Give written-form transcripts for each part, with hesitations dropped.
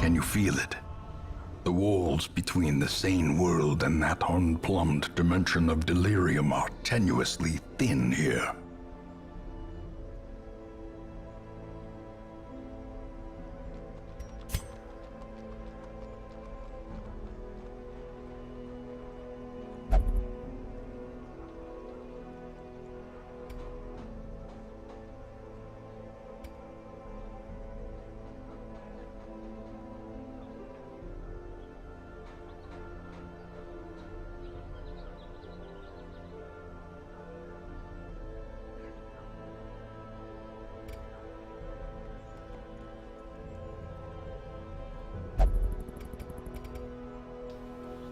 Can you feel it? The walls between the sane world and that unplumbed dimension of delirium are tenuously thin here.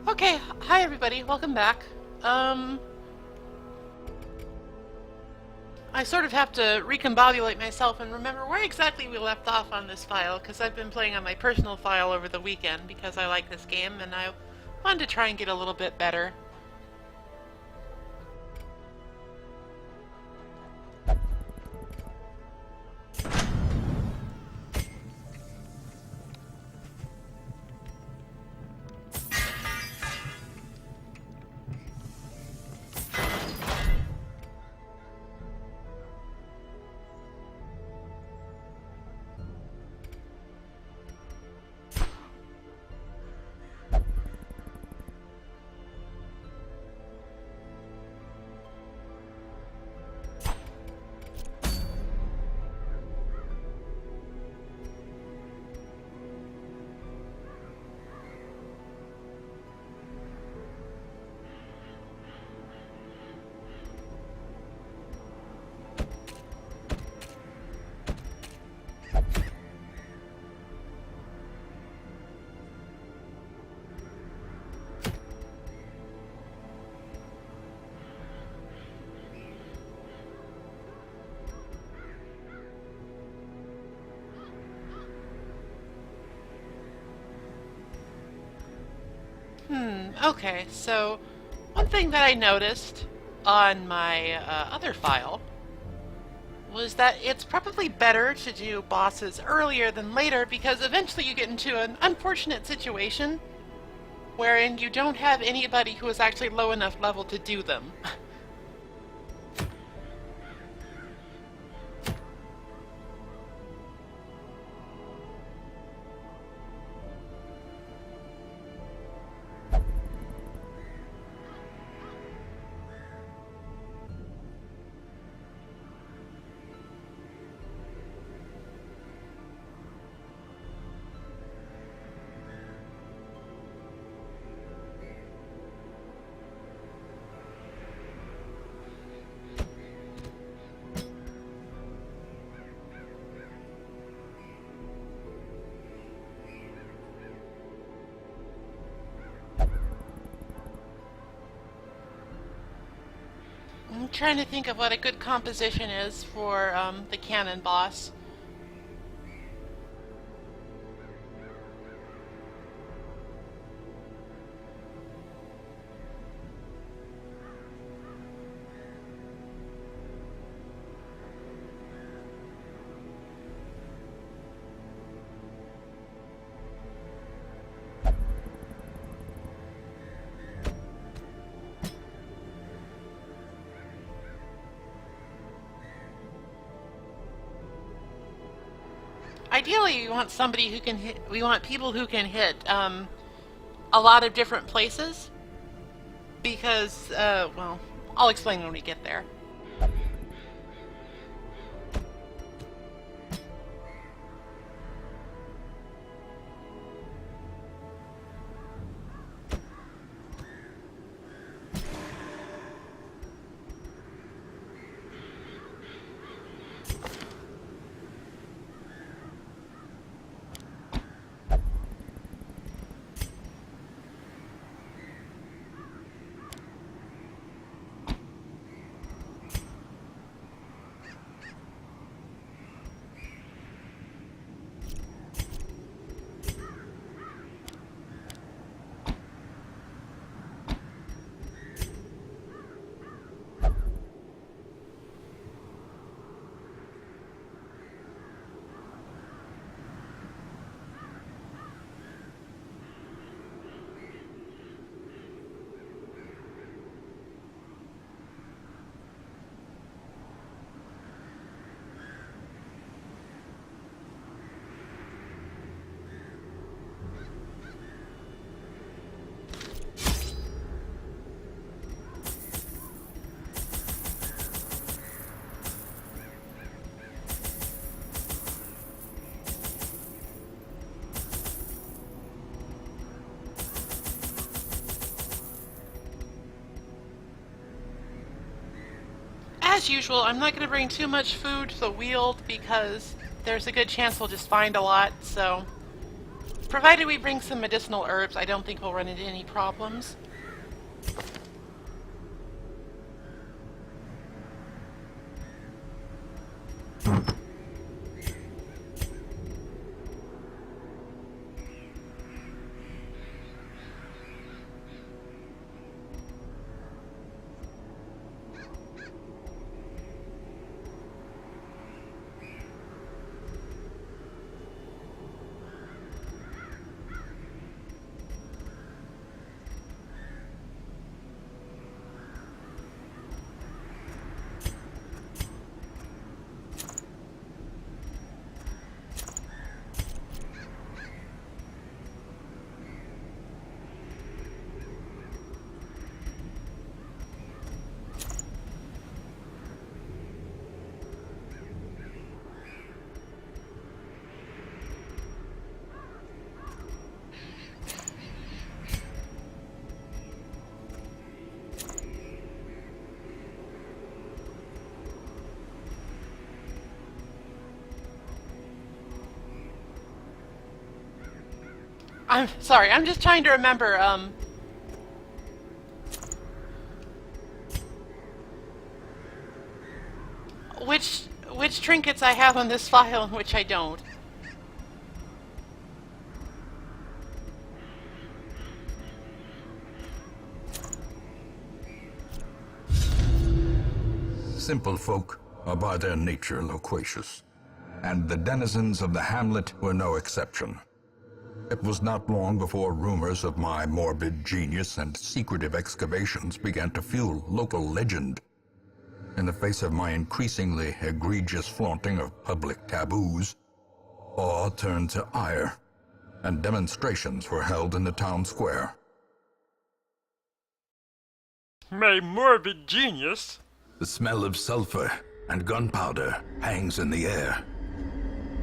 Okay, hi everybody, welcome back. I sort of have to recombobulate myself and remember where exactly we left off on this file, because I've been playing on my personal file over the weekend because I like this game and I wanted to try and get a little bit better. Okay, so one thing that I noticed on my other file was that it's probably better to do bosses earlier than later because eventually you get into an unfortunate situation wherein you don't have anybody who is actually low enough level to do them. I'm trying to think of what a good composition is for the cannon boss. Ideally, we want somebody who can hit. We want people who can hit a lot of different places. Because, well, I'll explain when we get there. as usual, I'm not going to bring too much food to the Weald because there's a good chance we'll just find a lot, so... Provided we bring some medicinal herbs, I don't think we'll run into any problems. I'm sorry, I'm just trying to remember, which trinkets I have on this file and which I don't. Simple folk are by their nature loquacious, and the denizens of the hamlet were no exception. It was not long before rumors of my morbid genius and secretive excavations began to fuel local legend. In the face of my increasingly egregious flaunting of public taboos, awe turned to ire, and demonstrations were held in the town square. My morbid genius? The smell of sulfur and gunpowder hangs in the air.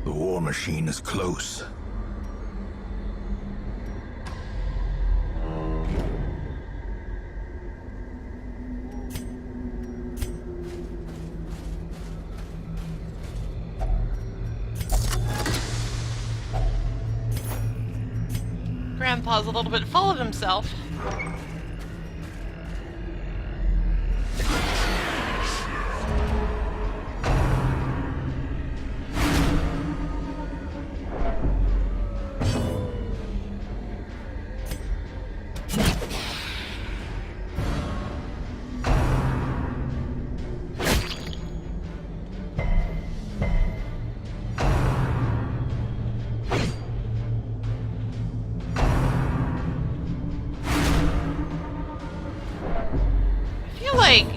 The war machine is close. Grandpa's a little bit full of himself.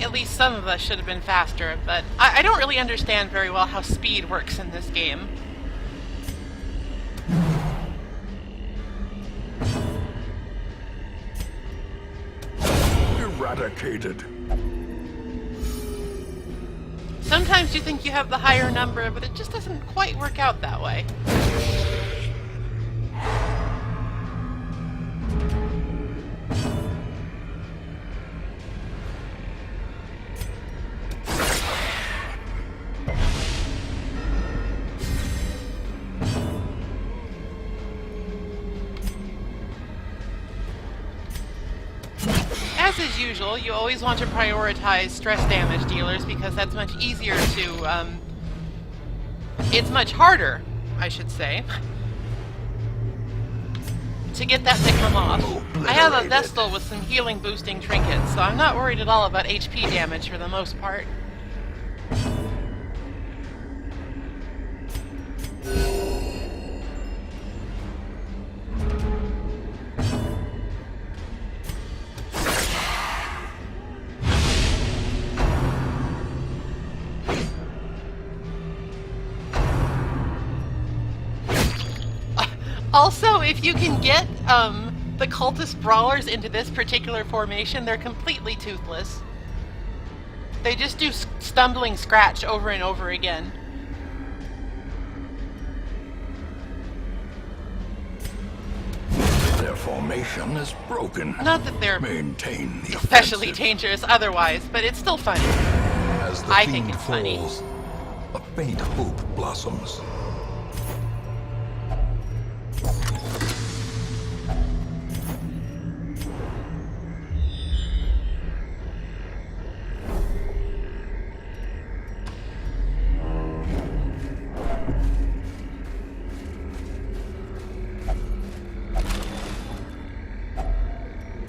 At least some of us should have been faster, but I don't really understand very well how speed works in this game. Eradicated. Sometimes you think you have the higher number, but it just doesn't quite work out that way. As usual, you always want to prioritize stress damage dealers because that's much easier to, it's much harder, I should say, to get that to come off. I have a Vestal with some healing boosting trinkets, so I'm not worried at all about HP damage for the most part. Also, if you can get the cultist brawlers into this particular formation, they're completely toothless. They just do stumbling scratch over and over again. Their formation is broken. Not that they're Maintain the especially offensive. dangerous otherwise, but it's still funny. As As the I think fiend it's funny. falls, a faint hope blossoms.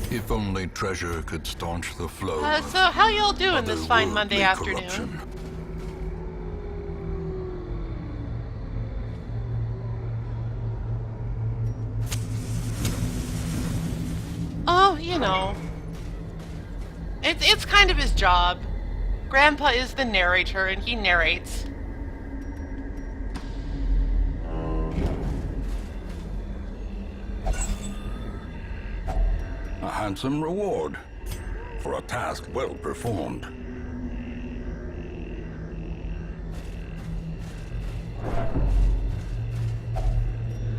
If only treasure could staunch the flow. So how y'all doing this fine Monday otherworldly afternoon? corruption. Oh, you know. It's kind of his job. Grandpa is the narrator, and he narrates. A handsome reward for a task well performed.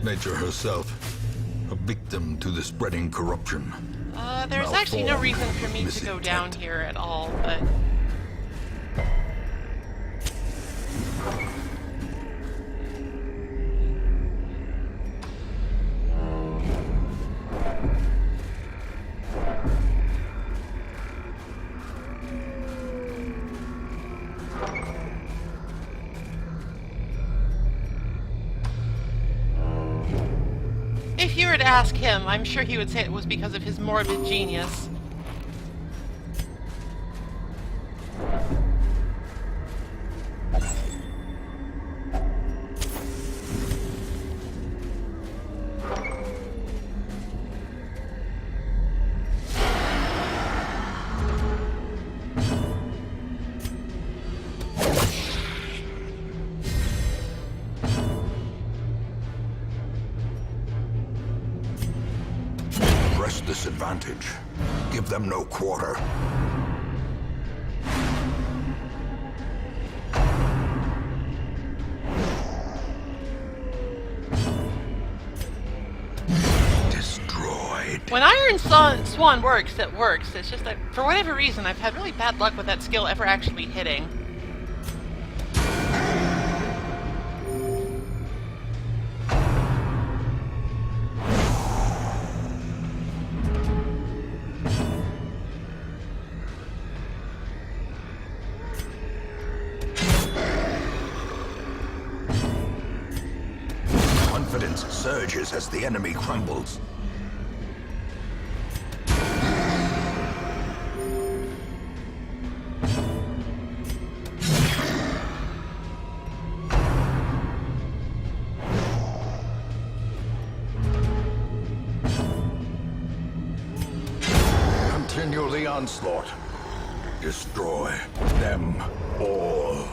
Nature herself, a victim to the spreading corruption. There's actually no Malformed reason for me to go down misintent. here at all, but... If you were to ask him, I'm sure he would say it was because of his morbid genius. Press this advantage. Give them no quarter. Destroyed. When Iron Swan works, it works. It's just that, for whatever reason, I've had really bad luck with that skill ever actually hitting. Confidence surges as the enemy crumbles. Continue the onslaught. Destroy them all.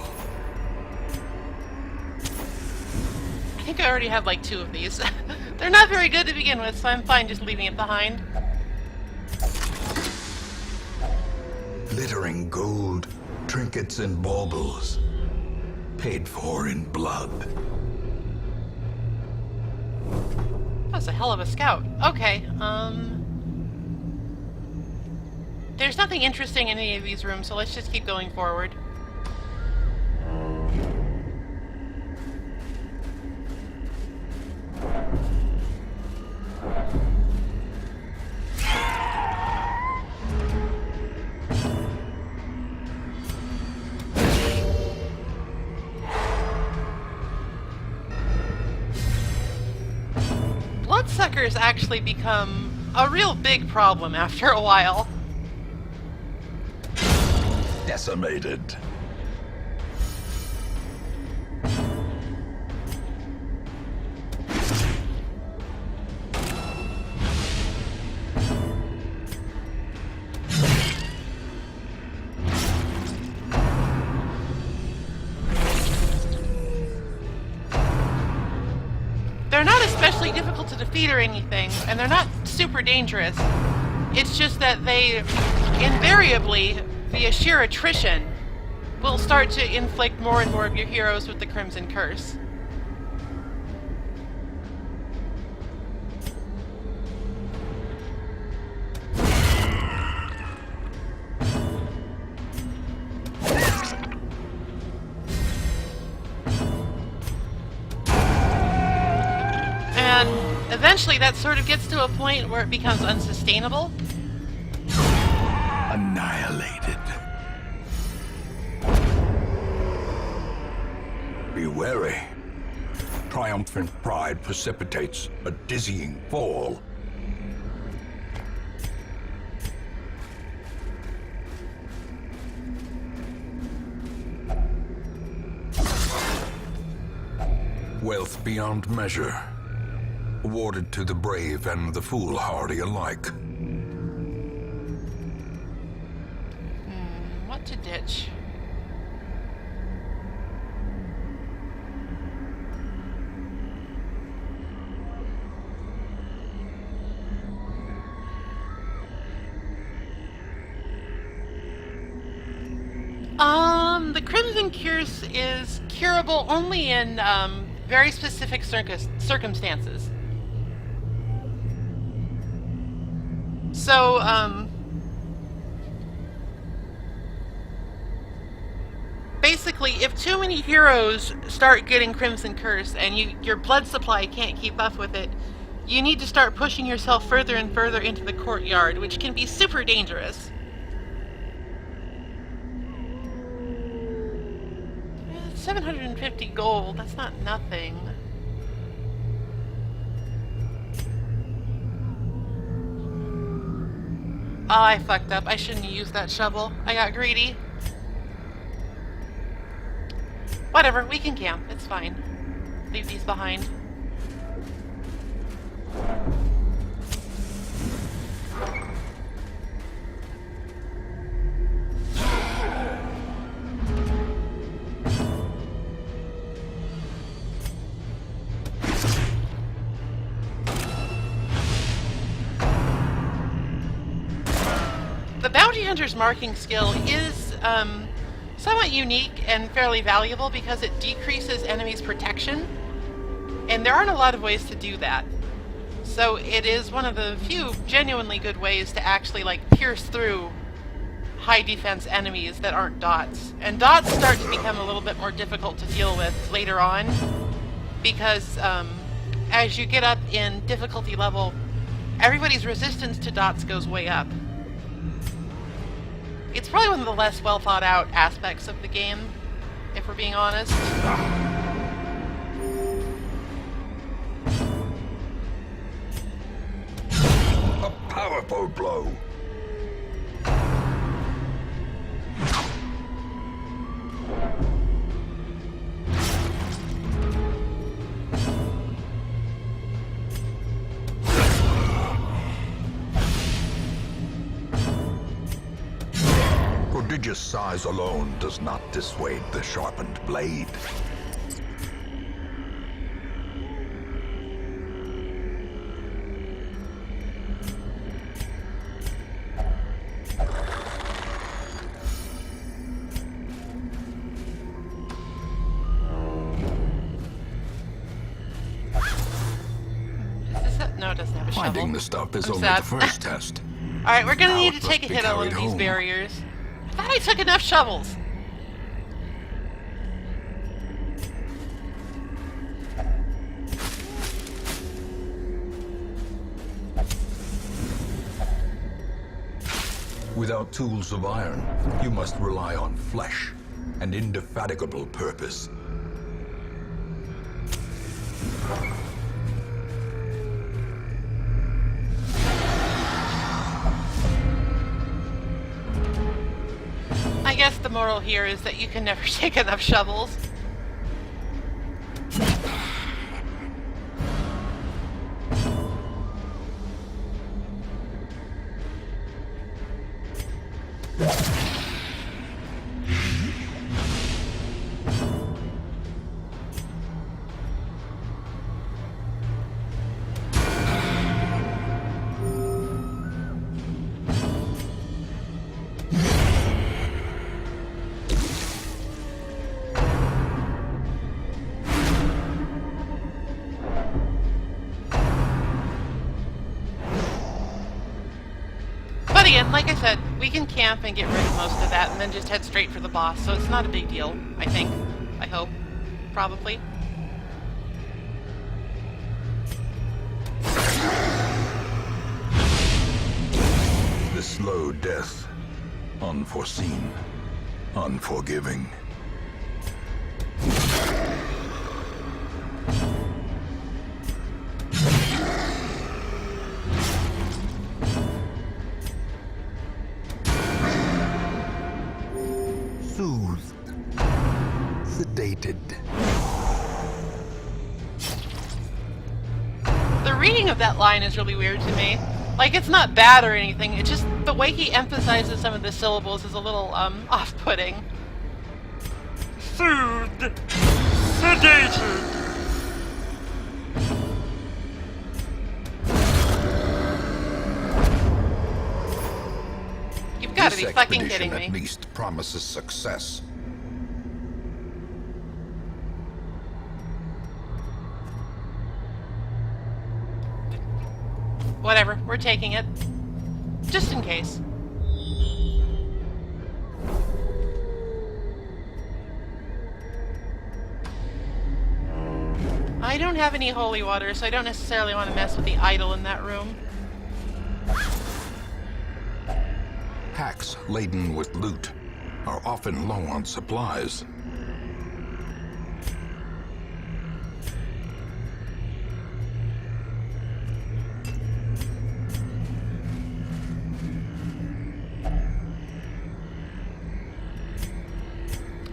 I think I already have like 2 of these. They're not very good to begin with, so I'm fine just leaving it behind. Glittering gold, trinkets and baubles, paid for in blood. That's a hell of a scout. Okay, there's nothing interesting in any of these rooms, so let's just keep going forward. Bloodsuckers actually become a real big problem after a while. Decimated. They're not especially difficult to defeat or anything, and they're not super dangerous. It's just that they invariably, via sheer attrition, will start to inflict more and more of your heroes with the Crimson Curse. eventually that sort of gets to a point where it becomes unsustainable. Annihilated. Be wary. Triumphant pride precipitates a dizzying fall. Wealth beyond measure, awarded to the brave and the foolhardy alike. What to ditch? The Crimson Curse is curable only in, very specific circumstances. So, basically, if too many heroes start getting Crimson Curse and your blood supply can't keep up with it, you need to start pushing yourself further and further into the courtyard, which can be super dangerous. 750 gold, that's not nothing. Oh, I fucked up. I shouldn't have used that shovel. I got greedy. Whatever, we can camp. It's fine. Leave these behind. The Bounty Hunter's marking skill is somewhat unique and fairly valuable because it decreases enemies' protection, and there aren't a lot of ways to do that. So it is one of the few genuinely good ways to actually pierce through high defense enemies that aren't dots. And dots start to become a little bit more difficult to deal with later on because as you get up in difficulty level, everybody's resistance to dots goes way up. It's probably one of the less well thought out aspects of the game, if we're being honest. A powerful blow. Prodigious size alone does not dissuade the sharpened blade. No, it doesn't have a shovel. Finding the stuff is I'm only sad. the first test. Alright, we're gonna Now need it to must take a be hit on one carried of these home. barriers. I thought I took enough shovels. Without tools of iron, you must rely on flesh and indefatigable purpose. I guess the moral here is that you can never take enough shovels. But again, like I said, we can camp and get rid of most of that and then just head straight for the boss, so it's not a big deal, I think. I hope. Probably. slow death. Unforeseen. Unforgiving. Soothed. Sedated. The reading of that line is really weird to me. Like, it's not bad or anything, it's just the way he emphasizes some of the syllables is a little, off-putting. Soothed. Sedated. You've got to be This fucking expedition kidding me. at least promises success. Whatever, we're taking it. Just in case. I don't have any holy water, so I don't necessarily want to mess with the idol in that room. Packs laden with loot are often low on supplies.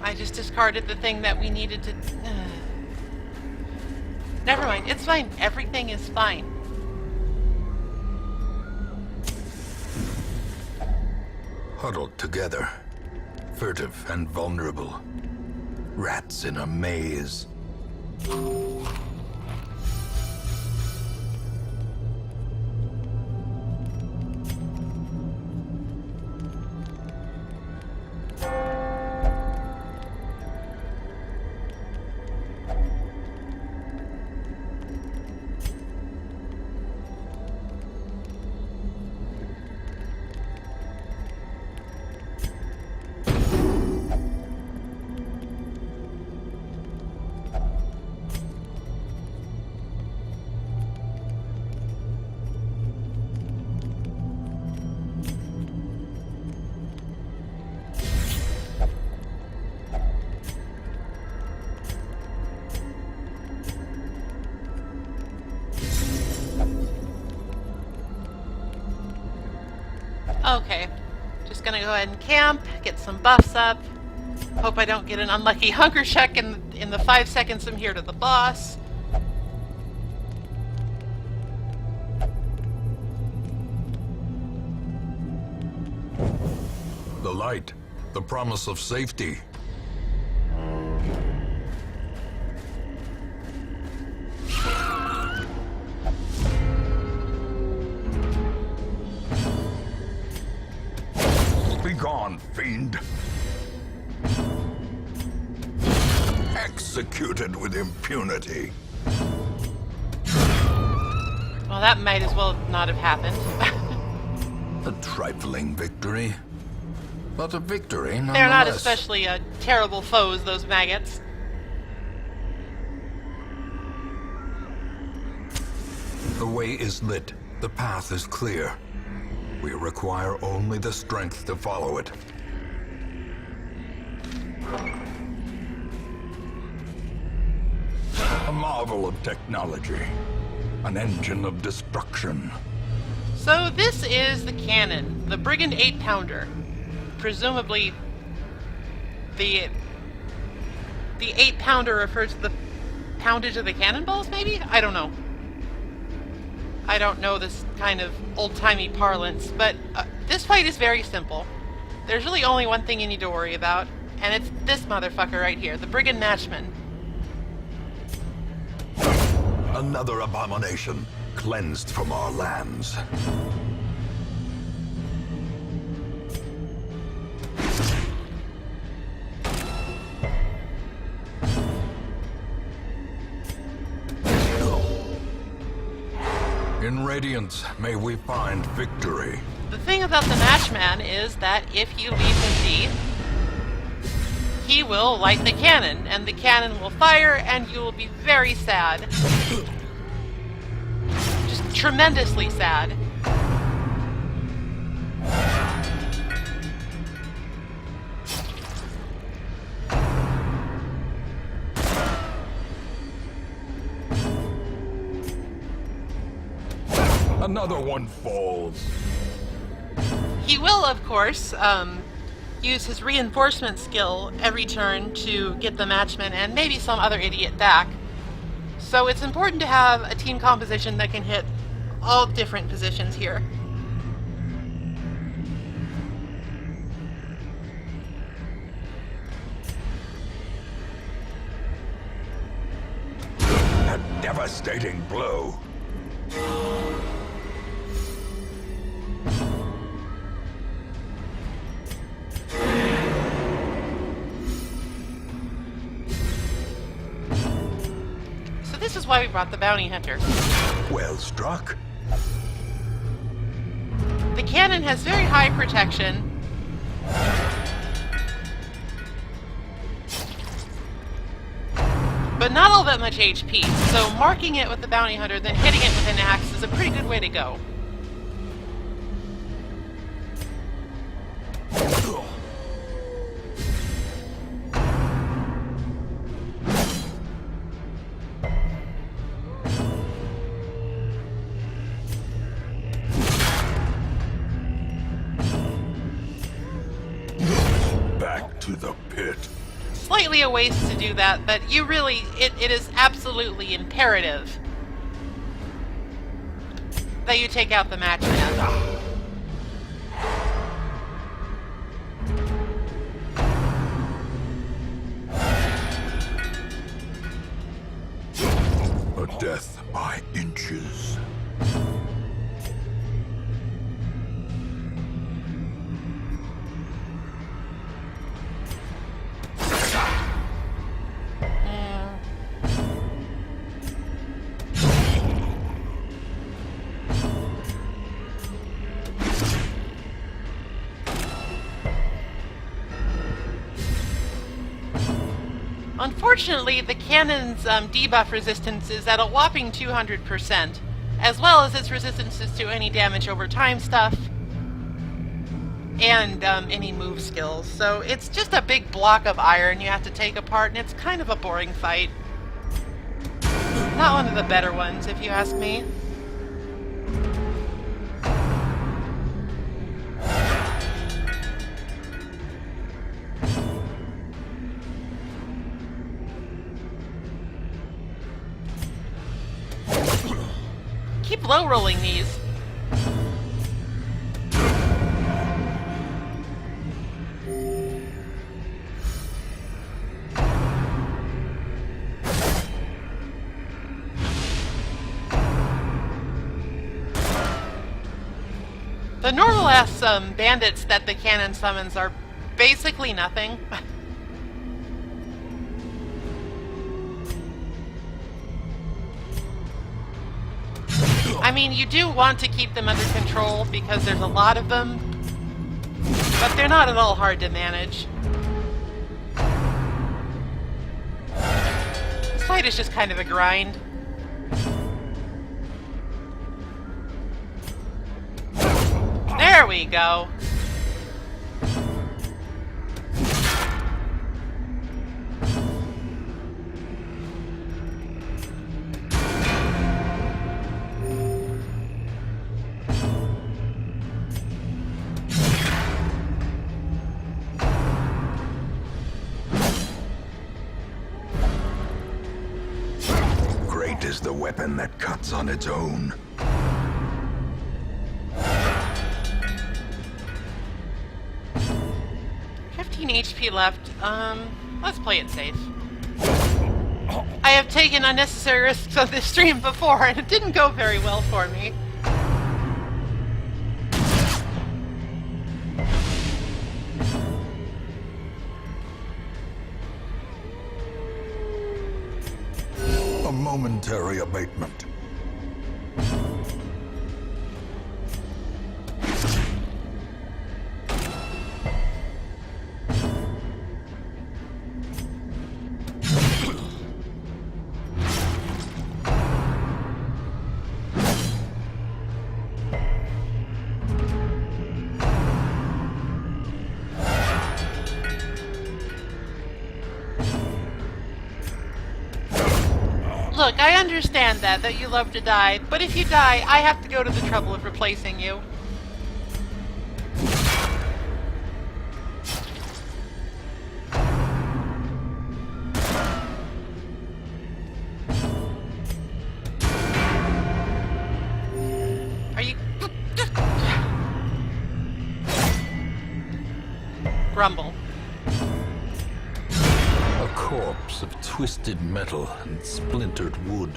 I just discarded the thing that we needed to... Never mind, it's fine. Everything is fine. Huddled together, furtive and vulnerable. Rats in a maze. Okay, just gonna go ahead and camp, get some buffs up. Hope I don't get an unlucky hunger check in the 5 seconds I'm here to the boss. The light, the promise of safety. Begone, fiend. Executed with impunity. Well, that might as well not have happened. A trifling victory, but a victory nonetheless. They're not especially terrible foes, those maggots. The way is lit. The path is clear. We require only the strength to follow it. A marvel of technology. An engine of destruction. So this is the cannon, the Brigand 8-pounder. Presumably, the 8-pounder refers to the poundage of the cannonballs, maybe? I don't know. I don't know this kind of old-timey parlance, but this fight is very simple. There's really only one thing you need to worry about, and it's this motherfucker right here, the Brigand Matchman. Another abomination, cleansed from our lands. In Radiance, may we find victory. The thing about the Matchman is that if you leave him be, he will light the cannon, and the cannon will fire, and you will be very sad. Just tremendously sad. Another one falls. He will, of course, use his reinforcement skill every turn to get the matchman and maybe some other idiot back. So it's important to have a team composition that can hit all different positions here. A devastating blow. So this is why we brought the bounty hunter. Well struck. The cannon has very high protection. But not all that much HP, so marking it with the bounty hunter, then hitting it with an axe is a pretty good way to go. Back to the pit. Slightly a waste to do that, but you really, it is absolutely imperative that you take out the matchman. A death by inches. Unfortunately, the cannon's debuff resistance is at a whopping 200%, as well as its resistances to any damage over time stuff, and any move skills. So it's just a big block of iron you have to take apart, and it's kind of a boring fight. Not one of the better ones, if you ask me. Keep low rolling these. The normal ass bandits that the cannon summons are basically nothing. I mean, you do want to keep them under control because there's a lot of them, but they're not at all hard to manage. This fight is just kind of a grind. There we go. Great is the weapon that cuts on its own. HP left. Let's play it safe. I have taken unnecessary risks on this stream before, and it didn't go very well for me. A momentary abatement. Look, I understand that you love to die, but if you die, I have to go to the trouble of replacing you. Are you... Grumble. A corpse of twisted metal and splintered wood,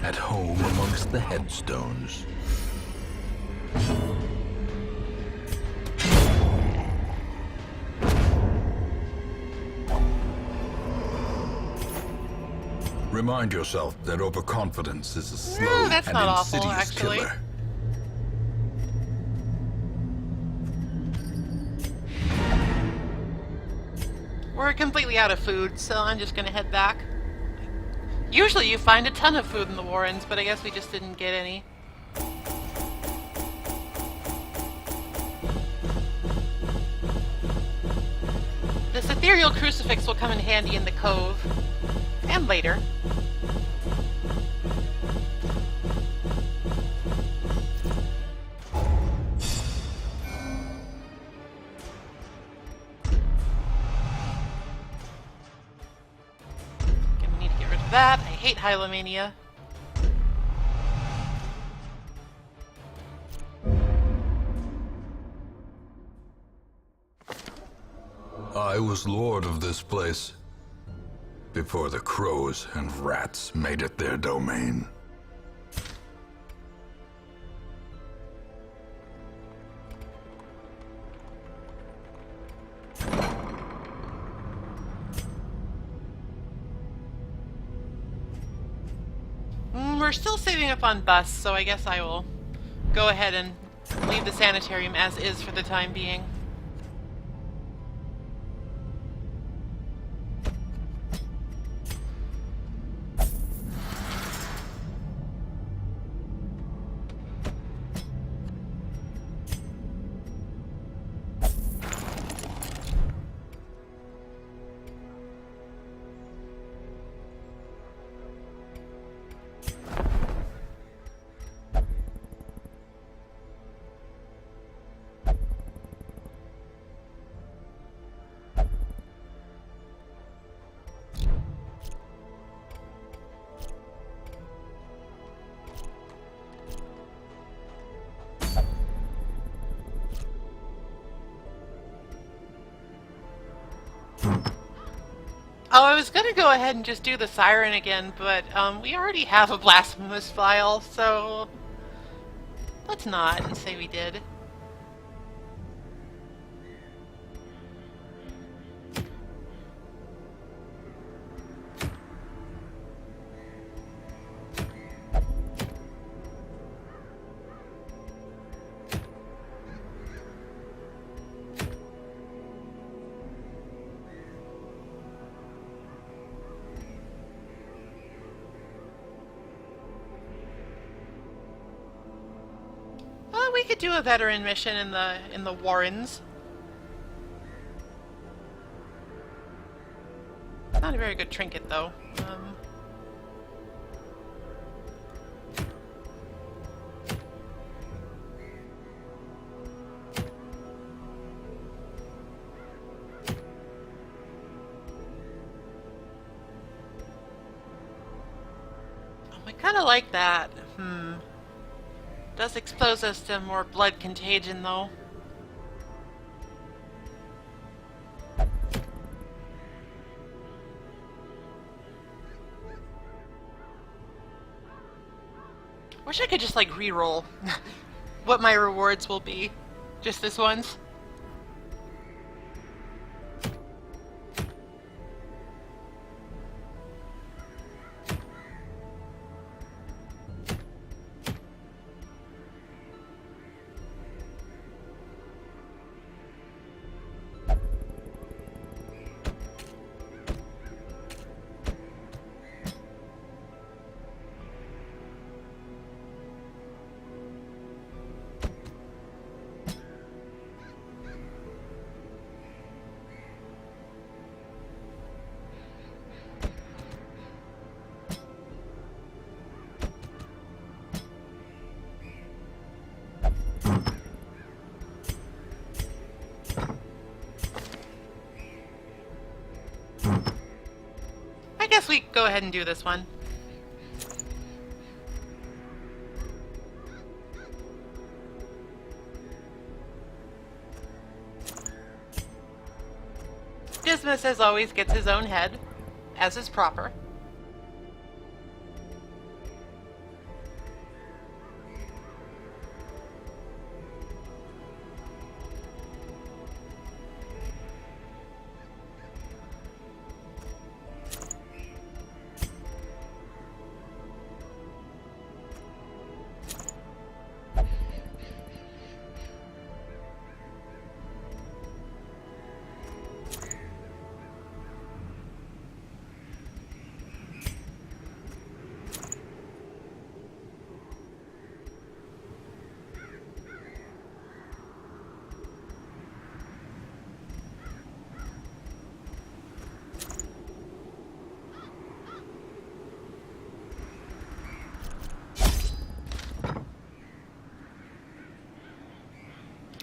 at home amongst the headstones. Remind yourself that overconfidence is a slow No, that's and not awful, insidious actually. killer. We're completely out of food, so I'm just gonna head back. Usually you find a ton of food in the Warrens, but I guess we just didn't get any. This ethereal crucifix will come in handy in the cove. And later. Okay, we need to get rid of that. I hate Hylomania. I was lord of this place before the crows and rats made it their domain. We're still saving up on bus, so I guess I will go ahead and leave the sanitarium as is for the time being. Oh, I was gonna go ahead and just do the siren again, but we already have a blasphemous file, so let's not and say we did. We could do a veteran mission in the Warrens. Not a very good trinket, though. I kind of like that. Does expose us to more blood contagion, though. Wish I could just, like, re-roll what my rewards will be. Just this once. guess we go ahead and do this one. Dismas, as always, gets his own head, as is proper.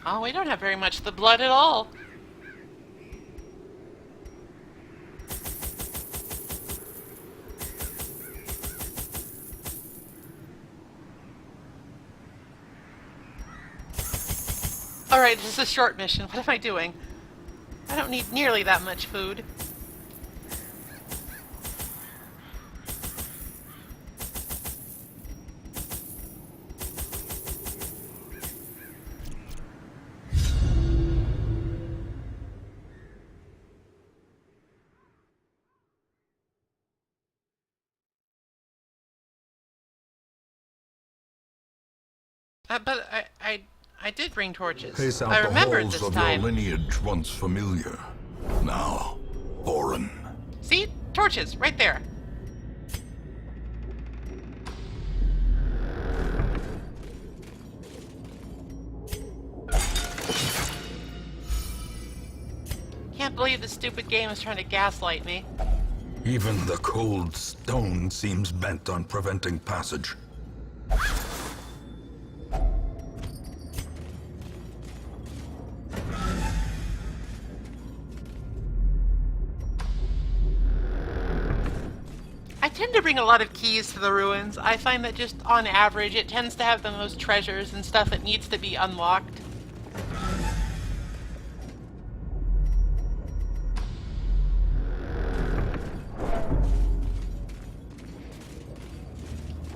Oh, we don't have very much of the blood at all. Alright, this is a short mission. What am I doing? I don't need nearly that much food. But I did bring torches. Pace out I the remembered halls this of time. your lineage once familiar, now foreign. See? Torches, right there. Can't believe this stupid game is trying to gaslight me. Even the cold stone seems bent on preventing passage. I tend to bring a lot of keys to the ruins. I find that just on average, it tends to have the most treasures and stuff that needs to be unlocked.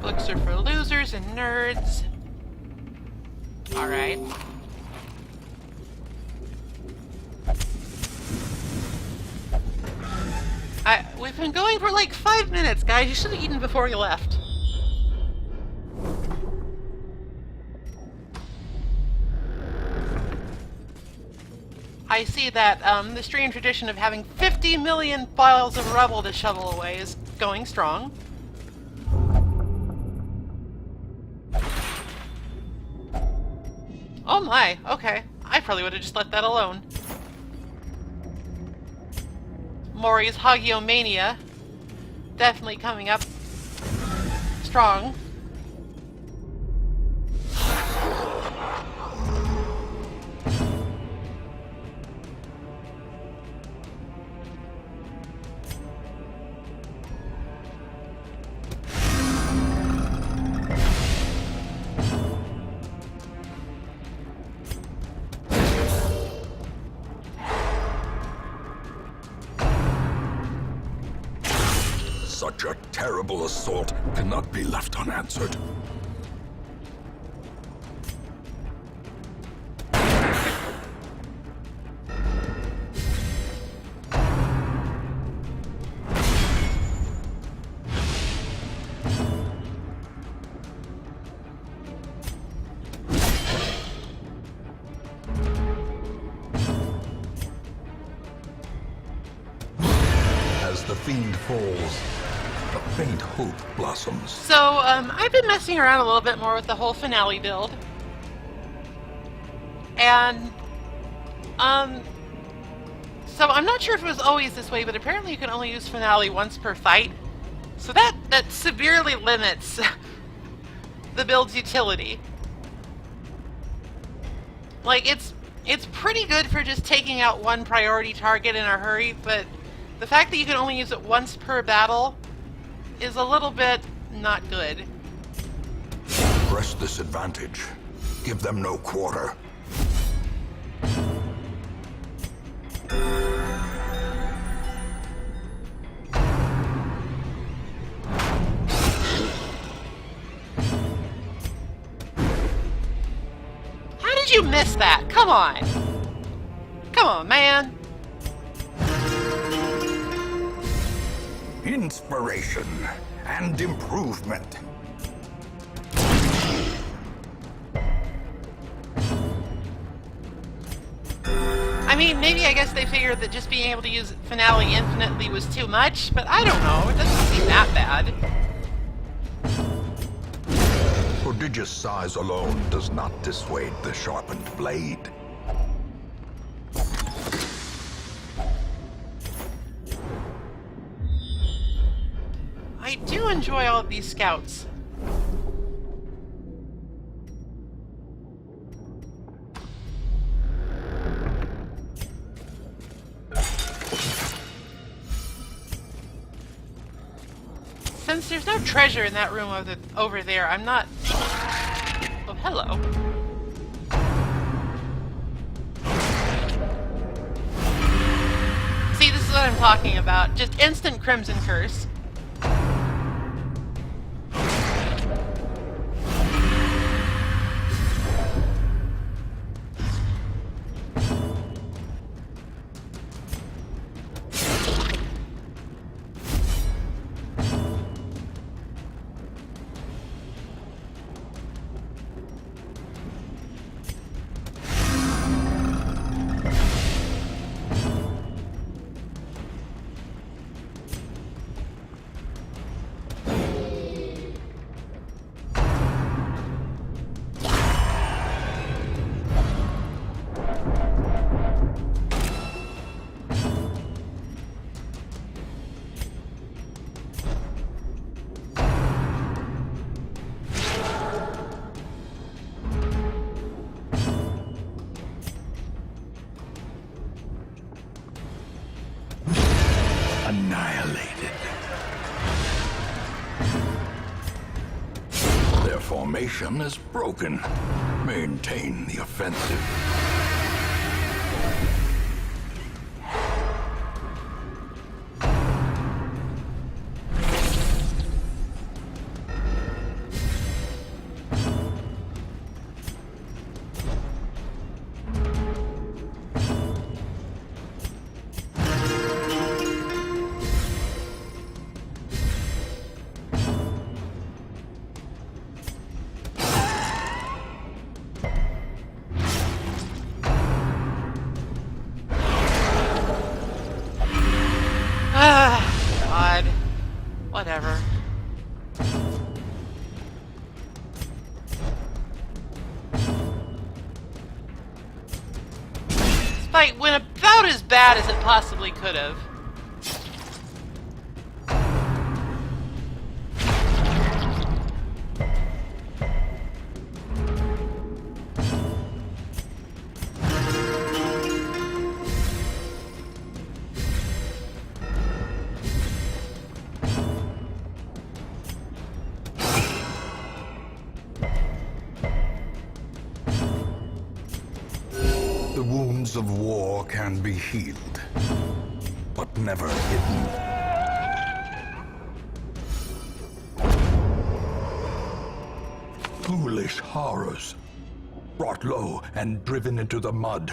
Books are for losers and nerds. Alright. We've been going for like 5 minutes, guys. You should have eaten before you left. I see that the strange tradition of having 50 million piles of rubble to shovel away is going strong. Oh my, okay. I probably would have just let that alone. Maury's Hagiomania definitely coming up strong. Such a terrible assault cannot be left unanswered. As the fiend falls, a faint hope blossoms. So, I've been messing around a little bit more with the whole finale build. And, so I'm not sure if it was always this way, but apparently you can only use finale once per fight. So that severely limits the build's utility. Like, it's pretty good for just taking out one priority target in a hurry, but The fact that you can only use it once per battle is a little bit not good. Press this advantage. Give them no quarter. How did you miss that? Come on. Come on, man. Inspiration and improvement. I mean, maybe I guess they figured that just being able to use Finale infinitely was too much, but I don't know. It doesn't seem that bad. Prodigious size alone does not dissuade the sharpened blade. I do enjoy all of these scouts. Since there's no treasure in that room over there, I'm not... Oh, hello. See, this is what I'm talking about. Just instant Crimson Curse. Annihilated. Their formation is broken. Maintain the offensive. God. Whatever. This fight went about as bad as it possibly could have. The wounds of war can be healed, but never hidden. Foolish horrors, brought low and driven into the mud.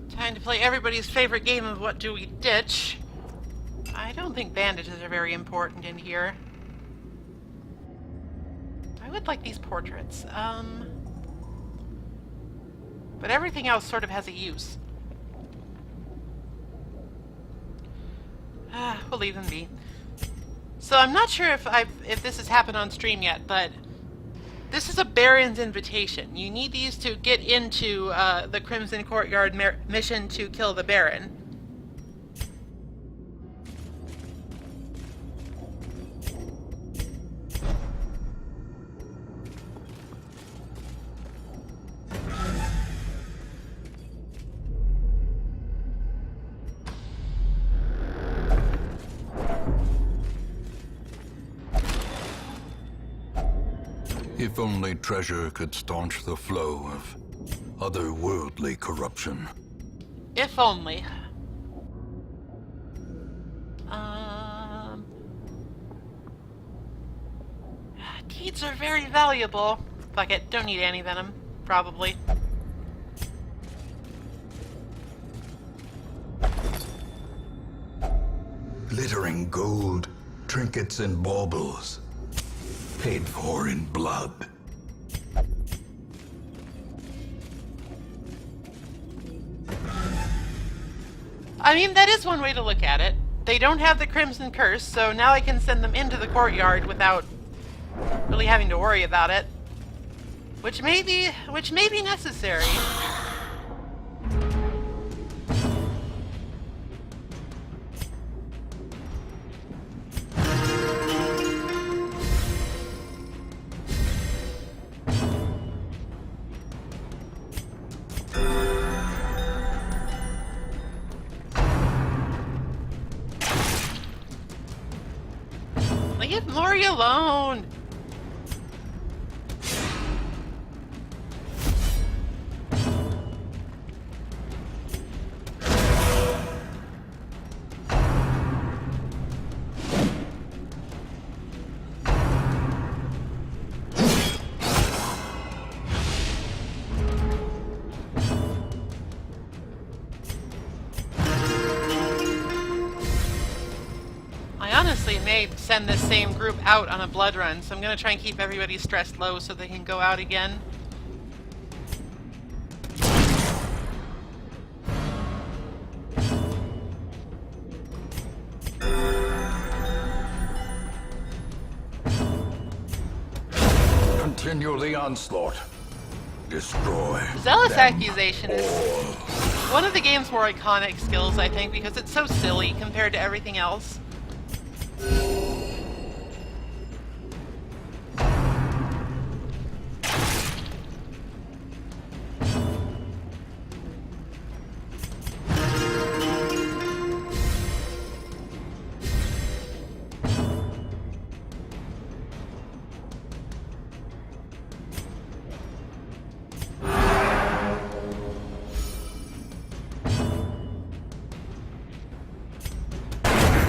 Time to play everybody's favorite game of What Do We Ditch? I don't think bandages are very important in here. I would like these portraits. But everything else sort of has a use. We'll leave them be. So I'm not sure if this has happened on stream yet, but this is a Baron's invitation. You need these to get into the Crimson Courtyard mission to kill the Baron. If only treasure could staunch the flow of otherworldly corruption. If only. Deeds are very valuable. Fuck it, don't need anti-venom. Probably. Glittering gold, trinkets and baubles, paid for in blood. I mean, that is one way to look at it. They don't have the Crimson Curse, so now I can send them into the courtyard without really having to worry about it. Which may be necessary. Leave Mori alone! I honestly may send this same group out on a blood run, so I'm going to try and keep everybody stressed low so they can go out again. Continue the onslaught. Destroy. Zealous them Accusation is all. one of the game's more iconic skills, I think, because it's so silly compared to everything else.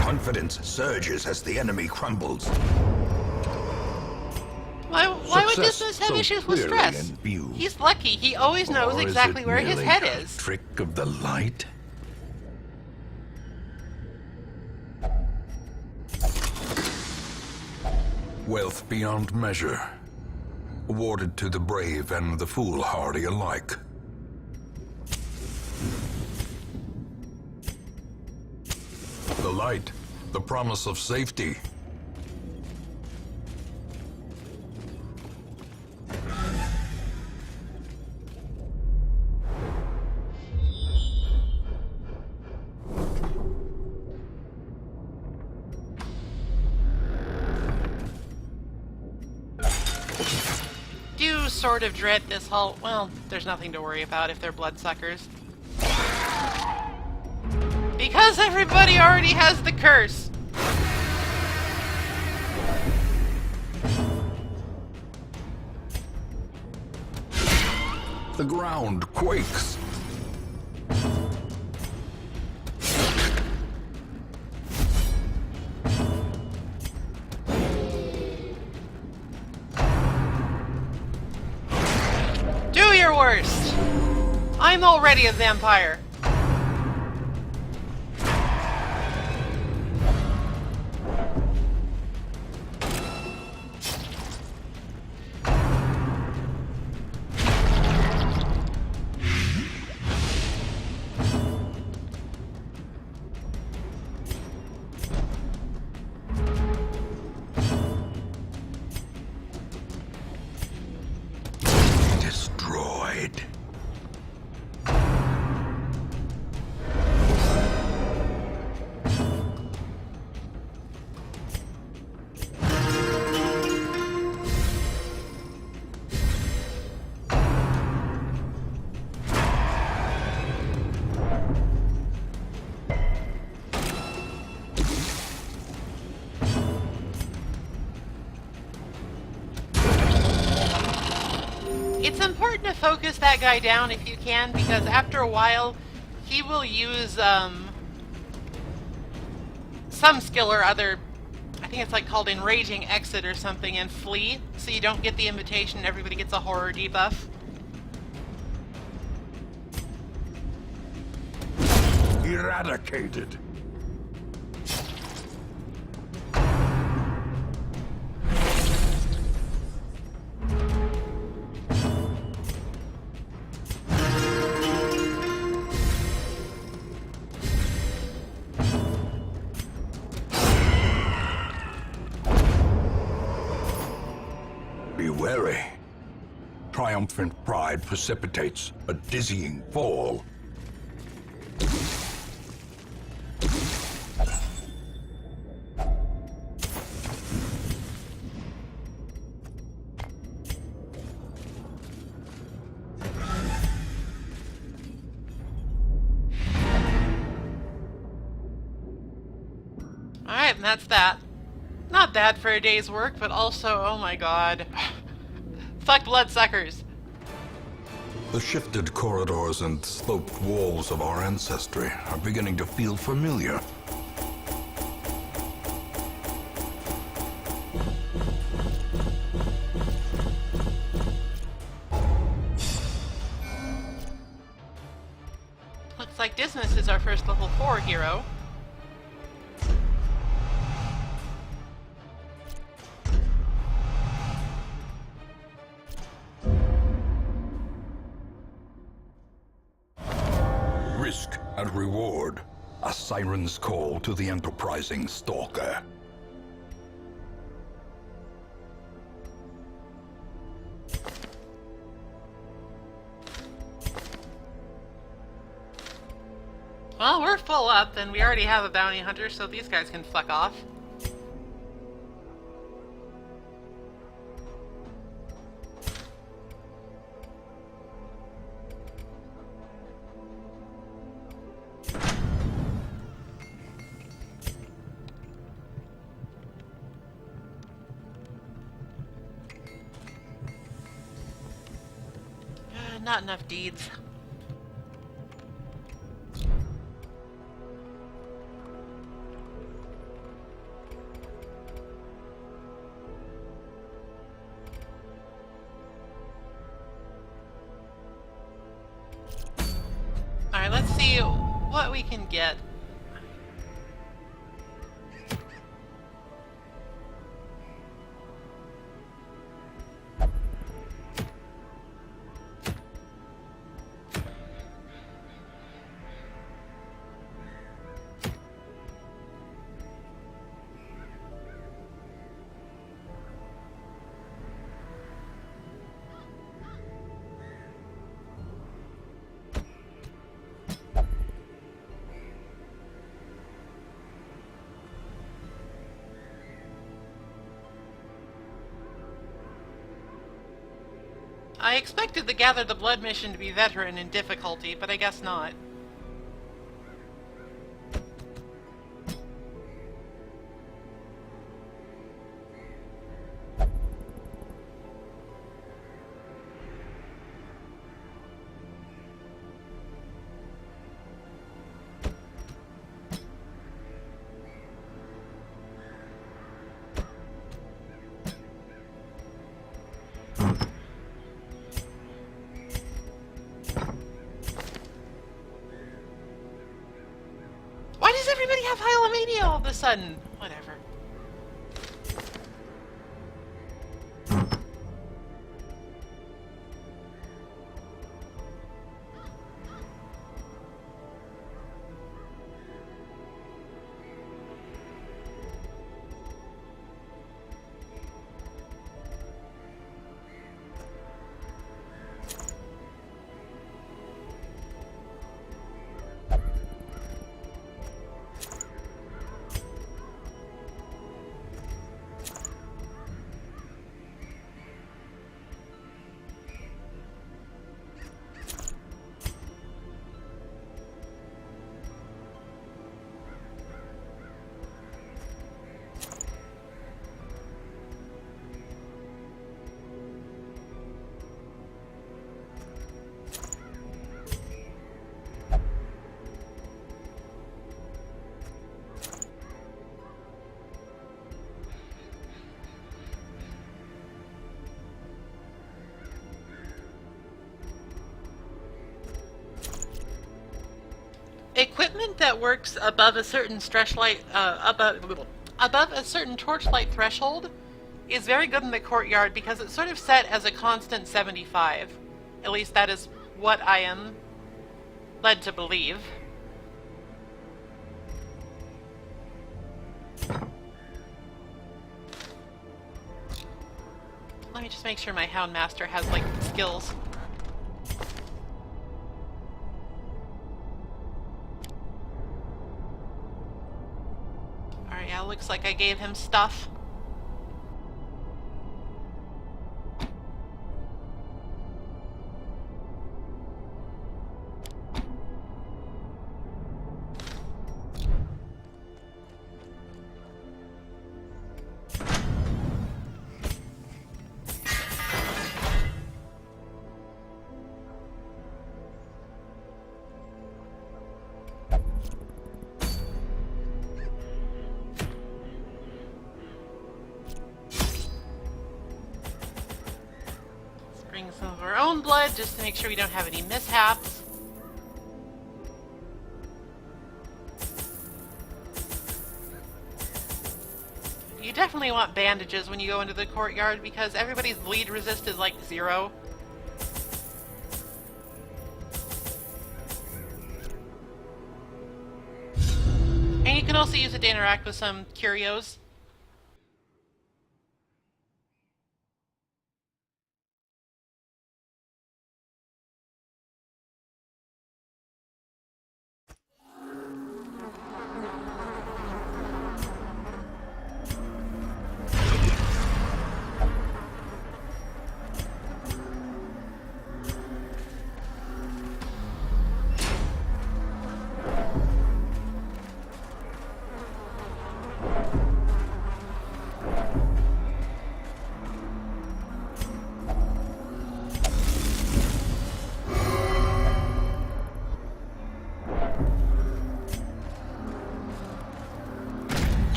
Confidence surges as the enemy crumbles. Why would Success Dismas have so issues with clearly stress? in view. He's lucky. He always knows Or is exactly it where his merely head a is. trick of the light? Wealth beyond measure, awarded to the brave and the foolhardy alike. The light, the promise of safety. Do sort of dread this whole... Well, there's nothing to worry about if they're bloodsuckers. Because everybody already has the curse! The ground quakes. Do your worst! I'm already a vampire. Destroyed. It's important to focus that guy down if you can, because after a while, he will use some skill or other. I think it's like called Enraging Exit or something, and flee, so you don't get the invitation and everybody gets a horror debuff. Eradicated. Be wary. Triumphant pride precipitates a dizzying fall. Alright, and that's that. Not bad for a day's work, but also, oh my god. Fuck bloodsuckers. The shifted corridors and sloped walls of our ancestry are beginning to feel familiar. Looks like Dismas is our first level 4 hero. Risk and reward. A siren's call to the enterprising stalker. Well, we're full up, and we already have a bounty hunter, so these guys can fuck off. Not enough deeds. Alright, let's see what we can get. I expected the Gather the Blood mission to be veteran in difficulty, but I guess not. Why does everybody have Hylamania all of a sudden? Whatever. that works above a certain above a certain torchlight threshold is very good in the courtyard because it's sort of set as a constant 75. At least that is what I am led to believe. Let me just make sure my Houndmaster has, like, skills. Alright, yeah, looks like I gave him stuff. Some of our own blood just to make sure we don't have any mishaps. You definitely want bandages when you go into the courtyard because everybody's bleed resist is like 0. And you can also use it to interact with some curios.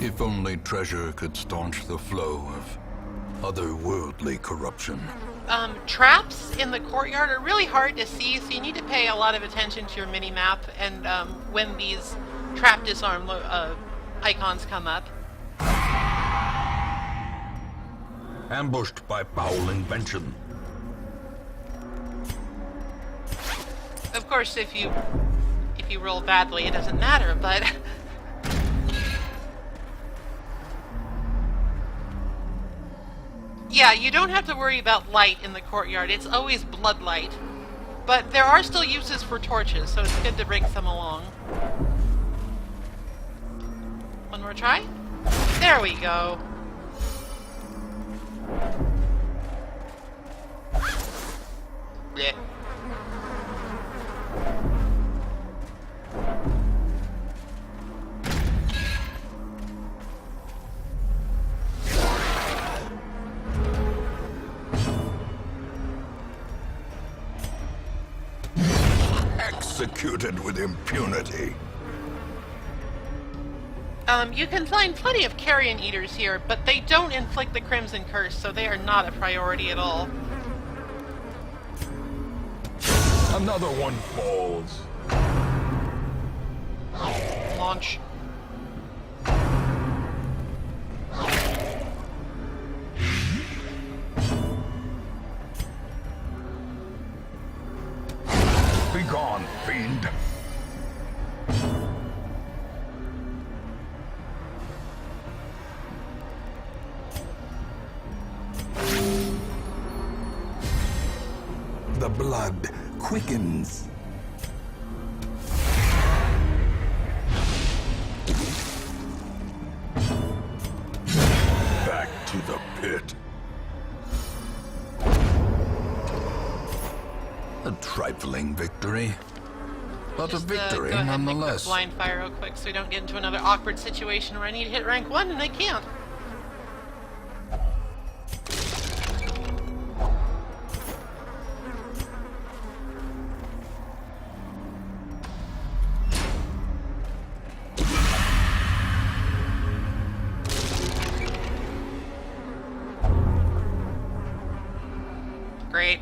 If only treasure could staunch the flow of otherworldly corruption. Traps in the courtyard are really hard to see, so you need to pay a lot of attention to your mini-map and when these trap disarm icons come up. Ambushed by foul invention. Of course, if you roll badly, it doesn't matter, but... Yeah, you don't have to worry about light in the courtyard. It's always blood light. But there are still uses for torches, so it's good to bring some along. One more try? There we go. Blech. Executed with impunity. You can find plenty of carrion eaters here, but they don't inflict the Crimson Curse, so they are not a priority at all. Another one falls. Launch. Begone, fiend. The blood quickens. Back to the pit. A trifling victory, but Just, a victory go ahead and make nonetheless. that blind fire real quick so we don't get into another awkward situation where I need to hit rank 1 and I can't. Great.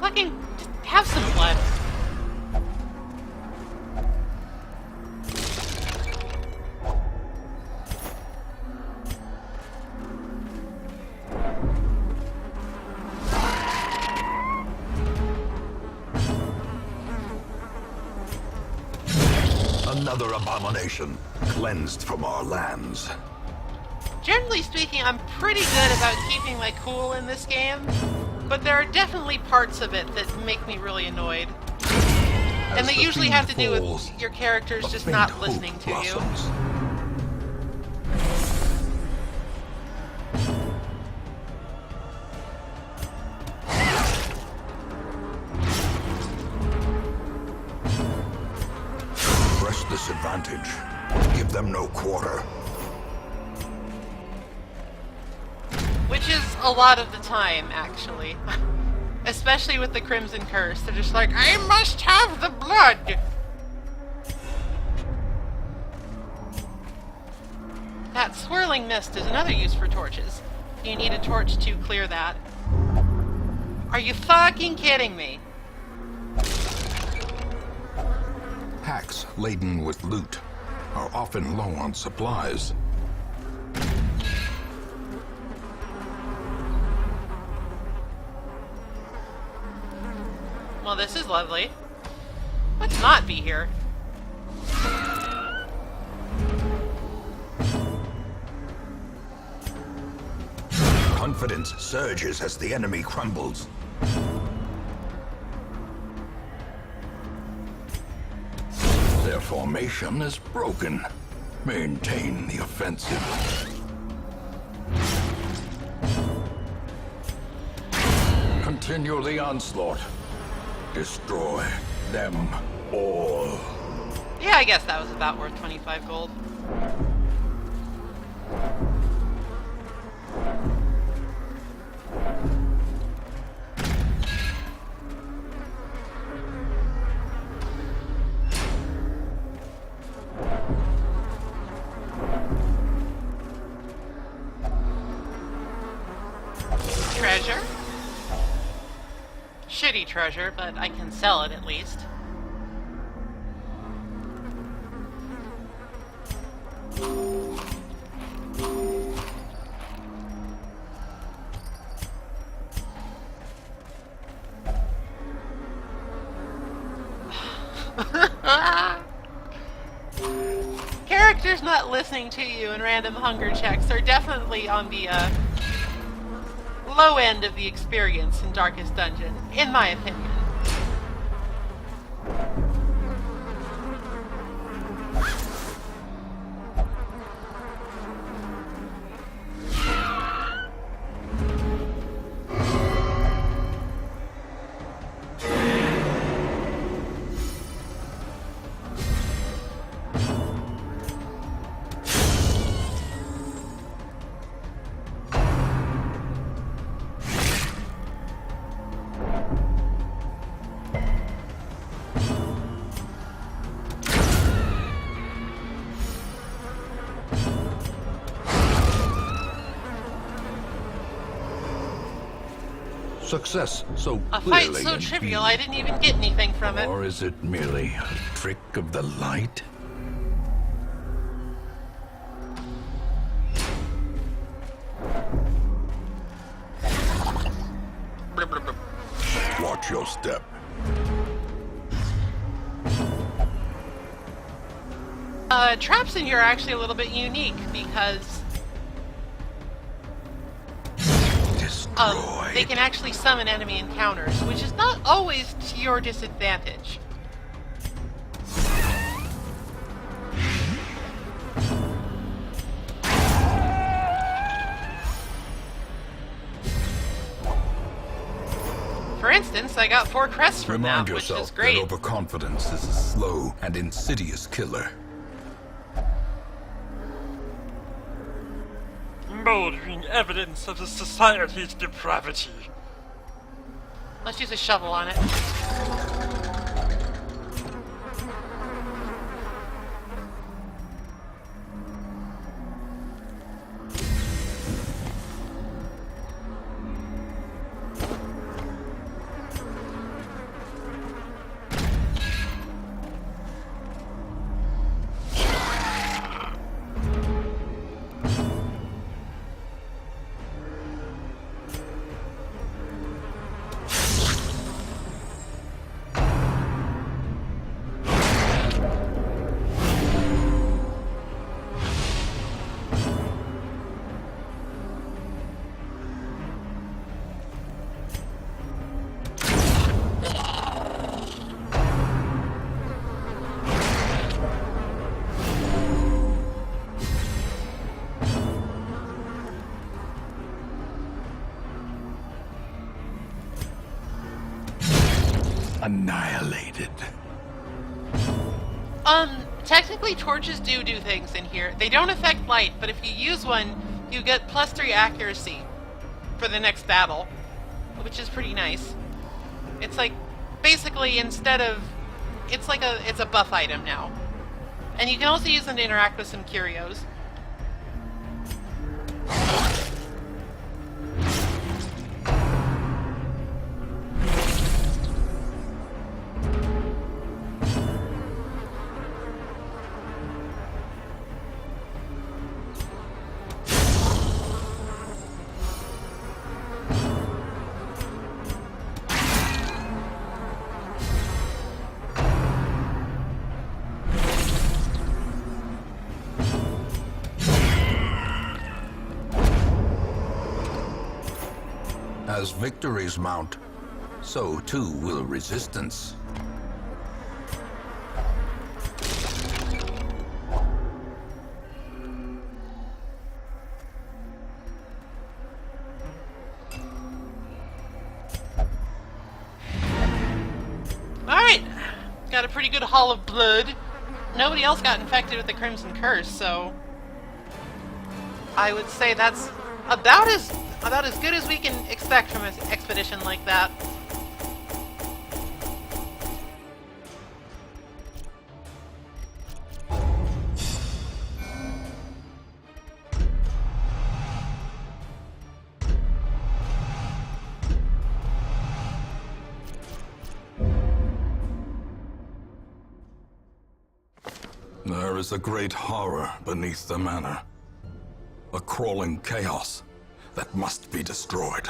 Fucking just have some blood. Another abomination cleansed from our lands. Generally speaking, I'm pretty good about keeping my cool in this game, but there are definitely parts of it that make me really annoyed. And As they the usually fiend have to do falls, with your characters a just faint not hope listening to you. blossoms. Press this advantage. Give them no quarter. Which is a lot of the time, actually. Especially with the Crimson Curse. They're just like, I must have the blood! That swirling mist is another use for torches. You need a torch to clear that. Are you fucking kidding me? Packs laden with loot are often low on supplies. Well, this is lovely. Let's not be here. Confidence surges as the enemy crumbles. Their formation is broken. Maintain the offensive. Continue the onslaught. Destroy them all. Yeah, I guess that was about worth 25 gold. Treasure? Shitty treasure, but I can sell it at least. Characters not listening to you in random hunger checks are definitely on the low end of the experience in Darkest Dungeon, in my opinion. Success so A fight clearly so in trivial, view. I didn't even get anything from it. Or is it merely a trick of the light? Watch your step. Traps in here are actually a little bit unique because Destroy. they can actually summon enemy encounters, which is not always to your disadvantage. For instance, I got 4 crests from Remind that, which is yourself great. that overconfidence is a slow and insidious killer. Moldering evidence of the society's depravity. Let's use a shovel on it. annihilated. Technically torches do things in here. They don't affect light, but if you use one, you get +3 accuracy for the next battle, which is pretty nice. It's like, basically, instead of... it's a buff item now. And you can also use them to interact with some curios. As victories mount, so too will resistance. Alright, got a pretty good haul of blood. Nobody else got infected with the Crimson Curse, so I would say that's about as good as we can expect from an expedition like that. There is a great horror beneath the manor. A crawling chaos that must be destroyed.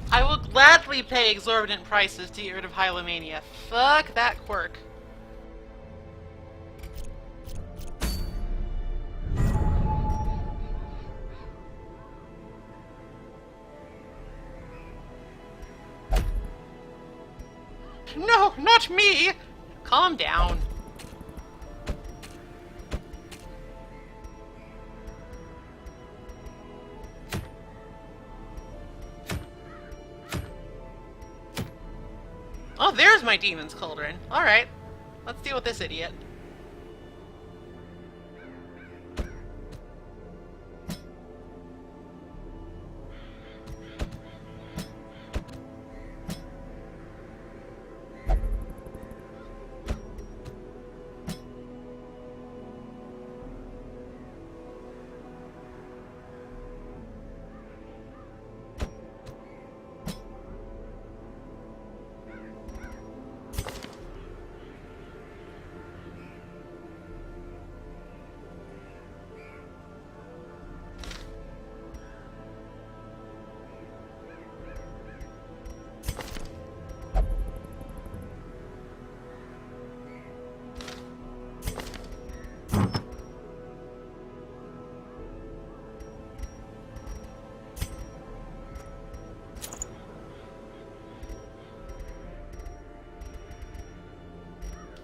I will gladly pay exorbitant prices to get rid of Hylomania. Fuck that quirk. No, not me! Calm down. Oh, there's my demon's cauldron. Alright, let's deal with this idiot.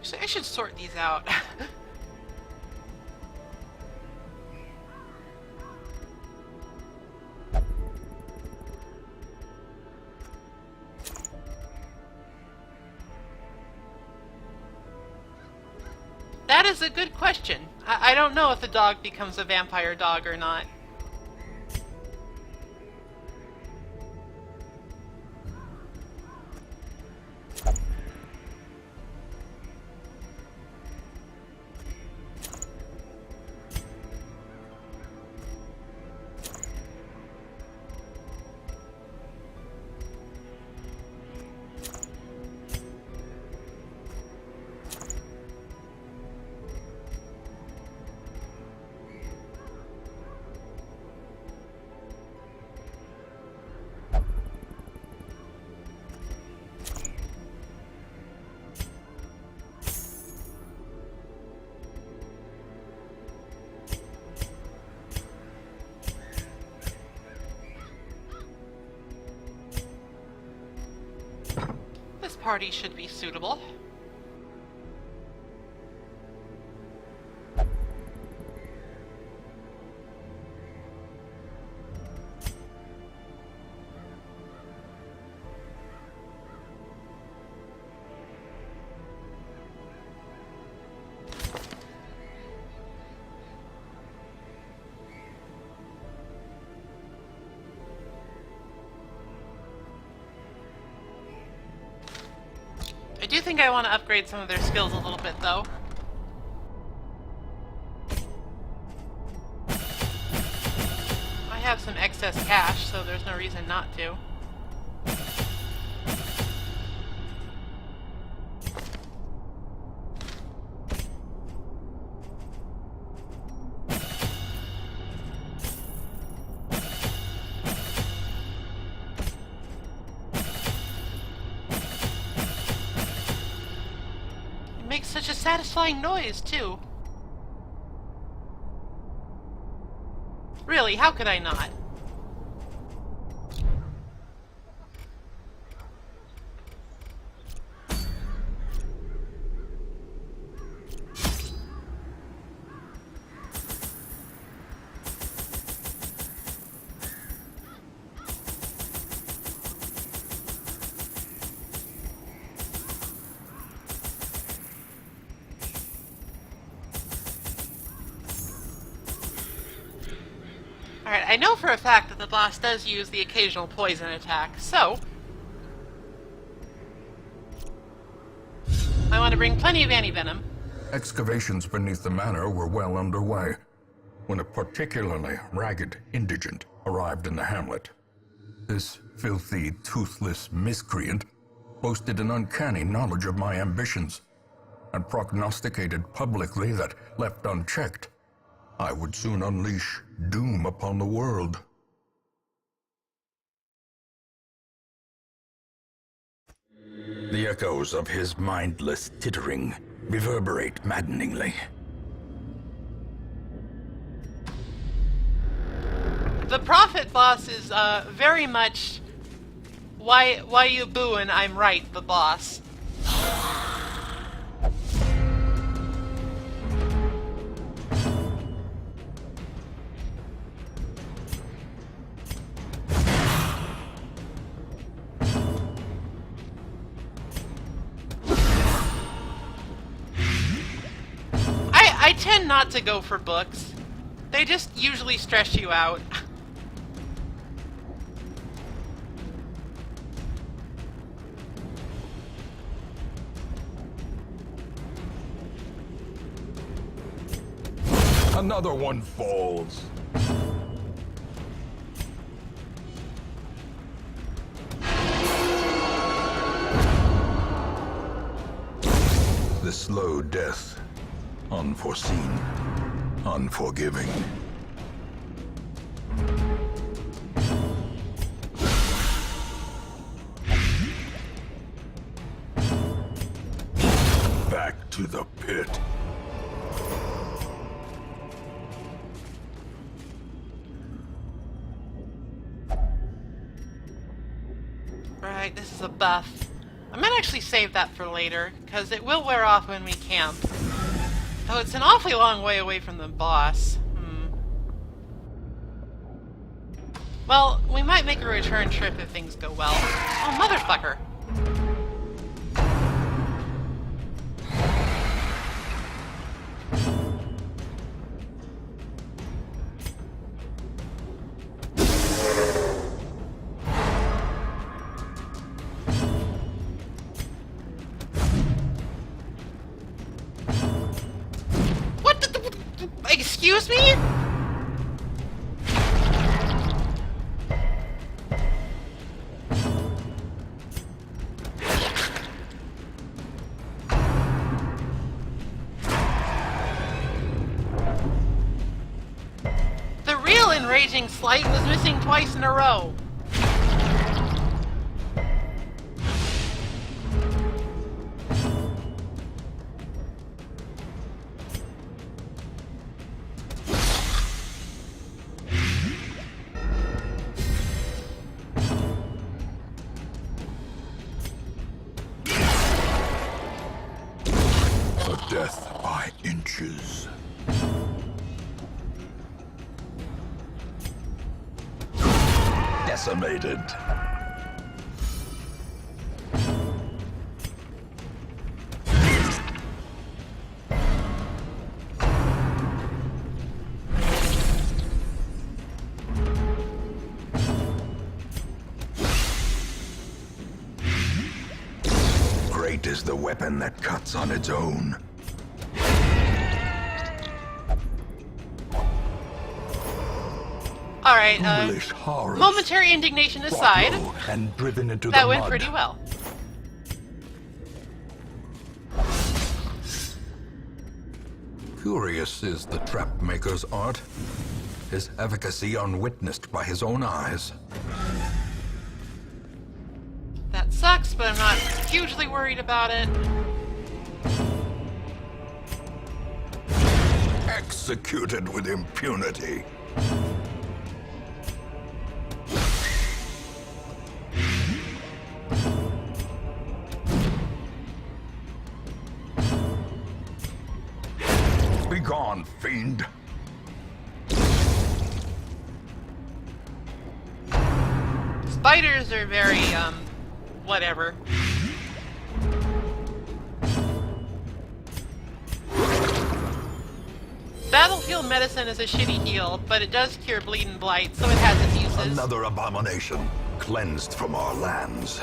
So I should sort these out. That is a good question. I don't know if the dog becomes a vampire dog or not. party should be suitable. I do think I want to upgrade some of their skills a little bit, though. I have some excess cash, so there's no reason not to. Makes such a satisfying noise, too. Really, how could I not? Alright, I know for a fact that the boss does use the occasional poison attack, so I want to bring plenty of anti-venom. Excavations beneath the manor were well underway when a particularly ragged indigent arrived in the hamlet. This filthy, toothless miscreant boasted an uncanny knowledge of my ambitions and prognosticated publicly that, left unchecked, I would soon unleash doom upon the world. The echoes of his mindless tittering reverberate maddeningly. The Prophet boss is very much why you booin', I'm right, the boss. I tend not to go for books. They just usually stress you out. Another one falls. The slow death. Unforeseen. Unforgiving. Back to the pit. Right, this is a buff. I might actually save that for later, because it will wear off when we camp. Oh, it's an awfully long way away from the boss. Well, we might make a return trip if things go well. Oh, motherfucker! Excuse me? The real enraging slight was missing twice in a row. ashes. Decimated. Great is the weapon that cuts on its own. All right. Foolish horrors. Momentary indignation aside, Brought low and driven into that the went mud. pretty well. Curious is the trap maker's art, his efficacy unwitnessed by his own eyes. That sucks, but I'm not hugely worried about it. Executed with impunity. Begone, fiend. Spiders are very, whatever. Battlefield medicine is a shitty heal, but it does cure bleed and blight, so it has its uses. Another abomination cleansed from our lands.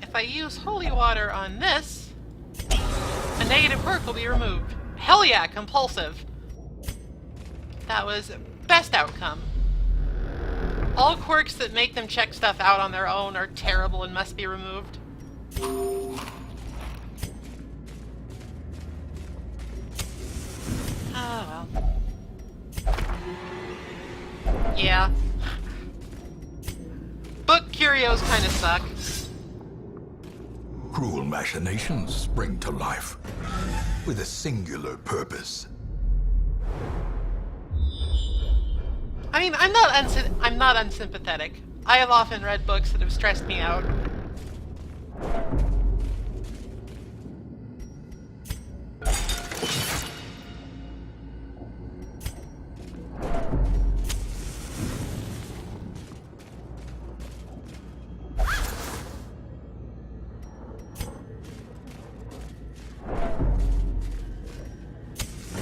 If I use holy water on this, a negative quirk will be removed. Hell yeah, compulsive. That was best outcome. All quirks that make them check stuff out on their own are terrible and must be removed. Oh well. Yeah. Book curios kind of suck. Cruel machinations spring to life with a singular purpose. I mean, I'm not unsympathetic. I have often read books that have stressed me out.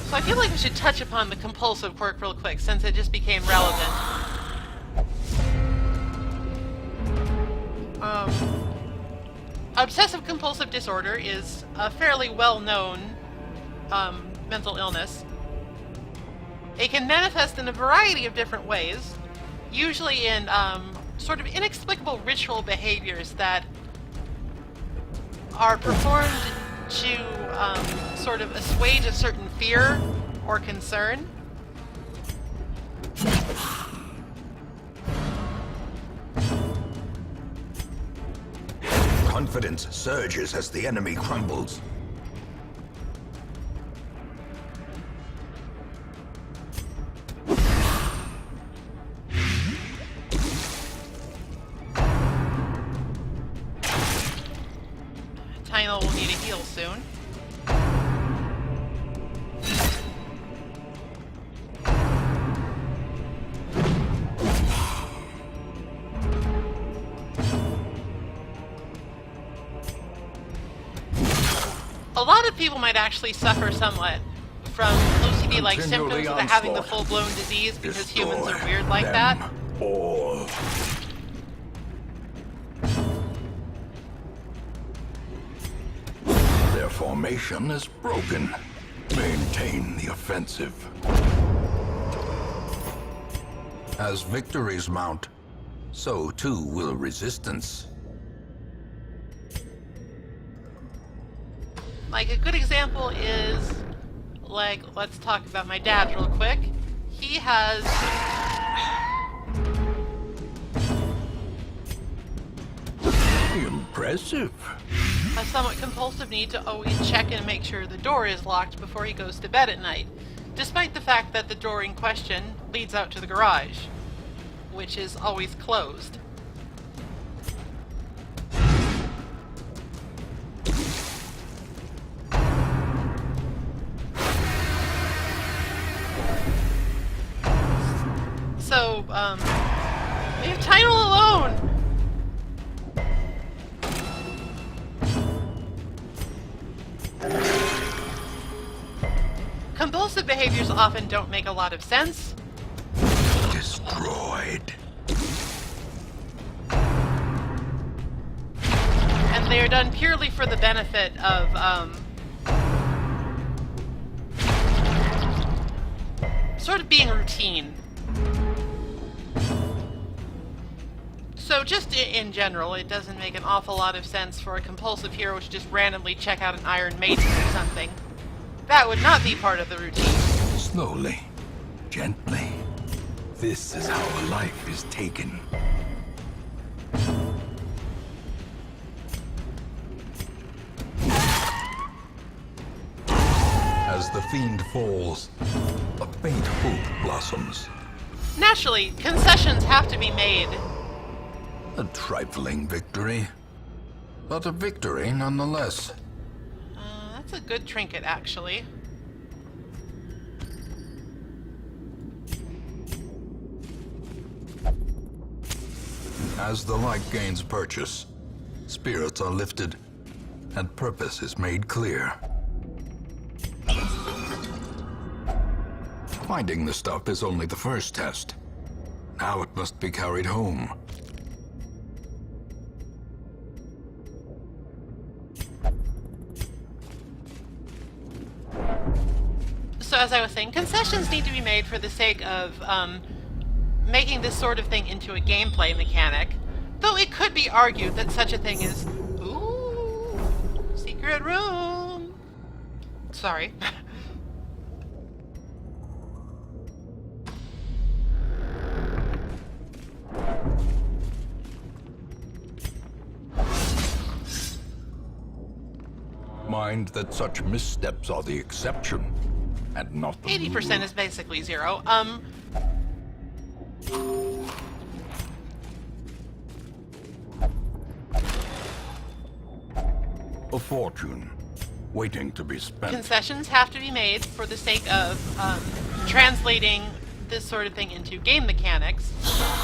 So I feel like we should touch upon the compulsive quirk real quick, since it just became relevant. Obsessive-compulsive disorder is a fairly well-known mental illness. It can manifest in a variety of different ways, usually in sort of inexplicable ritual behaviors that are performed to sort of assuage a certain fear or concern. Confidence surges as the enemy crumbles. Tynel will need a heal soon. A lot of people might actually suffer somewhat from OCD-like symptoms Continually without having the onslaught. full-blown disease because humans Destroy are weird like that. them all. Their formation is broken. Maintain the offensive. As victories mount, so too will resistance. Like, a good example is, like, let's talk about my dad real quick. He has... Impressive. a somewhat compulsive need to always check and make sure the door is locked before he goes to bed at night, despite the fact that the door in question leads out to the garage, which is always closed. leave Tynal alone! Compulsive behaviors often don't make a lot of sense. Destroyed. And they are done purely for the benefit of, sort of being routine. So just in general, it doesn't make an awful lot of sense for a compulsive hero to just randomly check out an Iron Maiden or something. That would not be part of the routine. Slowly. Gently. This is how a life is taken. As the fiend falls, a faint hope blossoms. Naturally, concessions have to be made. A trifling victory, but a victory nonetheless. That's a good trinket, actually. As the light gains purchase, spirits are lifted, and purpose is made clear. Finding the stuff is only the first test. Now it must be carried home. So as I was saying, concessions need to be made for the sake of making this sort of thing into a gameplay mechanic. Though it could be argued that such a thing is... Ooh, secret room! Sorry. Mind that such missteps are the exception, and not the 80% rule. is basically zero. A fortune, waiting to be spent. Concessions have to be made for the sake of translating this sort of thing into game mechanics.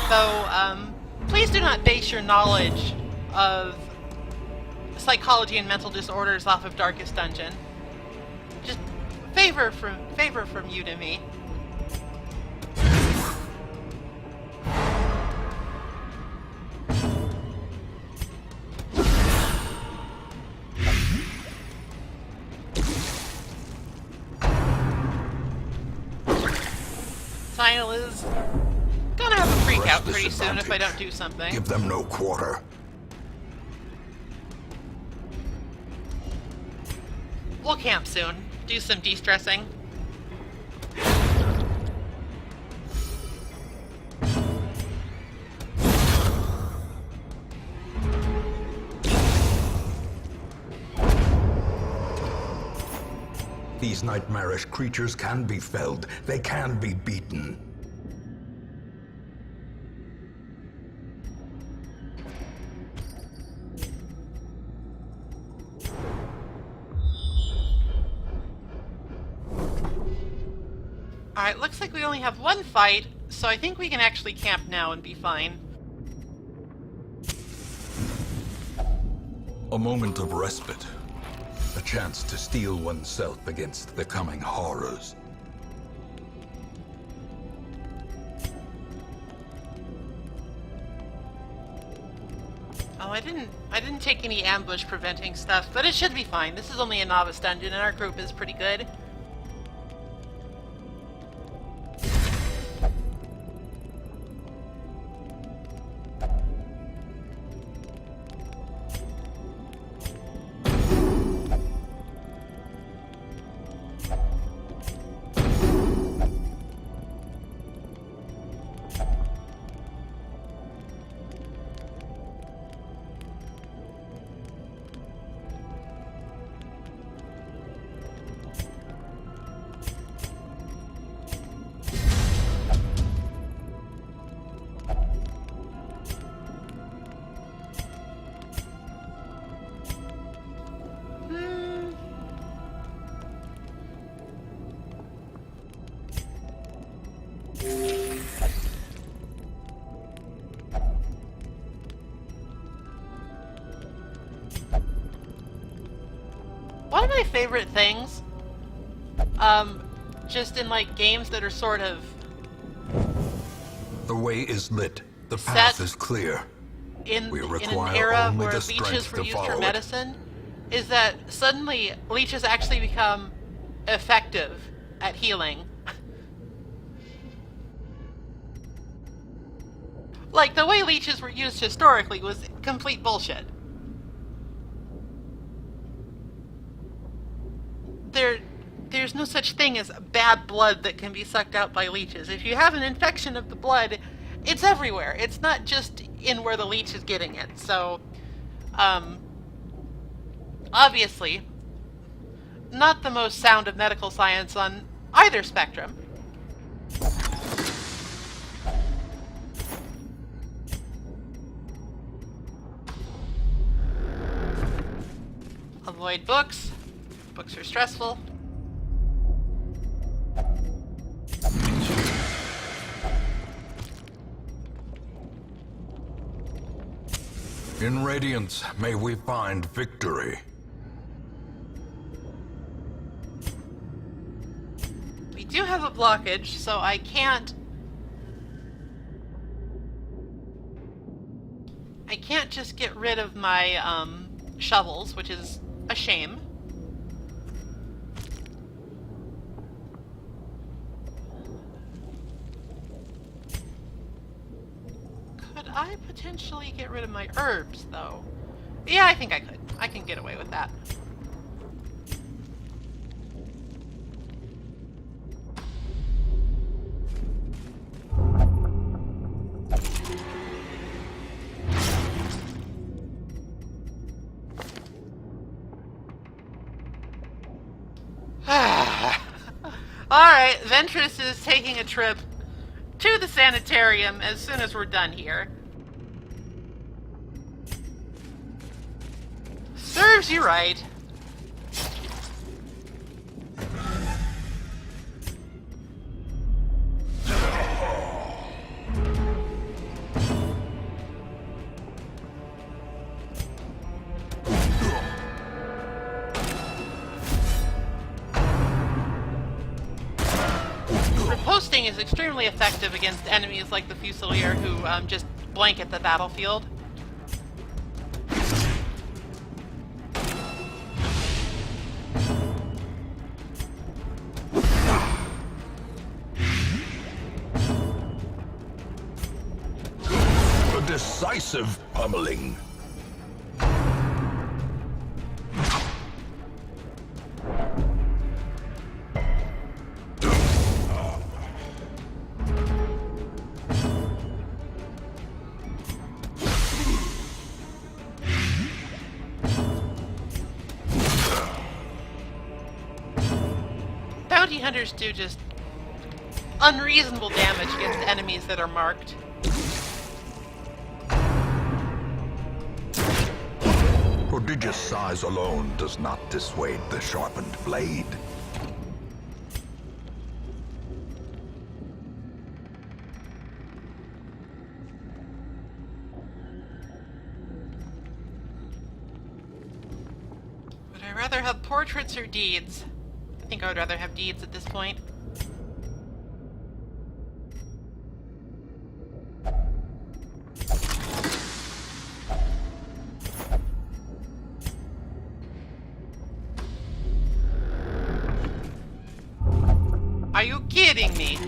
Though, please do not base your knowledge of psychology and mental disorders off of Darkest Dungeon. Just favor from you to me. Tynal is gonna have a freak out pretty soon if I don't do something. Give them no quarter. We'll camp soon. Do some de-stressing. These nightmarish creatures can be felled. They can be beaten. Alright, looks like we only have one fight, so I think we can actually camp now and be fine. A moment of respite. A chance to steel oneself against the coming horrors. Oh, I didn't take any ambush preventing stuff, but it should be fine. This is only a novice dungeon and our group is pretty good. One of my favorite things, just in like games that are sort of The way is lit. The Set path is clear. in We an require era only where the leeches strength were to used for follow it. medicine, is that suddenly leeches actually become effective at healing. Like, the way leeches were used historically was complete bullshit. There's no such thing as bad blood that can be sucked out by leeches. If you have an infection of the blood, it's everywhere. It's not just in where the leech is getting it. So, obviously, not the most sound of medical science on either spectrum. Avoid books. Books are stressful. In Radiance, may we find victory. We do have a blockage, so I can't just get rid of my shovels, which is a shame. Could I potentially get rid of my herbs, though? Yeah, I think I could. I can get away with that. Alright, Ventress is taking a trip to the sanitarium as soon as we're done here. Serves you right. Riposting is extremely effective against enemies like the Fusilier who just blanket the battlefield. A decisive pummeling. Bounty hunters do just unreasonable damage against enemies that are marked. Prodigious size alone does not dissuade the sharpened blade. Would I rather have portraits or deeds? I think I would rather have deeds at this point. Are you kidding me?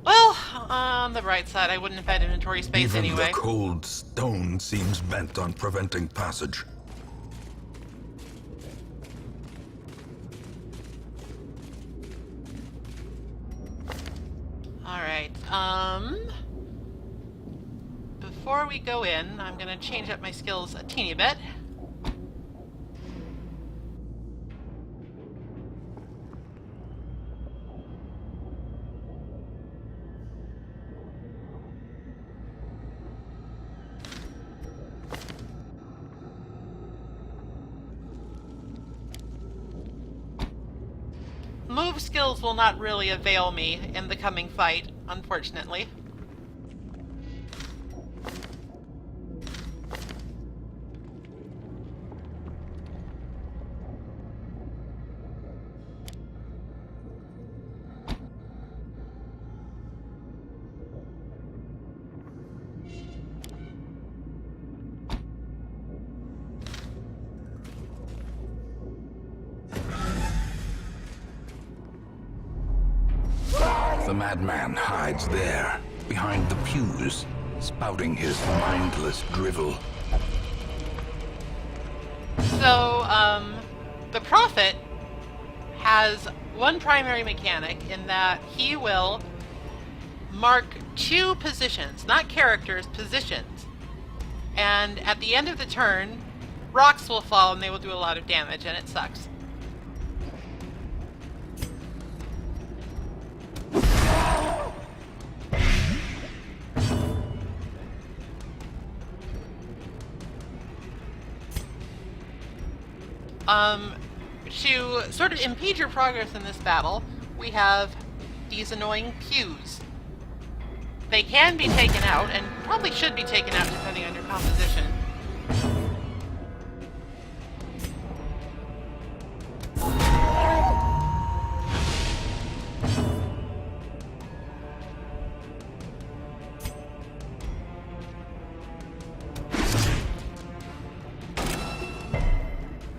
Well, on the bright side, I wouldn't have had inventory space Even anyway. the cold stone seems bent on preventing passage. Alright, before we go in, I'm gonna change up my skills a teeny bit. Move skills will not really avail me in the coming fight, unfortunately. madman hides there, behind the pews, spouting his mindless drivel. So, the Prophet has one primary mechanic in that he will mark 2 positions, not characters, positions. And at the end of the turn, rocks will fall and they will do a lot of damage, and it sucks. To sort of impede your progress in this battle, we have these annoying pews. They can be taken out, and probably should be taken out depending on your composition.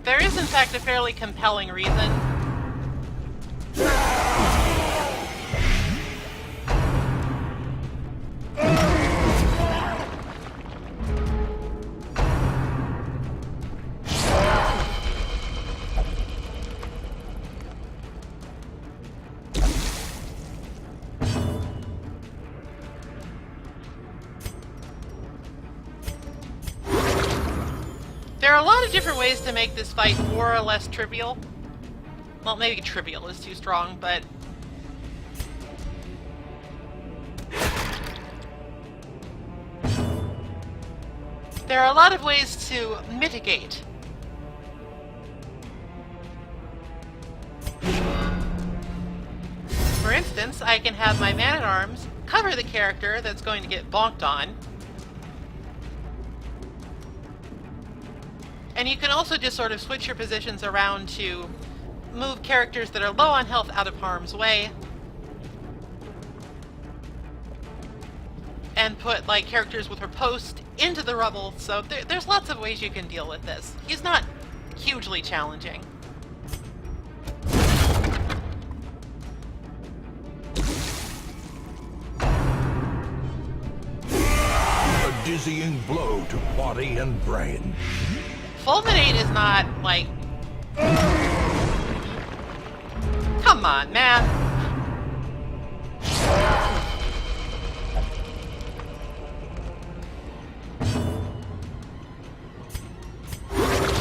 There is, in fact, a fairly compelling reason. There are a lot of different ways to make this fight more or less trivial. Well, maybe trivial is too strong, but... there are a lot of ways to mitigate. For instance, I can have my man-at-arms cover the character that's going to get bonked on. And you can also just sort of switch your positions around to move characters that are low on health out of harm's way. And put, like, characters with riposte into the rubble, so there's lots of ways you can deal with this. He's not hugely challenging. A dizzying blow to body and brain. Fulminate is not, like... come on, man.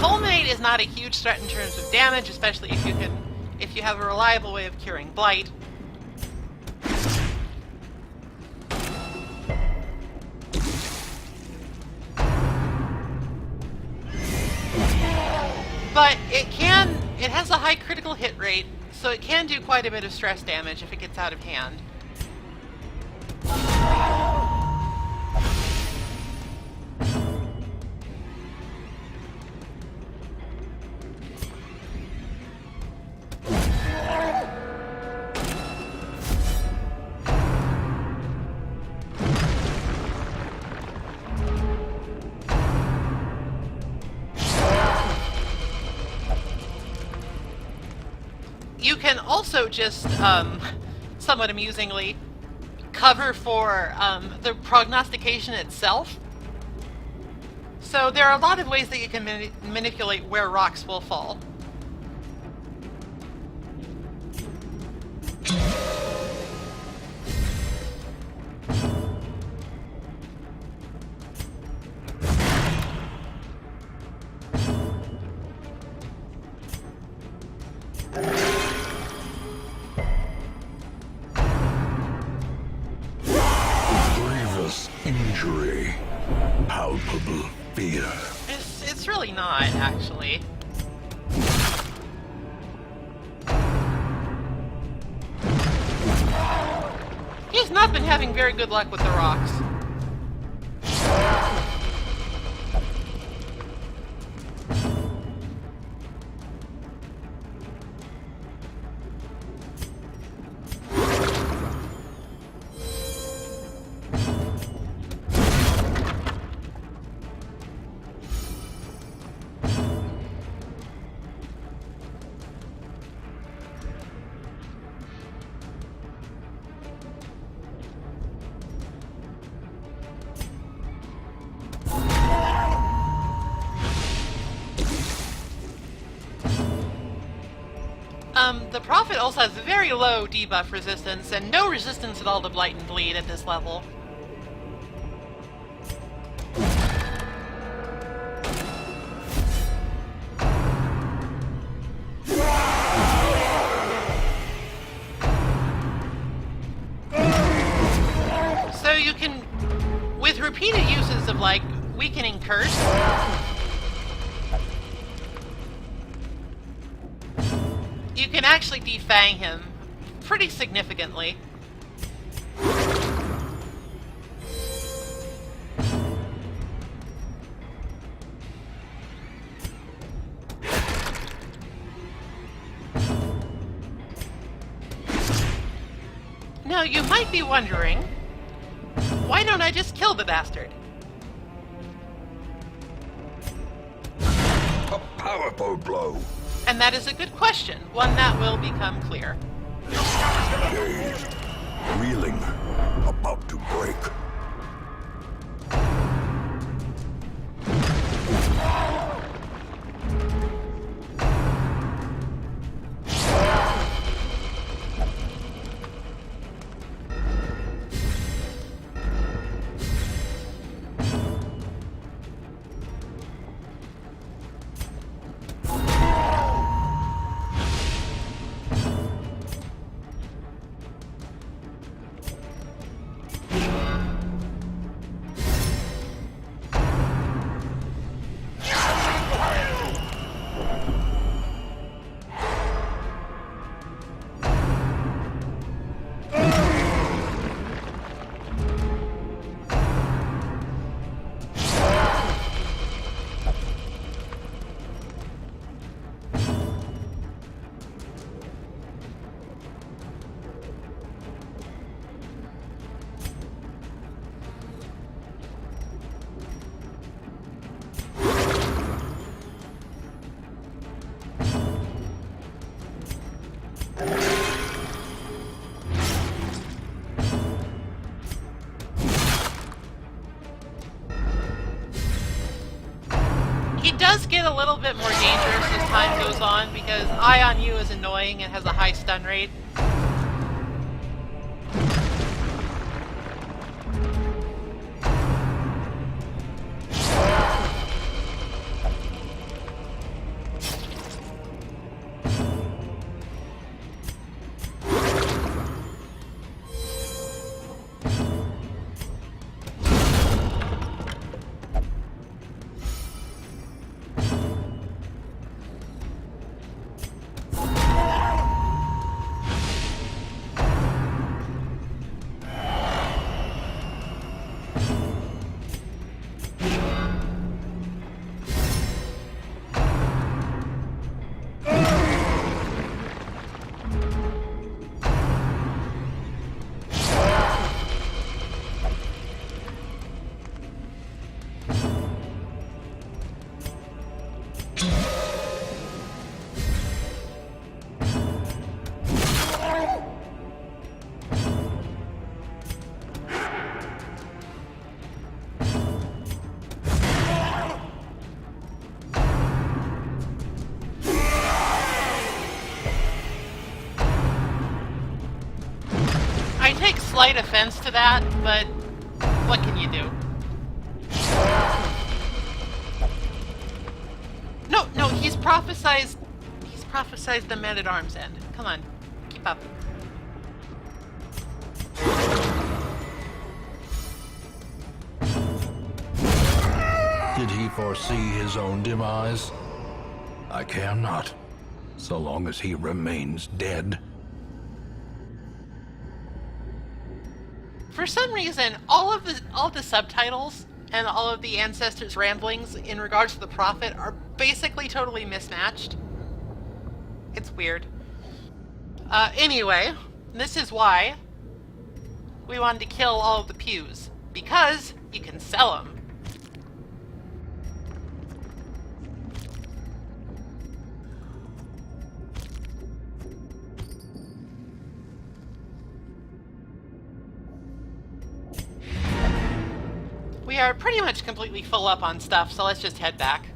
Fulminate is not a huge threat in terms of damage, especially if you have a reliable way of curing blight. But it has a high critical hit rate, so it can do quite a bit of stress damage if it gets out of hand. You can also just, somewhat amusingly, cover for the prognostication itself. So there are a lot of ways that you can manipulate where rocks will fall. Injury. Palpable fear. It's really not, actually. He's not been having very good luck with the rocks. The Prophet also has very low debuff resistance and no resistance at all to Blight and Bleed at this level. So you can, with repeated uses of, like, Weakening Curse, you can actually defang him pretty significantly. Now, you might be wondering, why don't I just kill the bastard? A powerful blow. And that is a good question, one that will become clear. Dazed, reeling, about to break. He does get a little bit more dangerous as time goes on because Eye on You is annoying and has a high stun rate. I take slight offense to that, but what can you do? No, he's prophesized the Man-at-Arms end. Come on, keep up. Did he foresee his own demise? I care not, so long as he remains dead. For some reason, all the subtitles and all of the ancestors' ramblings in regards to the Prophet are basically totally mismatched. It's weird. Anyway, this is why we wanted to kill all of the pews. Because you can sell them. We are pretty much completely full up on stuff, so let's just head back.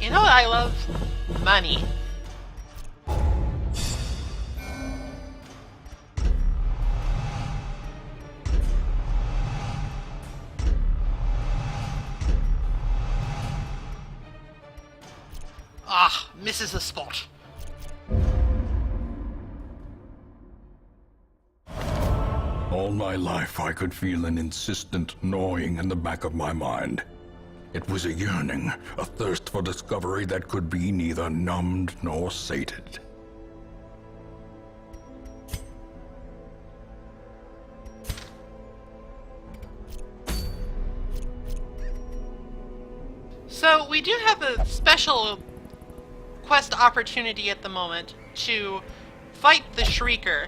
You know what I love? Money. Ah, misses the spot. All my life I could feel an insistent gnawing in the back of my mind. It was a yearning, a thirst for discovery that could be neither numbed nor sated. So we do have a special quest opportunity at the moment to fight the Shrieker.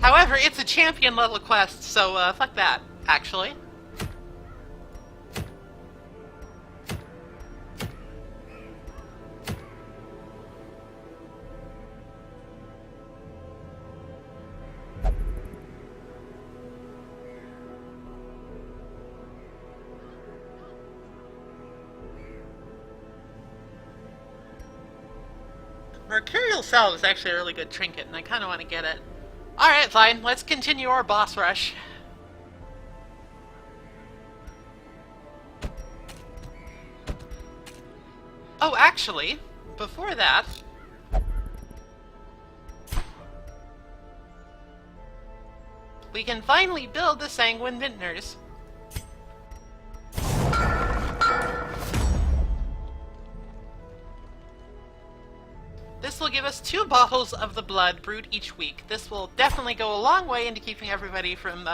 However, it's a champion level quest, so fuck that, actually. Mercurial Salve is actually a really good trinket, and I kind of want to get it. Alright, fine. Let's continue our boss rush. Oh, actually, before that... we can finally build the Sanguine Vintners. This will give us 2 bottles of the blood brewed each week. This will definitely go a long way into keeping everybody from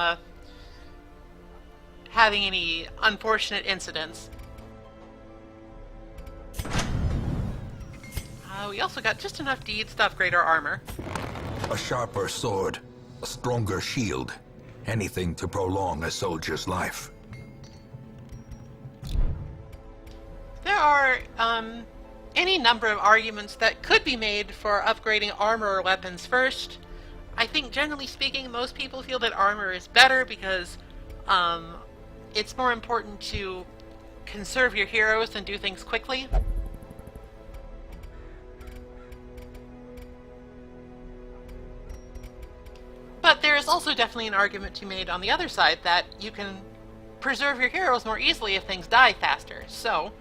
having any unfortunate incidents. We also got just enough deeds to upgrade our armor. A sharper sword, a stronger shield, anything to prolong a soldier's life. There are any number of arguments that could be made for upgrading armor or weapons first. I think generally speaking, most people feel that armor is better because it's more important to conserve your heroes and do things quickly. But there is also definitely an argument to be made on the other side that you can preserve your heroes more easily if things die faster. So,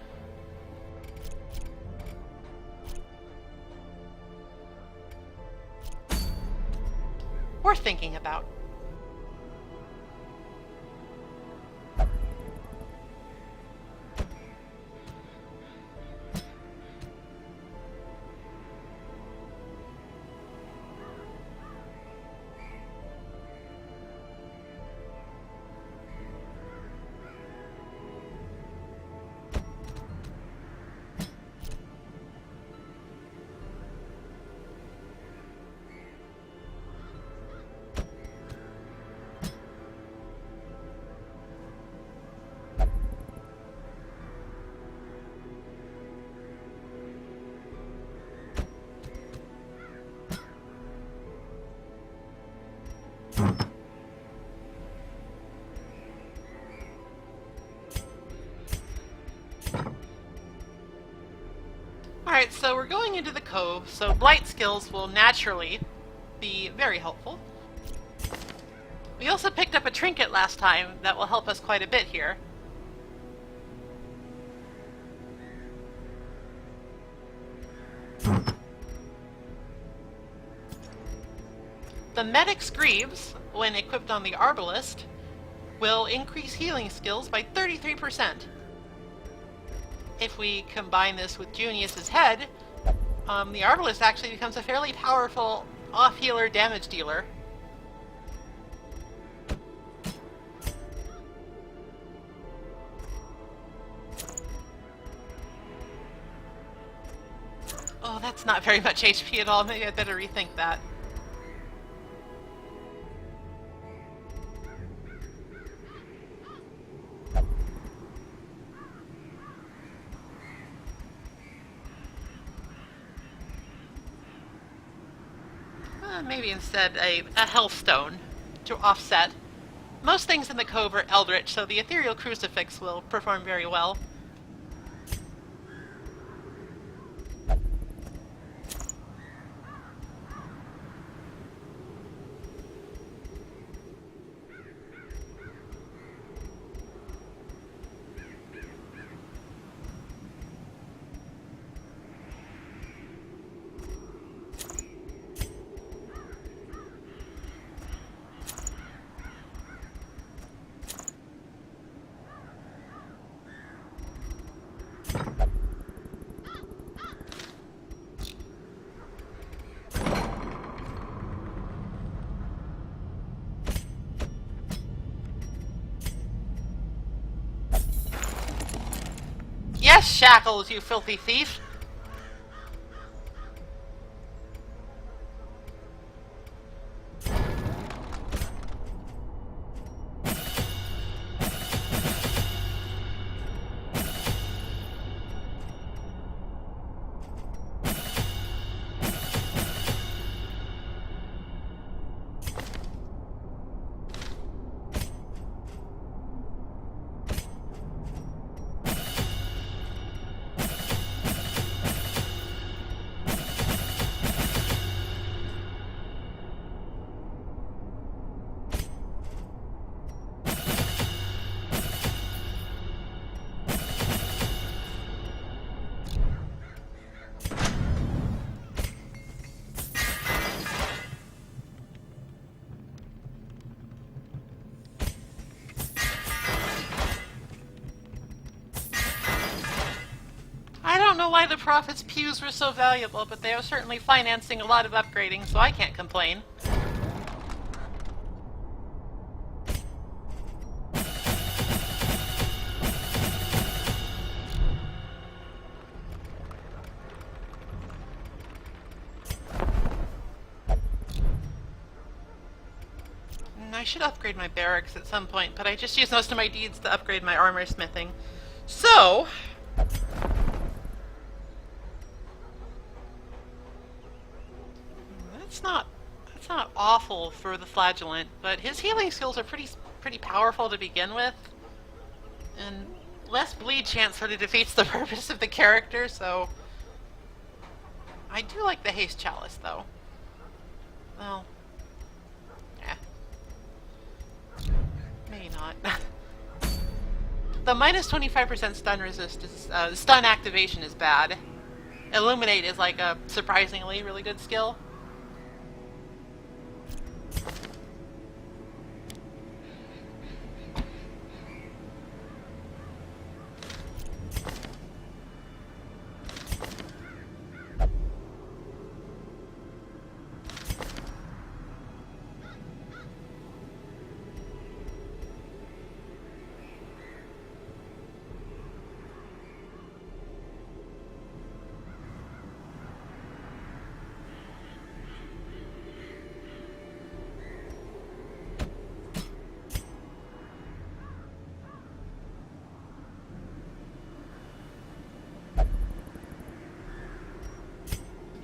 worth thinking about. Alright, so we're going into the cove, so blight skills will naturally be very helpful. We also picked up a trinket last time that will help us quite a bit here. The Medic's Greaves, when equipped on the Arbalist, will increase healing skills by 33%. If we combine this with Junius's head, the Arbalist actually becomes a fairly powerful off-healer damage dealer. Oh, that's not very much HP at all. Maybe I'd better rethink that. Maybe instead a health stone to offset. Most things in the cove are eldritch, so the ethereal crucifix will perform very well. Yes, Shackles, you filthy thief! I don't know why the Prophet's pews were so valuable, but they are certainly financing a lot of upgrading, so I can't complain. I should upgrade my barracks at some point, but I just used most of my deeds to upgrade my armor smithing. So... That's not awful for the Flagellant, but his healing skills are pretty powerful to begin with. And less bleed chance sort of defeats the purpose of the character, so... I do like the Haste Chalice, though. Well... yeah. Maybe not. The minus 25% stun resist is, stun activation is bad. Illuminate is like a surprisingly really good skill.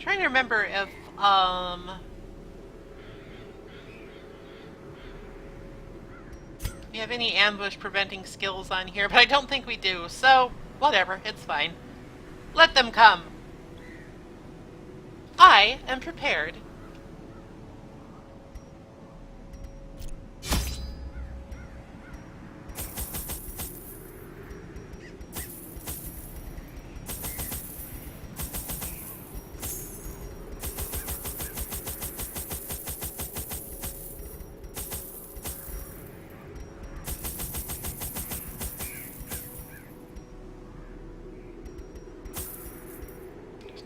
Trying to remember if we have any ambush preventing skills on here, but I don't think we do, so whatever, it's fine. Let them come. I am prepared.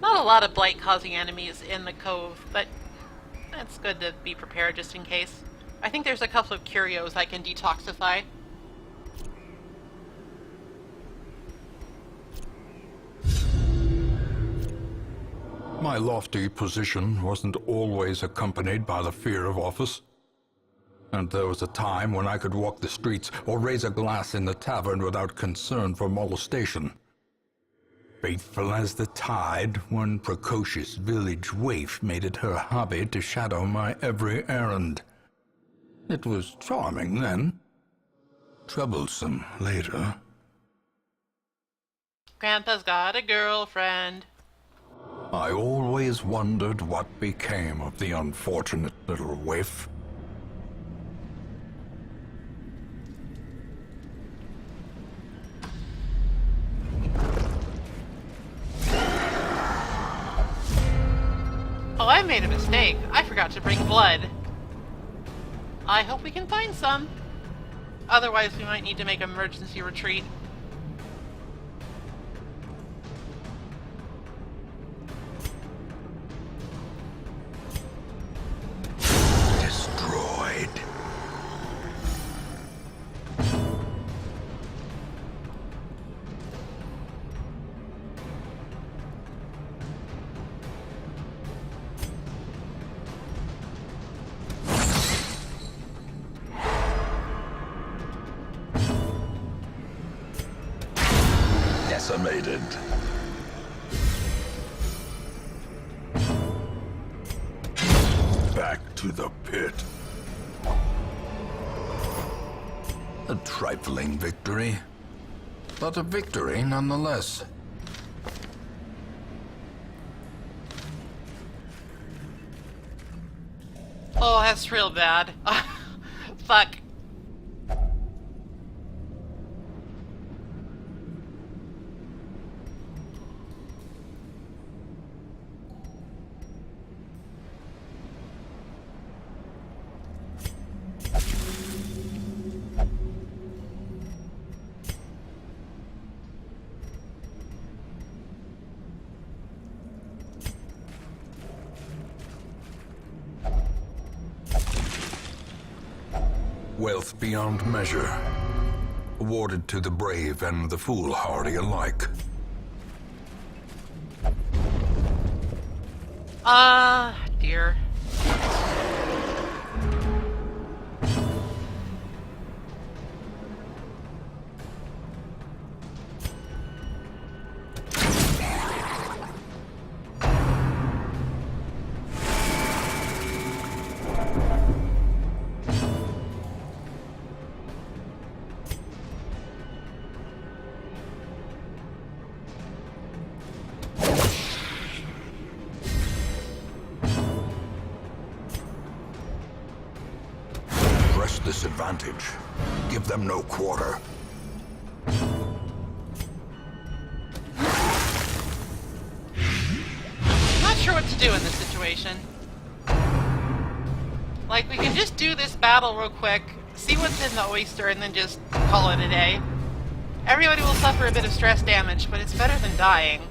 Not a lot of blight-causing enemies in the cove, but it's good to be prepared just in case. I think there's a couple of curios I can detoxify. My lofty position wasn't always accompanied by the fear of office. And there was a time when I could walk the streets or raise a glass in the tavern without concern for molestation. Faithful as the tide, one precocious village waif made it her hobby to shadow my every errand. It was charming then, troublesome later. Grandpa's got a girlfriend. I always wondered what became of the unfortunate little waif. Oh, I made a mistake. I forgot to bring blood. I hope we can find some. Otherwise, we might need to make emergency retreat. Destroyed. consummated. Back to the pit. A trifling victory, but a victory nonetheless. Oh, that's real bad. Fuck. Wealth beyond measure, awarded to the brave and the foolhardy alike. Dear. Press this advantage. Give them no quarter. Not sure what to do in this situation. Like, we can just do this battle real quick, see what's in the oyster, and then just call it a day. Everybody will suffer a bit of stress damage, but it's better than dying.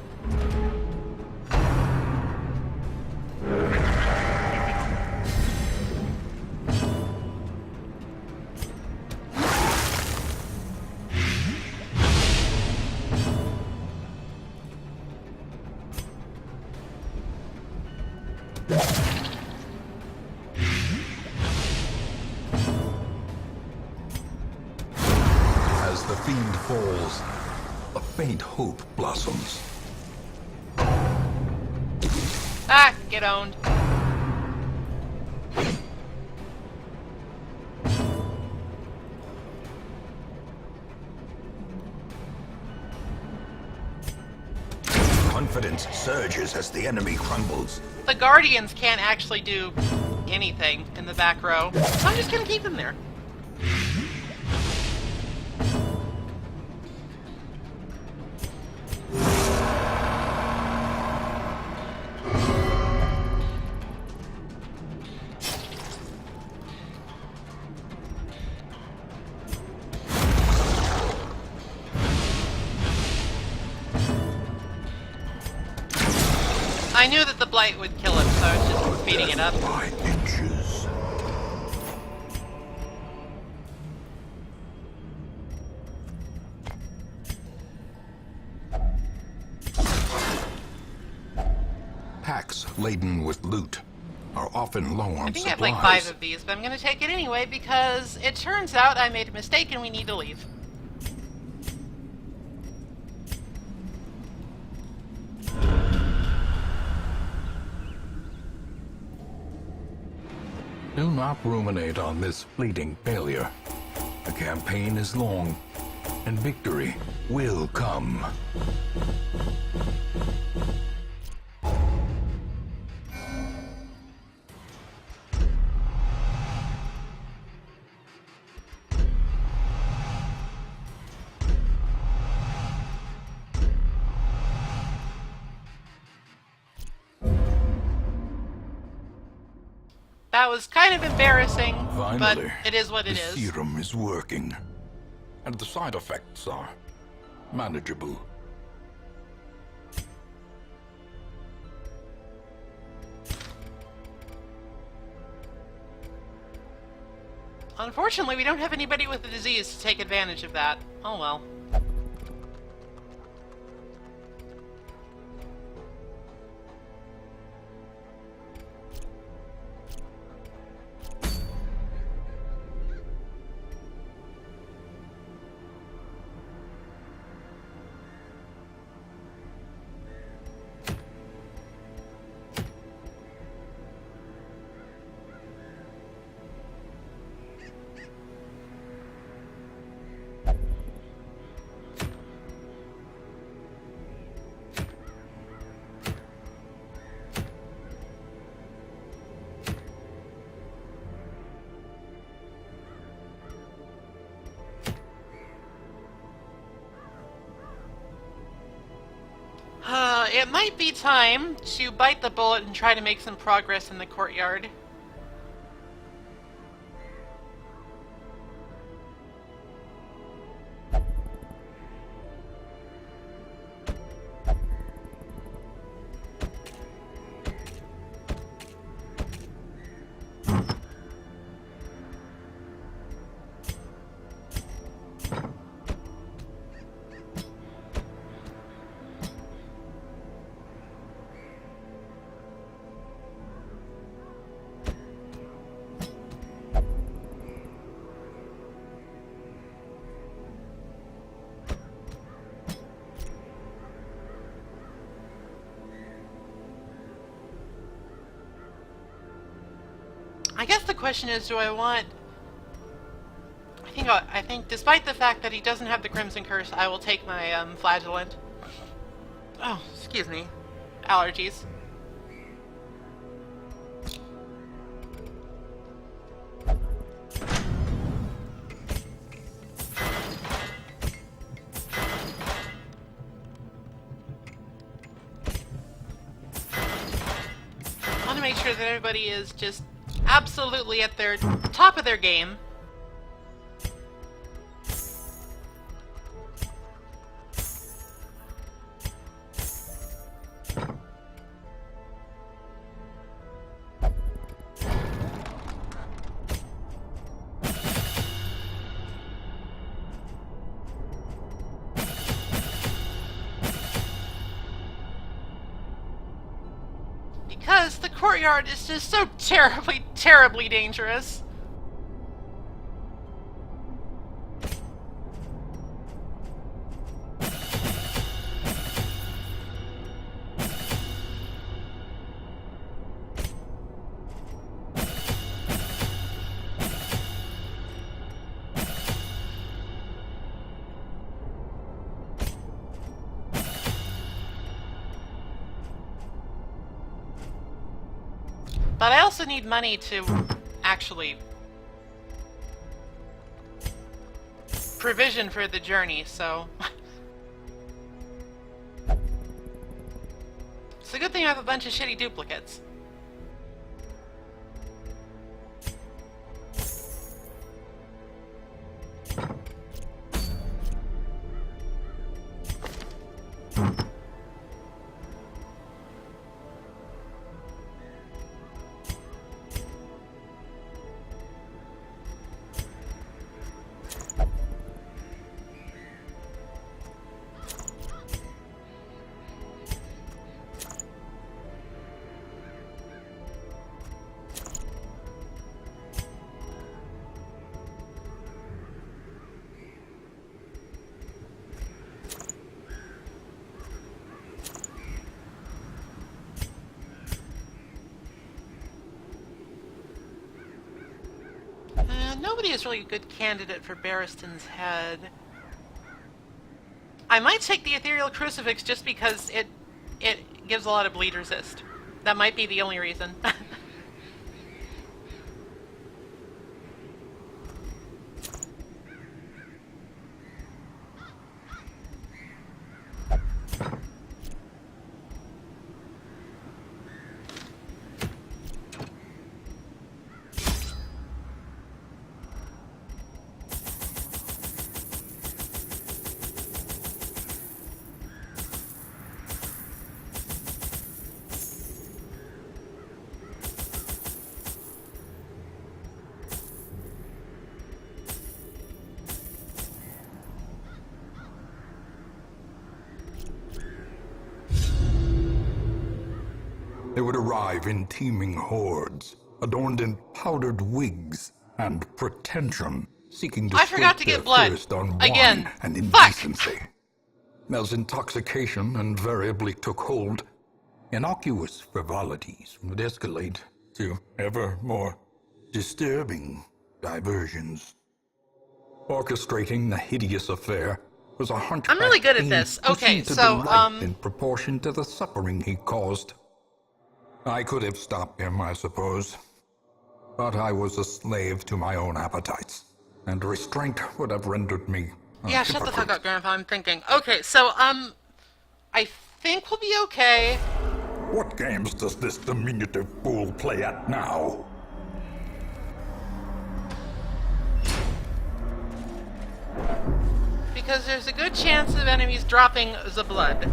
As the fiend falls, a faint hope blossoms. Ah, get owned. Confidence surges as the enemy crumbles. The Guardians can't actually do anything in the back row, so I'm just gonna keep them there. I knew that the blight would kill him, so I was just speeding it up. By inches. Packs laden with loot are often low on I think I have supplies. like 5 of these, but I'm gonna take it anyway because it turns out I made a mistake and we need to leave. Do not ruminate on this fleeting failure. The campaign is long, and victory will come. That was kind of embarrassing, but Finally, it is what it the is. serum is working, and the side effects are manageable. Unfortunately, we don't have anybody with the disease to take advantage of that. Oh well. it might be time to bite the bullet and try to make some progress in the courtyard. I guess the question is, do I want... I think despite the fact that he doesn't have the Crimson Curse, I will take my flagellant. Oh, excuse me. Allergies. I want to make sure that everybody is just absolutely at their top of their game. Because the courtyard is just so terribly, terribly dangerous. But I also need money to actually provision for the journey, so... It's a good thing I have a bunch of shitty duplicates. Nobody is really a good candidate for Barristan's head. I might take the Ethereal Crucifix just because it gives a lot of bleed resist. That might be the only reason. They would arrive in teeming hordes, adorned in powdered wigs and pretension, seeking to I forgot to their get blood. thirst on Again. wine and Fuck. indecency. As intoxication invariably took hold, innocuous frivolities would escalate to ever more disturbing diversions. Orchestrating the hideous affair was a hunchback I'm really good at fiend this. who Okay, seemed to so, delight in proportion to the suffering he caused. I could have stopped him, I suppose, but I was a slave to my own appetites, and restraint would have rendered me a Yeah, shut the fuck hypocrite. up, Grandpa. I'm thinking. Okay, so, I think we'll be okay. What games does this diminutive fool play at now? Because there's a good chance of enemies dropping the blood.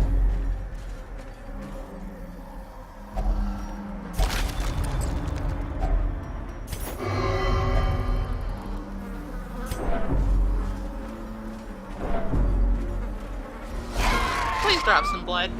Please drop some blood.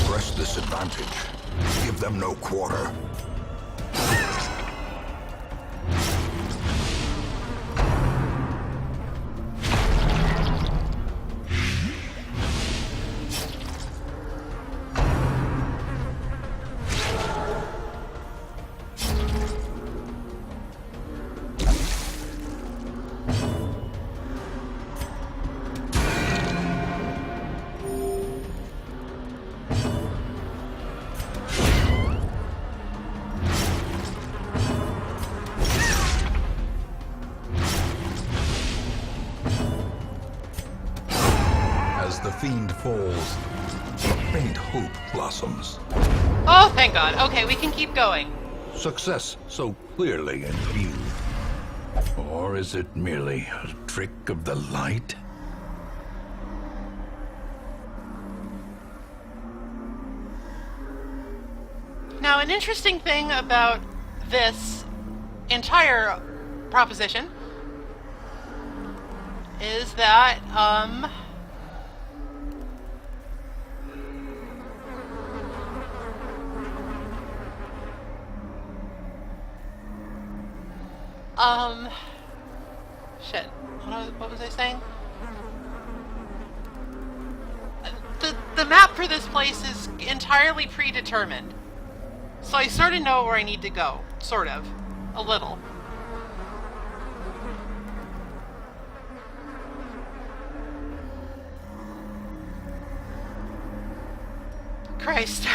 Press this advantage. Give them no quarter. As the fiend falls, a faint hope blossoms. Oh, thank God. Okay, we can keep going. Success so clearly in view. Or is it merely a trick of the light? Now, an interesting thing about this entire proposition is that, shit. What was I saying? The map for this place is entirely predetermined. So I sort of know where I need to go. Sort of. A little. Christ.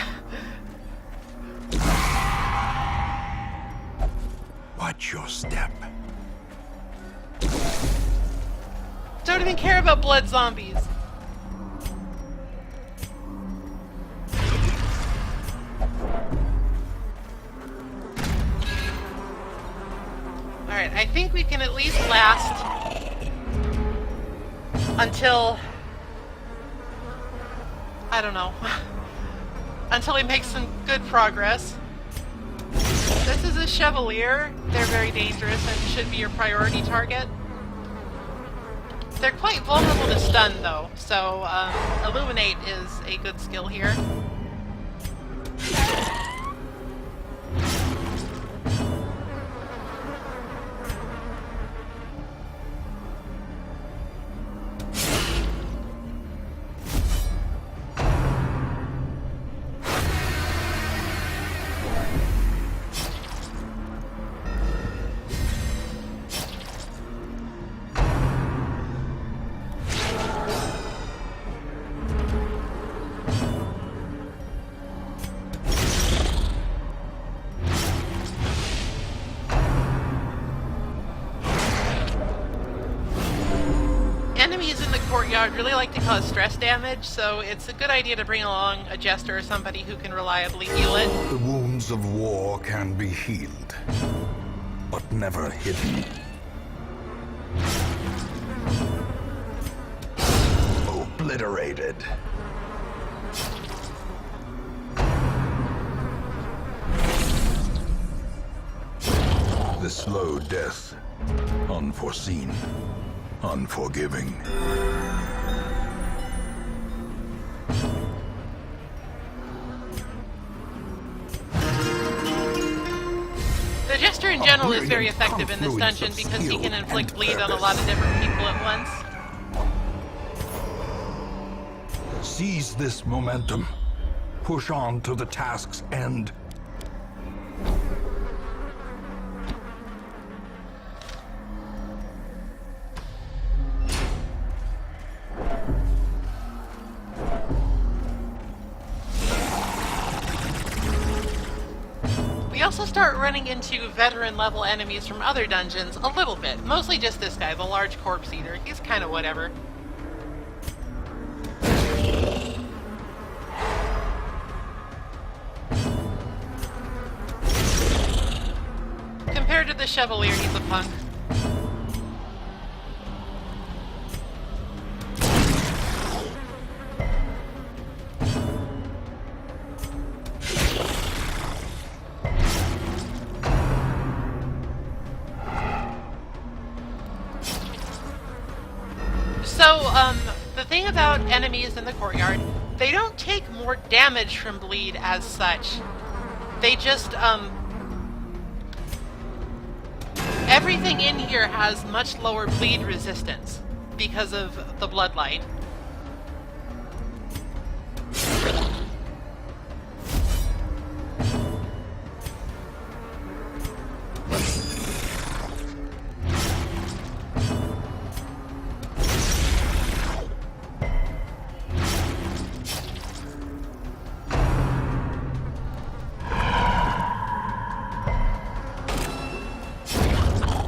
Watch your step. Don't even care about blood zombies. Alright, I think we can at least last until... I don't know. Until we make some good progress. This is a Chevalier. They're very dangerous and should be your priority target. They're quite vulnerable to stun, though, so Illuminate is a good skill here. Enemies in the courtyard really like to cause stress damage, so it's a good idea to bring along a jester or somebody who can reliably heal it. The wounds of war can be healed, but never hidden. Obliterated. The slow death, unforeseen, unforgiving. The Jester in general is very effective in this dungeon because he can inflict bleed on a lot of different people at once. Seize this momentum. Push on to the task's end. also start running into veteran-level enemies from other dungeons a little bit. Mostly just this guy, the large corpse eater. He's kind of whatever. Compared to the Chevalier, he's a punk. So, the thing about enemies in the courtyard, they don't take more damage from bleed as such. They just, everything in here has much lower bleed resistance because of the bloodlight.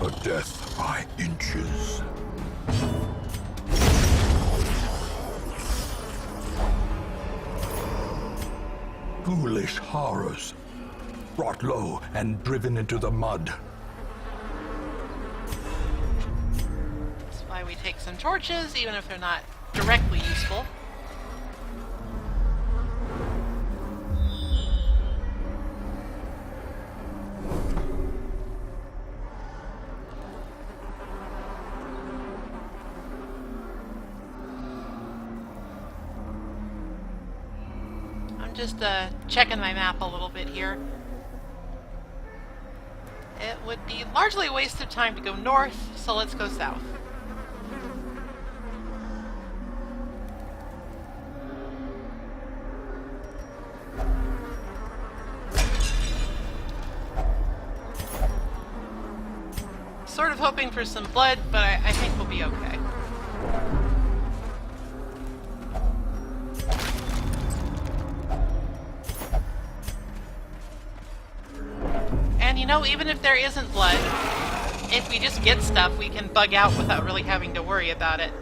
A death by inches. Foolish horrors, brought low and driven into the mud. That's why we take some torches, even if they're not directly useful. Just checking my map a little bit here. It would be largely a waste of time to go north, so let's go south. Sort of hoping for some blood, but I think we'll be okay. And you know, even if there isn't blood, if we just get stuff, we can bug out without really having to worry about it.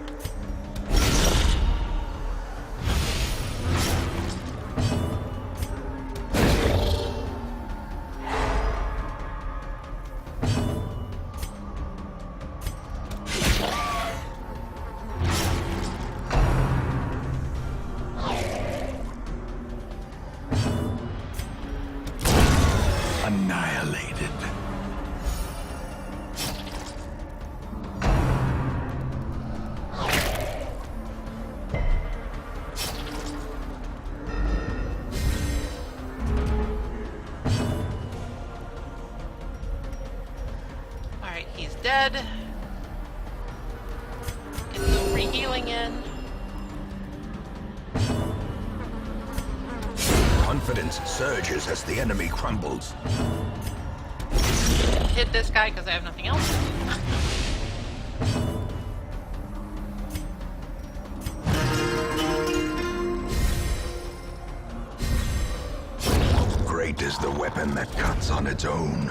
Annihilated. Alright, he's dead. Get some re-healing in. Confidence surges as the enemy crumbles. Hit this guy because I have nothing else. Great is the weapon that cuts on its own.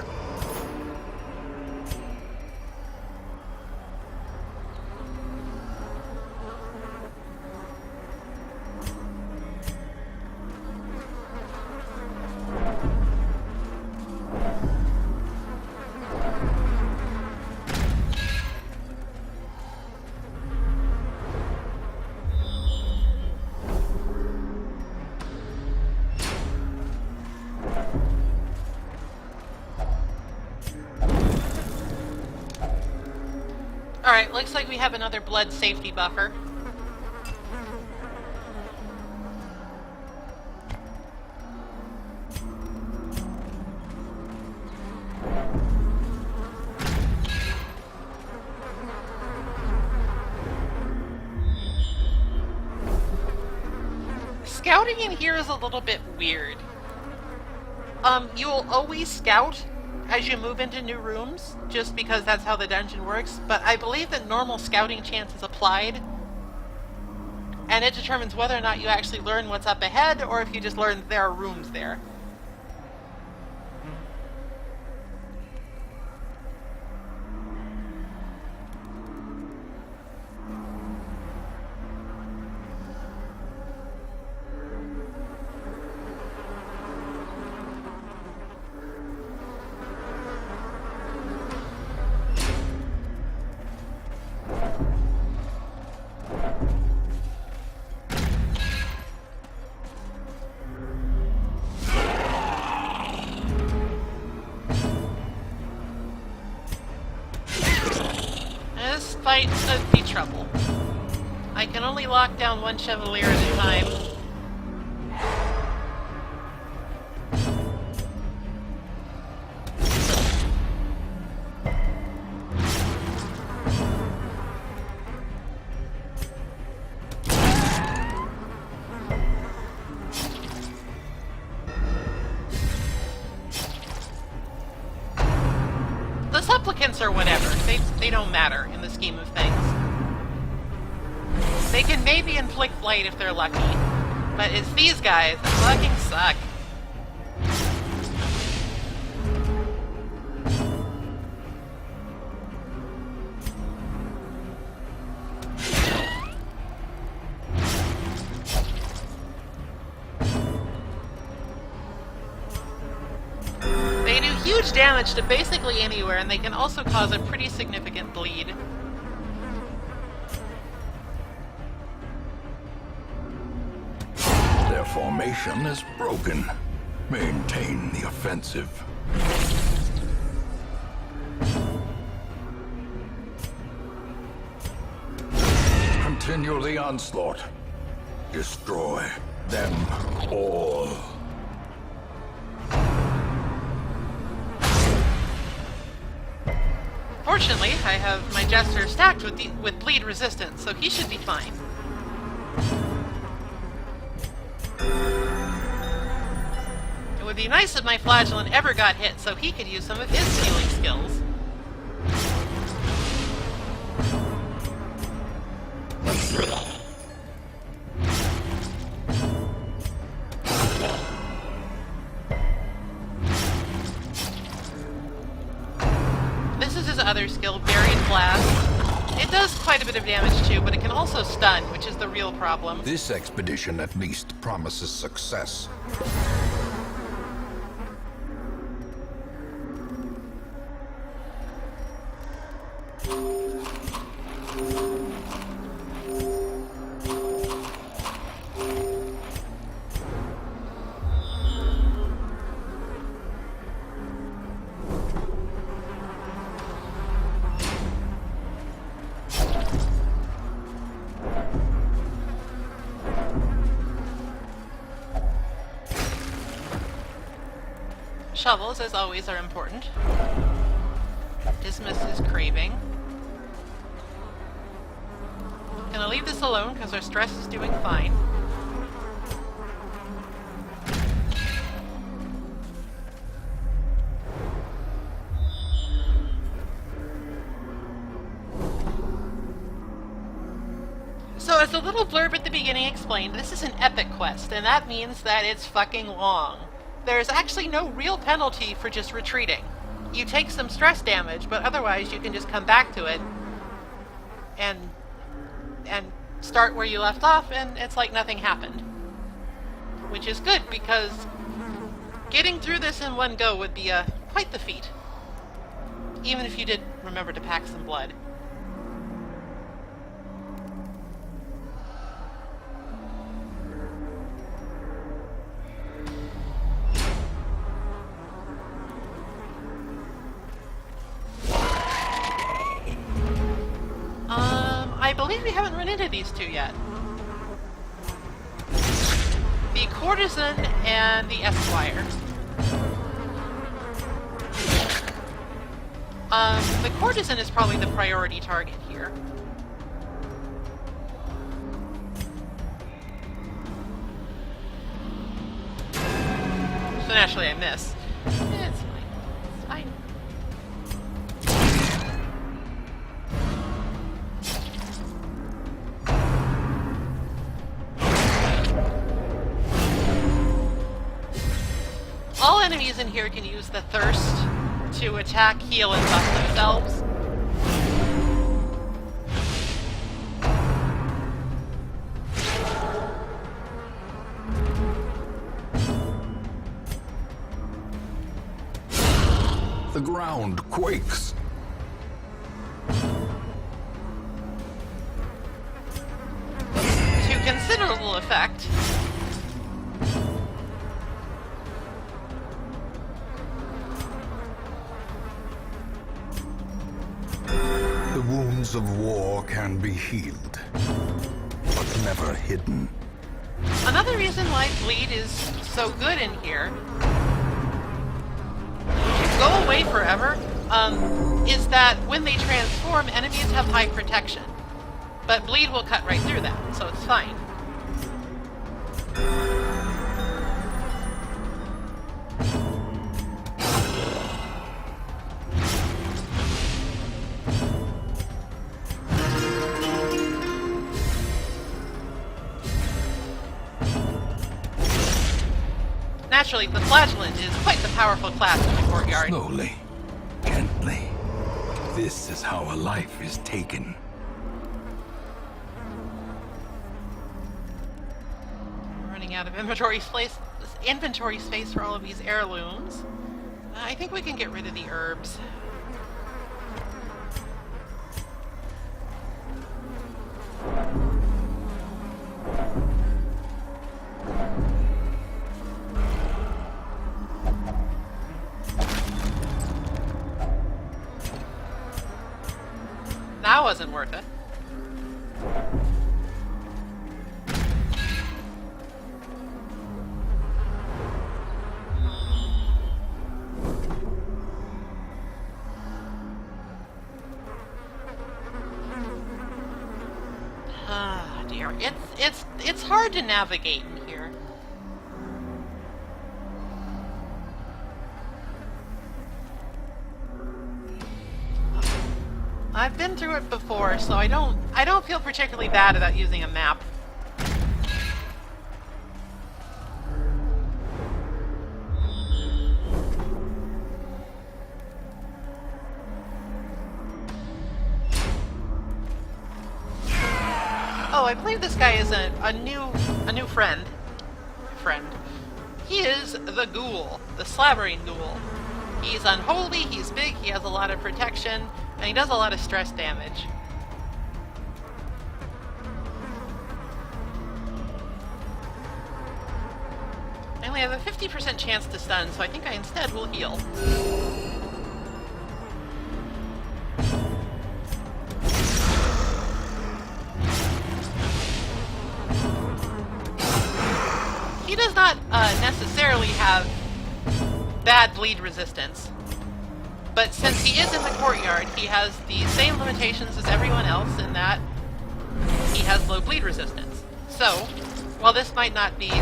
Alright, looks like we have another blood safety buffer. Scouting in here is a little bit weird. You will always scout as you move into new rooms, just because that's how the dungeon works, but I believe that normal scouting chance is applied, and it determines whether or not you actually learn what's up ahead, or if you just learn there are rooms there. fight be trouble. I can only lock down one Chevalier at a time. The supplicants or whatever, they don't matter in the scheme of things. They can maybe inflict blight if they're lucky, but it's these guys that fucking suck. They do huge damage to basically anywhere, and they can also cause a pretty significant bleed. Their formation is broken. Maintain the offensive. Continue the onslaught. Destroy them all. Fortunately, I have my Jester stacked with bleed resistance, so he should be fine. It would be nice if my Flagellant ever got hit so he could use some of his healing skills. This is his other skill, Buried Blast. It does quite a bit of damage too, but it can also stun, which is the real problem. This expedition at least promises success. Shovels, as always, are important. Dismiss his craving. Gonna leave this alone because our stress is doing fine. So as the little blurb at the beginning explained, this is an epic quest, and that means that it's fucking long. There's actually no real penalty for just retreating. You take some stress damage, but otherwise you can just come back to it and start where you left off, and it's like nothing happened. Which is good, because getting through this in one go would be quite the feat. Even if you did remember to pack some blood. I believe we haven't run into these two yet. The Courtesan and the Esquire. The Courtesan is probably the priority target here. So naturally I miss. It's fine. It's fine. All enemies in here can use the Thirst to attack, heal, and buff themselves. The ground quakes. To considerable effect. The wounds wounds of war can be healed, but never hidden. Another reason why bleed is so good in here, go away forever, is that when they transform, enemies have high protection. But bleed will cut right through that, so it's fine. Naturally, the flagellant is quite the powerful class in the courtyard. Slowly, gently. This is how a life is taken. Running out of inventory space for all of these heirlooms. I think we can get rid of the herbs. That wasn't worth it. Ah, dear. It's hard to navigate in here. I've been through it before, so I don't feel particularly bad about using a map. Oh, I believe this guy is a new friend. He is the ghoul, the slavering ghoul. He's unholy, he's big, he has a lot of protection, and he does a lot of stress damage. I only have a 50% chance to stun, so I think I instead will heal. He does not necessarily have bad bleed resistance, but since he is in the courtyard, he has the same limitations as everyone else in that he has low bleed resistance. So, while this might not be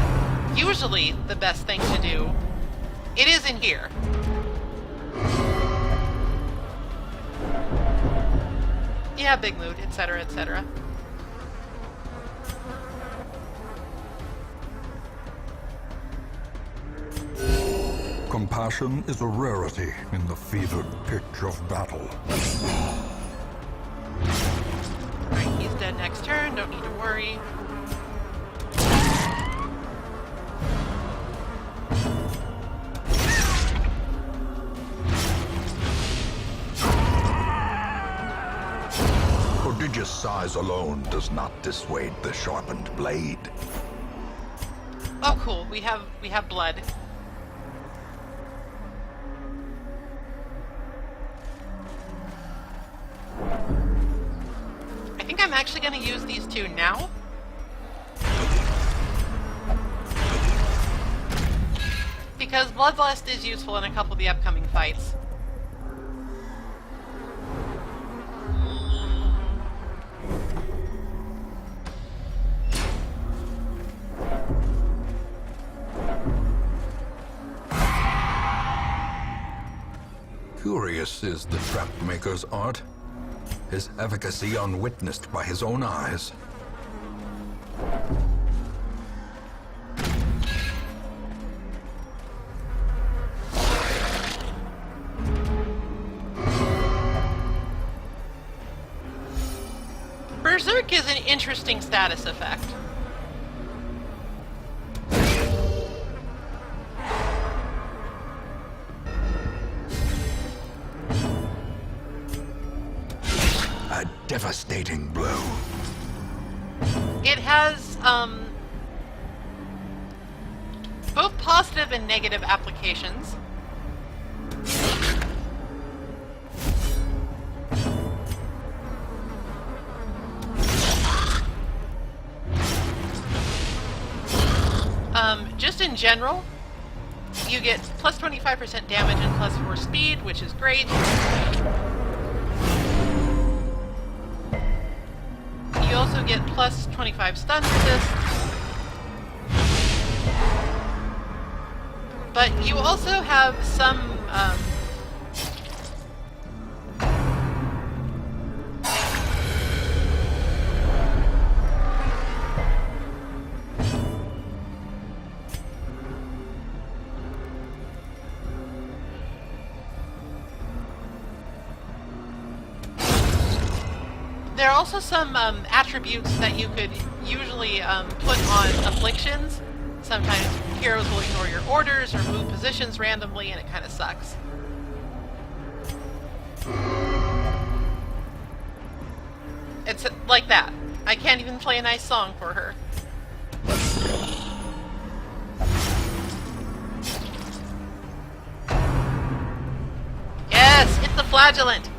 usually the best thing to do, it is in here. Yeah, big mood, etc., etc. Compassion is a rarity in the fevered pitch of battle. Alright, he's dead next turn, don't need to worry. Prodigious size alone does not dissuade the sharpened blade. Oh cool, we have blood. I think I'm actually going to use these two now. Because Bloodlust is useful in a couple of the upcoming fights. Curious is the trap maker's art. His efficacy unwitnessed by his own eyes. Berserk is an interesting status effect. A devastating blow. It has, both positive and negative applications. general, you get plus 25% damage and plus 4 speed, which is great. You also get plus 25 stun resist. But you also have some there are also some attributes that you could usually put on afflictions. Sometimes heroes will ignore your orders or move positions randomly, and it kind of sucks. It's like that. I can't even play a nice song for her. Yes, hit the flagellant.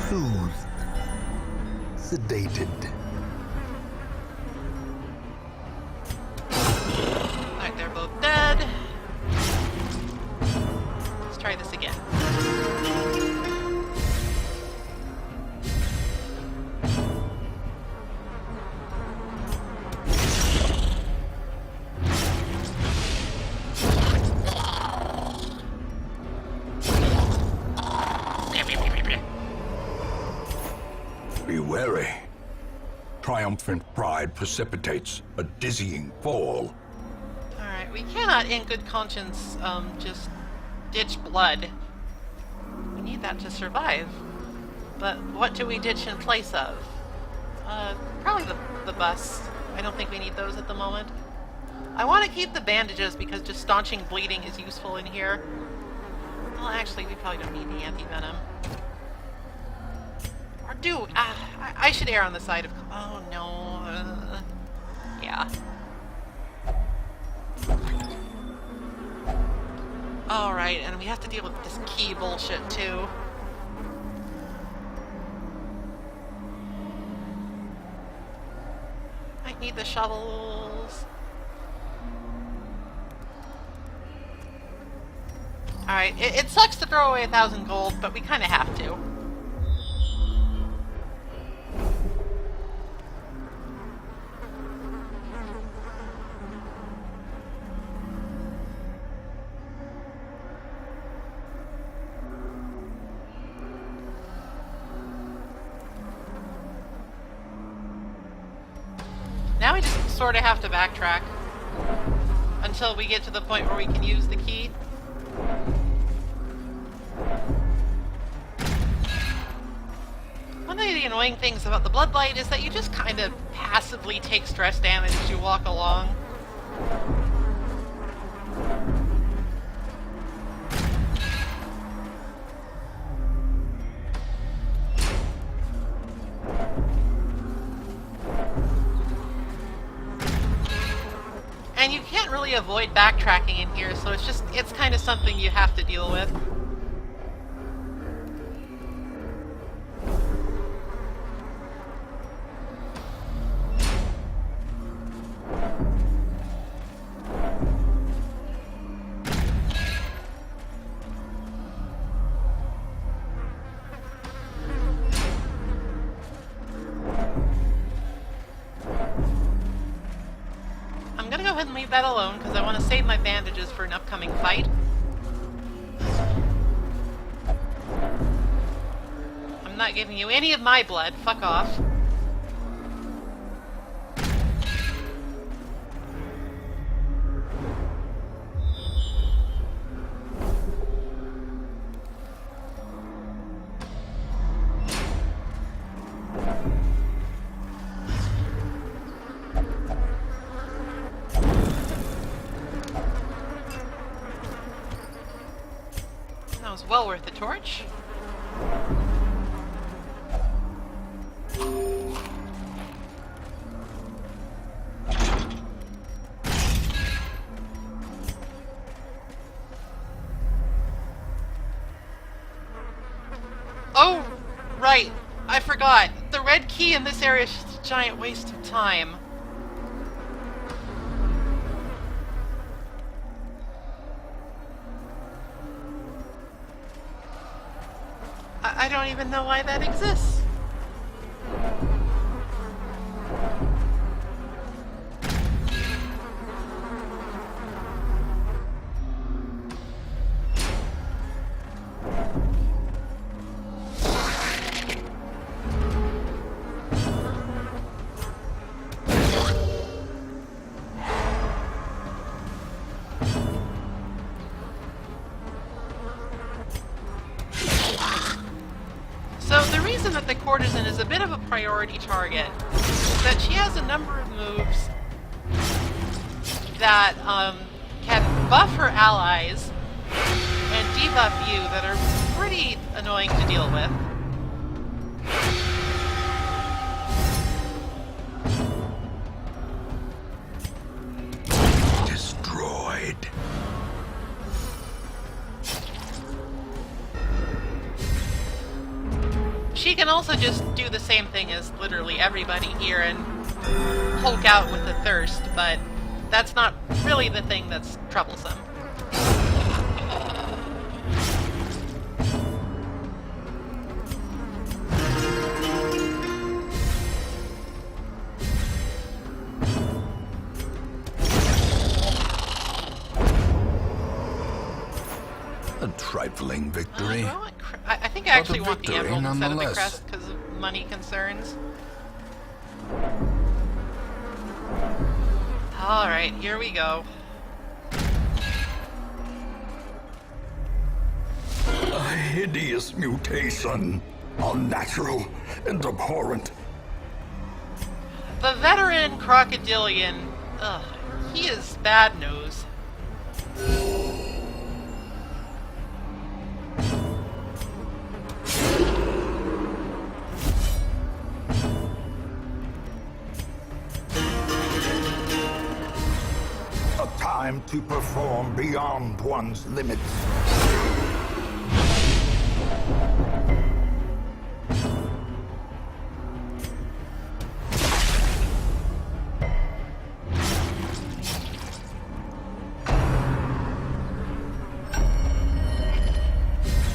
Soothed. Sedated. Alright, they're both dead. Let's try this again. Be wary. Triumphant pride precipitates a dizzying fall. Alright, we cannot in good conscience just ditch blood. We need that to survive. But what do we ditch in place of? Probably the bus. I don't think we need those at the moment. I want to keep the bandages because just staunching bleeding is useful in here. Well, actually, we probably don't need the anti-venom. Or do... I should err on the side of... Oh, no. Yeah. Alright, and we have to deal with this key bullshit, too. Might need the shovels. Alright, it sucks to throw away 1,000 gold, but we kind of have to. Now we just sort of have to backtrack until we get to the point where we can use the key. One of the annoying things about the Bloodlight is that you just kind of passively take stress damage as you walk along. And you can't really avoid backtracking in here, so it's kind of something you have to deal with. I'm gonna go ahead and leave that alone because I want to save my bandages for an upcoming fight. I'm not giving you any of my blood. Fuck off. That was well worth the torch. Oh, right. I forgot. The red key in this area is just a giant waste of time. I don't even know why that exists. So the reason that the courtesan is a bit of a priority target is that she has a number of moves that can buff her allies and debuff you that are pretty annoying to deal with. Destroyed. She can also just do the same thing as literally everybody here and Hulk out with the thirst, but that's not really the thing that's troublesome. A trifling victory. Do I want I think I actually want the victory emerald instead of the nonetheless. crest because of money concerns. Alright, here we go. A hideous mutation. Unnatural and abhorrent. The veteran crocodilian, ugh, he is bad news. A time to perform beyond one's limits.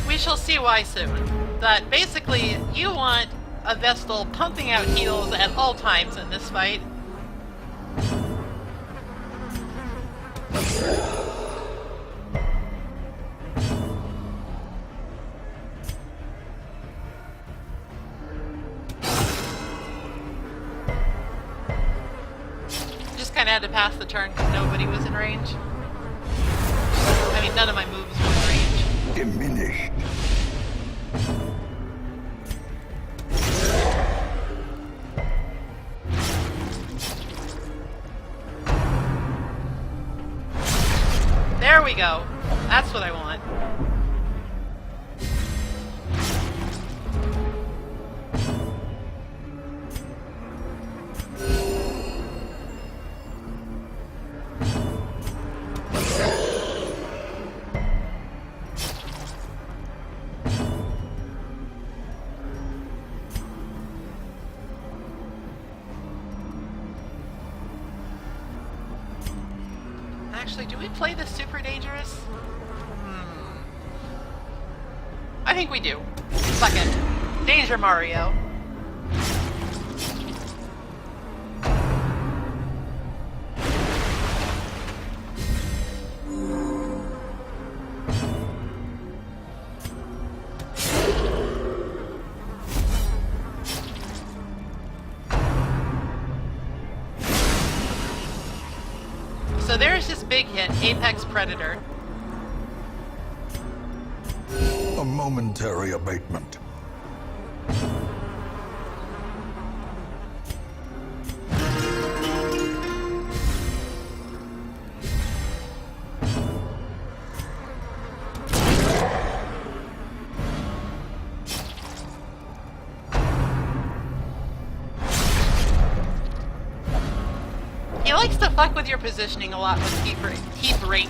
We shall see why soon. That basically, you want a Vestal pumping out heals at all times in this fight. Just kind of had to pass the turn because nobody was in range. I mean, none of my moves were in range. Diminished. There we go. That's what I want. Actually, do we play this super dangerous? I think we do. Fuck it. Danger Mario. So there's this big hit, Apex Predator. A momentary abatement. He likes to fuck with your positioning a lot with Heap Rake.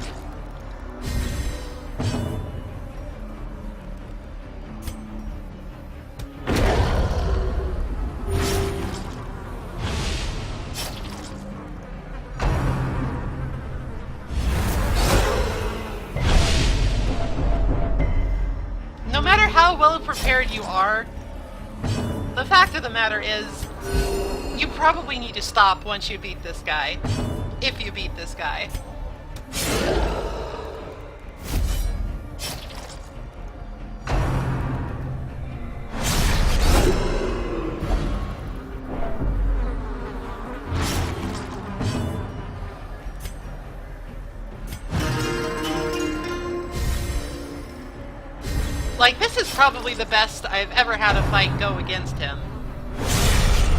well prepared you are, the fact of the matter is, you probably need to stop once you beat this guy. If you beat this guy. Like, this is probably the best I've ever had a fight go against him.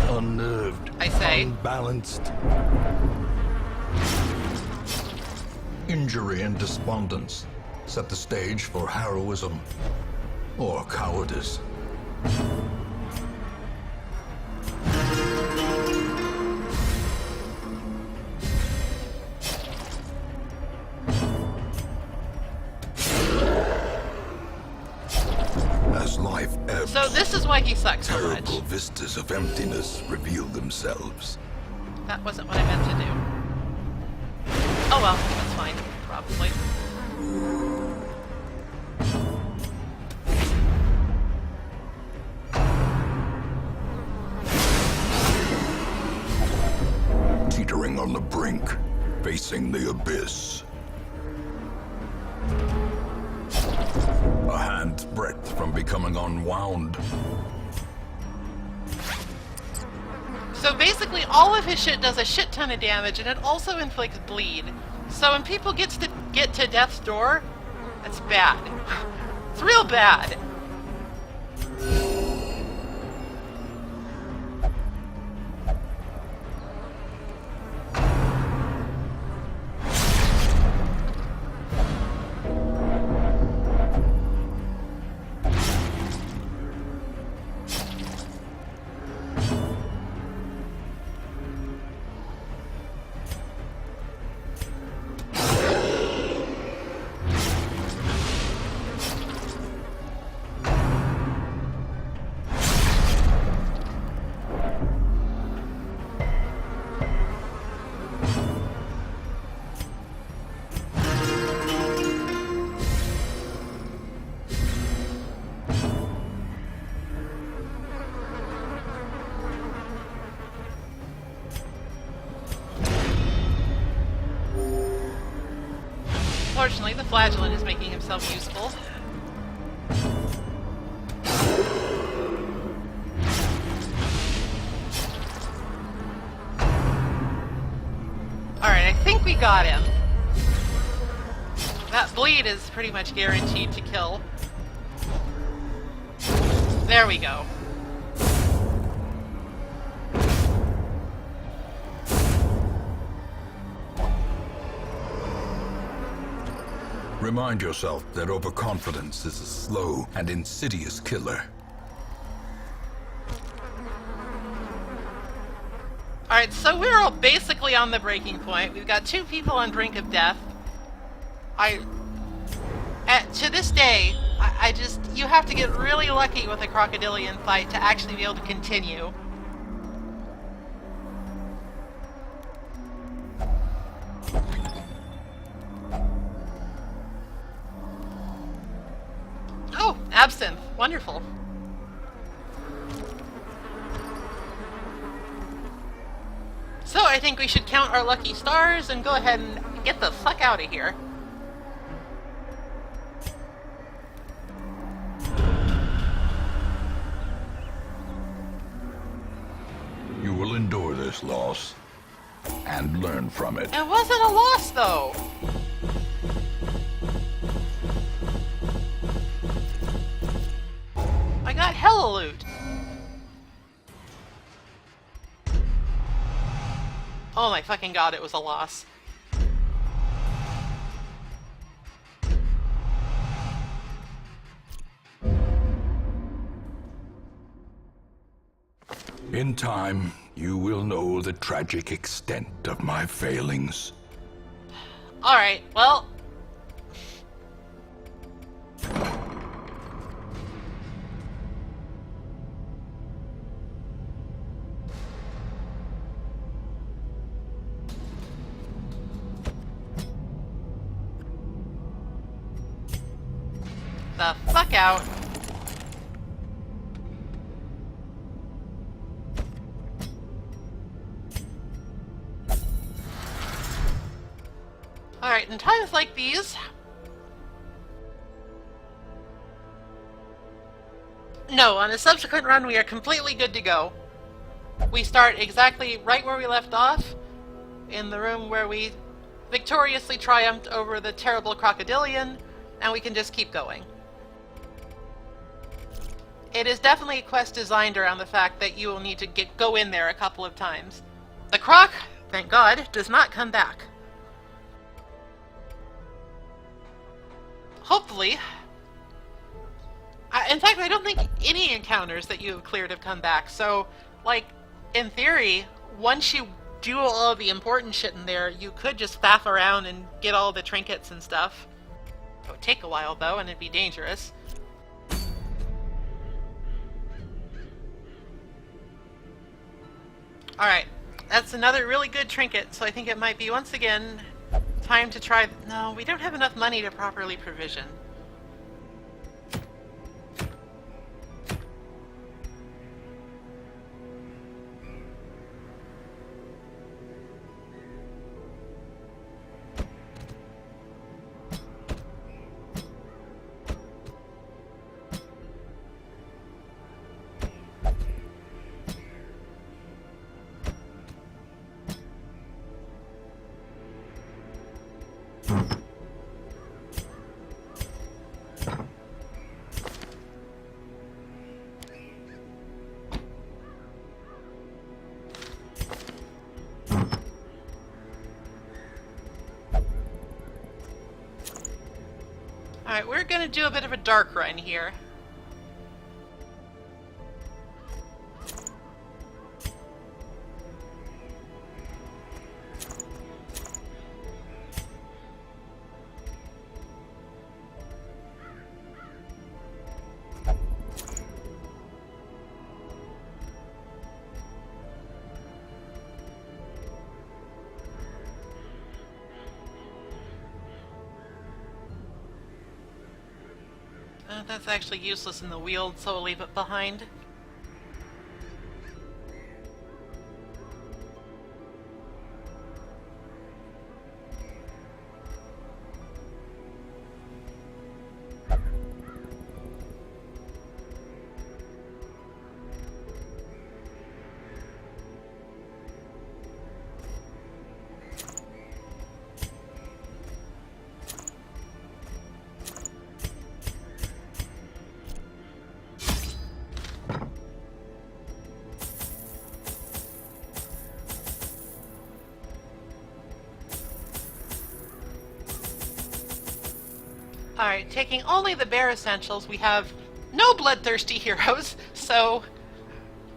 Unnerved, I say. unbalanced. Injury and despondence set the stage for heroism or cowardice. As life ebbs, So this is why he sucks so much. terrible vistas of emptiness reveal themselves. That wasn't what I meant to do. Oh well, that's fine, probably. Teetering on the brink, facing the abyss. A hand's breadth from becoming unwound. So basically, all of his shit does a shit ton of damage, and it also inflicts bleed. So when people get to death's door, that's bad. It's real bad. Fortunately, the flagellant is making himself useful. Alright, I think we got him. That bleed is pretty much guaranteed to kill. There we go. Remind yourself that overconfidence is a slow and insidious killer. Alright, so we're all basically on the breaking point. We've got two people on brink of death. To this day, I just, you have to get really lucky with a crocodilian fight to actually be able to continue. Oh, absinthe. Wonderful. So I think we should count our lucky stars and go ahead and get the fuck out of here. You will endure this loss and learn from it. It wasn't a loss, though. I got hella loot. Oh my fucking god, it was a loss. In time, you will know the tragic extent of my failings. Alright, well... the fuck out. Alright, in times like these... No, on a subsequent run we are completely good to go. We start exactly right where we left off, in the room where we victoriously triumphed over the terrible crocodilian, and we can just keep going. It is definitely a quest designed around the fact that you will need to go in there a couple of times. The croc, thank God, does not come back. Hopefully. In fact, I don't think any encounters that you have cleared have come back, so, like, in theory, once you do all of the important shit in there, you could just faff around and get all the trinkets and stuff. It would take a while, though, and it'd be dangerous. Alright, that's another really good trinket, so I think it might be, once again, time to try... No, we don't have enough money to properly provision. Alright, we're gonna do a bit of a dark run here. That's actually useless in the wheel, so we'll leave it behind. Alright, taking only the bare essentials, we have no bloodthirsty heroes, so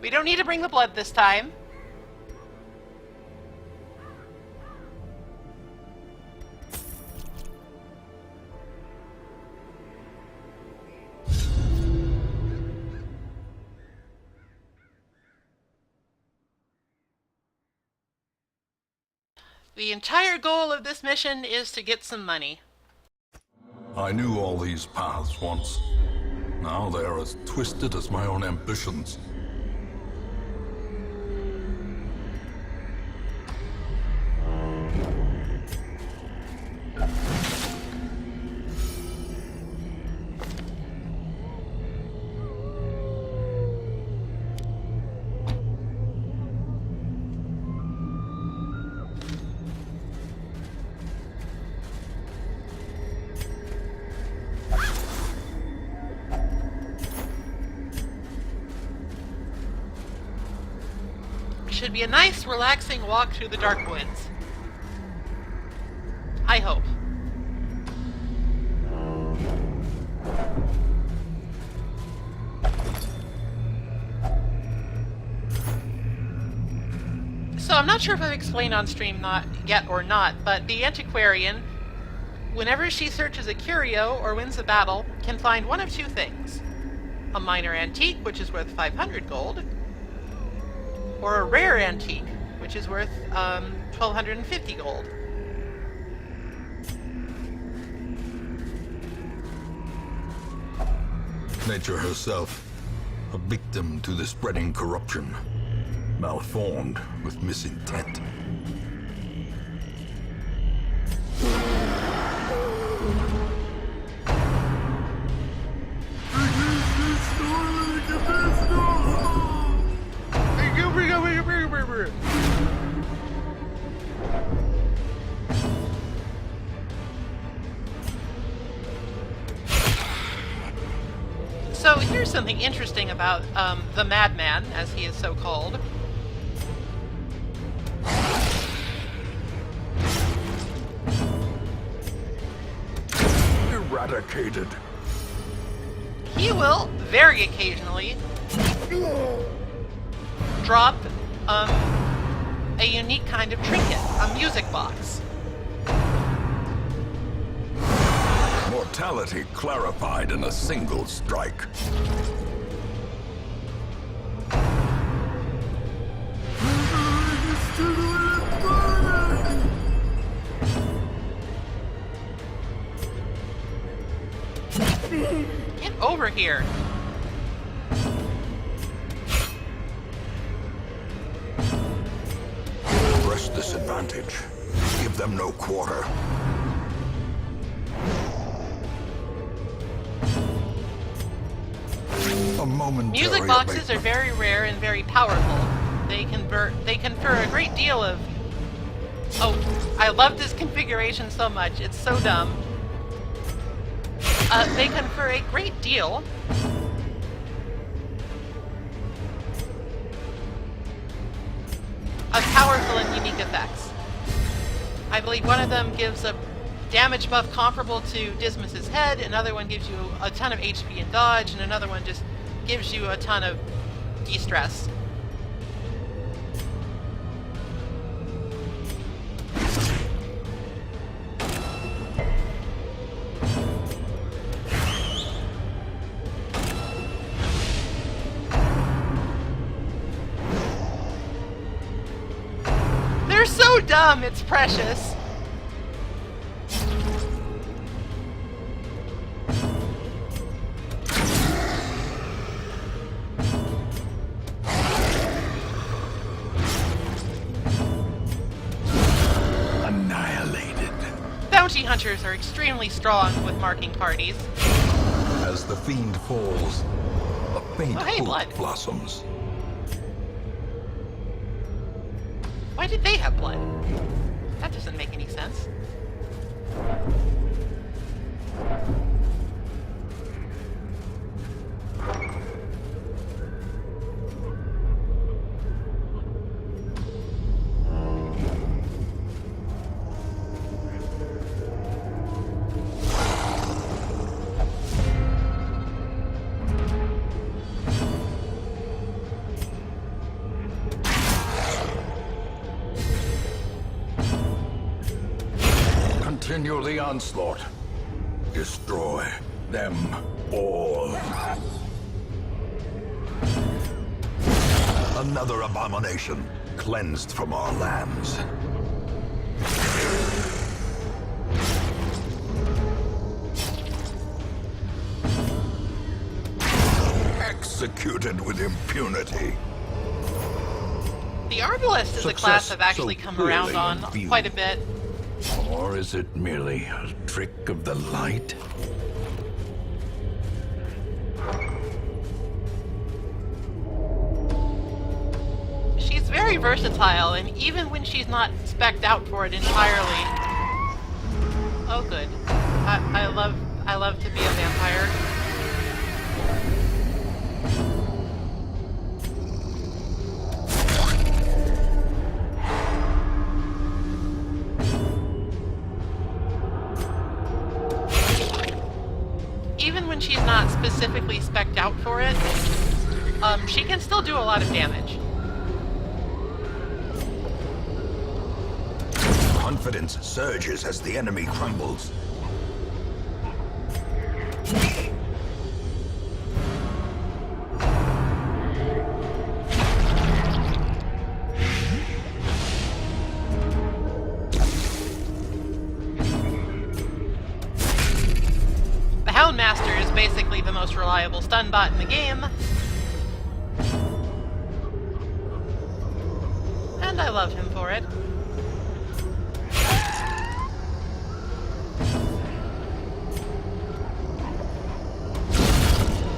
we don't need to bring the blood this time. The entire goal of this mission is to get some money. I knew all these paths once. Now they are as twisted as my own ambitions. Should be a nice, relaxing walk through the dark woods. I hope. So I'm not sure if I've explained on stream yet or not, but the antiquarian, whenever she searches a curio or wins a battle, can find one of two things. A minor antique, which is worth 500 gold, or a rare antique, which is worth 1,250 gold. Nature herself, a victim to the spreading corruption, malformed with misintent. here's something interesting about the Madman, as he is so called. Eradicated. He will, very occasionally, drop a unique kind of trinket, a music box. Mortality clarified in a single strike. Get over here. Press this advantage. Give them no quarter. A momentary Music boxes are abatement. very rare and very powerful. They confer a great deal of... Oh, I love this configuration so much. It's so dumb. They confer a great deal of powerful and unique effects. I believe one of them gives a damage buff comparable to Dismas's head, another one gives you a ton of HP and dodge, and another one just gives you a ton of de-stress. They're so dumb, it's precious. Annihilated. Bounty hunters are extremely strong with marking parties. As the fiend falls, a faint Oh, hey, hope blood. blossoms. Why did they have blood? That doesn't make any sense. Continue the onslaught. Destroy them all. Another abomination cleansed from our lands. Executed with impunity. The Arbalest is a Success class I've actually so come around clearly on in view. quite a bit. Or is it merely a trick of the light? She's very versatile, and even when she's not spec'd out for it entirely... Oh, good. I love to be a vampire. Even when she's not specifically spec'd out for it, she can still do a lot of damage. Confidence surges as the enemy crumbles. The Houndmaster is basically the most reliable stun bot in the game. And I love him for it.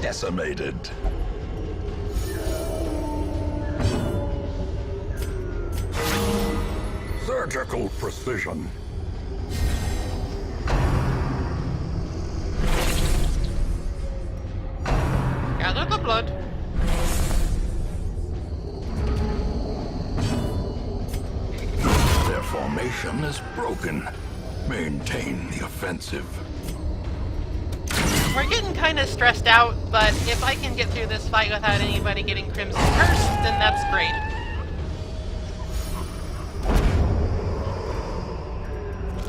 Decimated. Surgical precision. Gather formation is broken. Maintain the offensive. We're getting kind of stressed out, but if I can get through this fight without anybody getting Crimson Cursed, then that's great.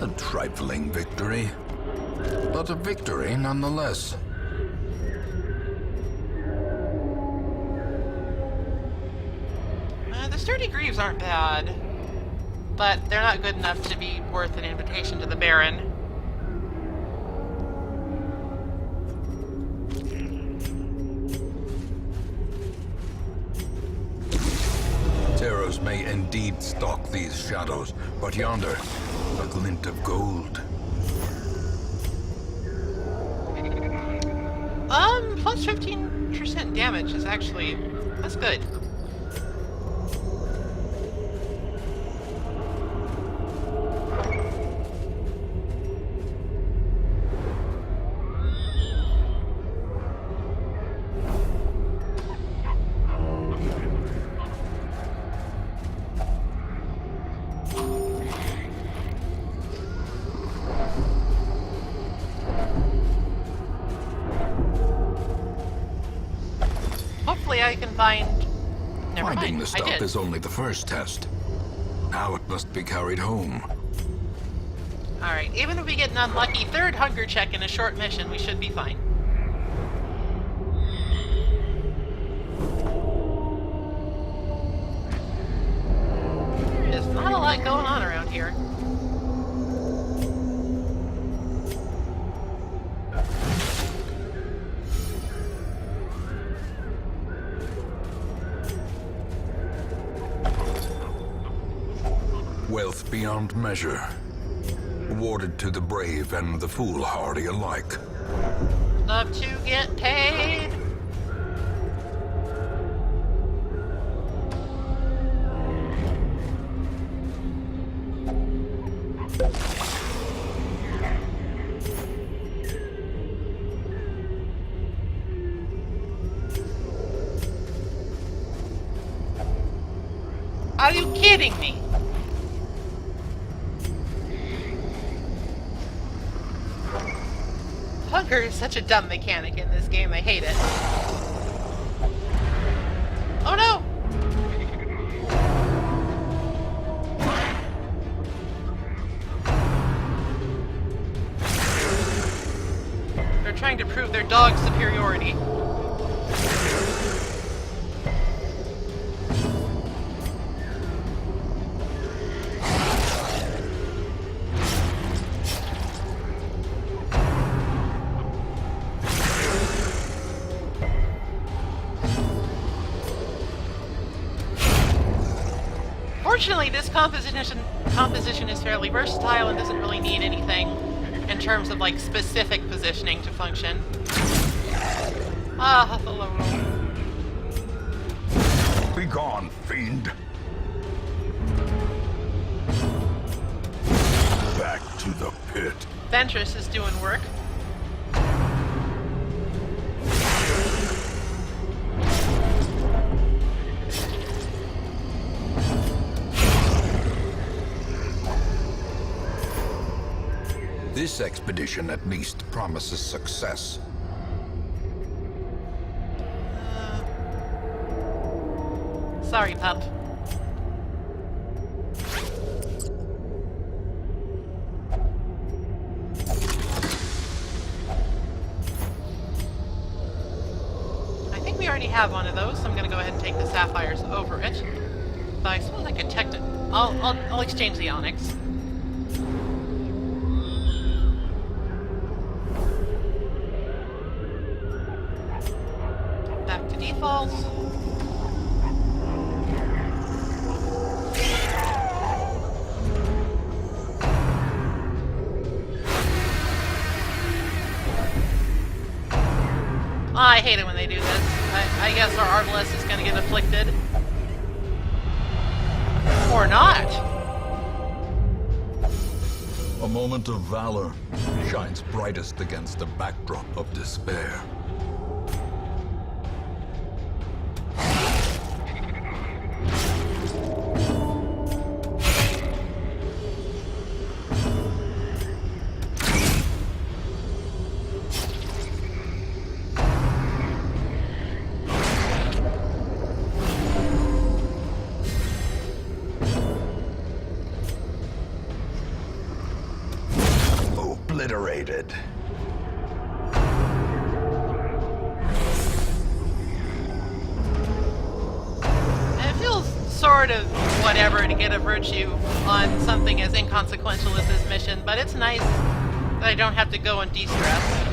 A trifling victory, but a victory nonetheless. The sturdy Greaves aren't bad, but they're not good enough to be worth an invitation to the Baron. Terrors may indeed stalk these shadows, but yonder, a glint of gold. Plus 15% damage is actually, that's good. Hopefully I can find... Never Finding mind, the I stuff did. is only the first test. Now it must be carried home. Alright, even if we get an unlucky third hunger check in a short mission, we should be fine. There is not a lot going on around here. Wealth beyond measure. Awarded to the brave and the foolhardy alike. Love to get paid. Are you kidding me? Hunger is such a dumb mechanic in this game, I hate it. Oh no! They're trying to prove their dog's superiority. Fortunately, this composition is fairly versatile and doesn't really need anything in terms of like specific positioning to function. Ah, hello. Begone, fiend! Back to the pit. Ventress is doing work. This expedition at least promises success. Sorry, pup. I think we already have one of those, so I'm gonna go ahead and take the sapphires over it. But I suppose I could I'll exchange the onyx. Back to default. I hate it when they do this. I guess our Arbalest is gonna get afflicted. Or not. A moment of valor shines brightest against a backdrop of despair. obliterated. It feels sort of whatever to get a virtue on something as inconsequential as this mission, but it's nice that I don't have to go and de-stress.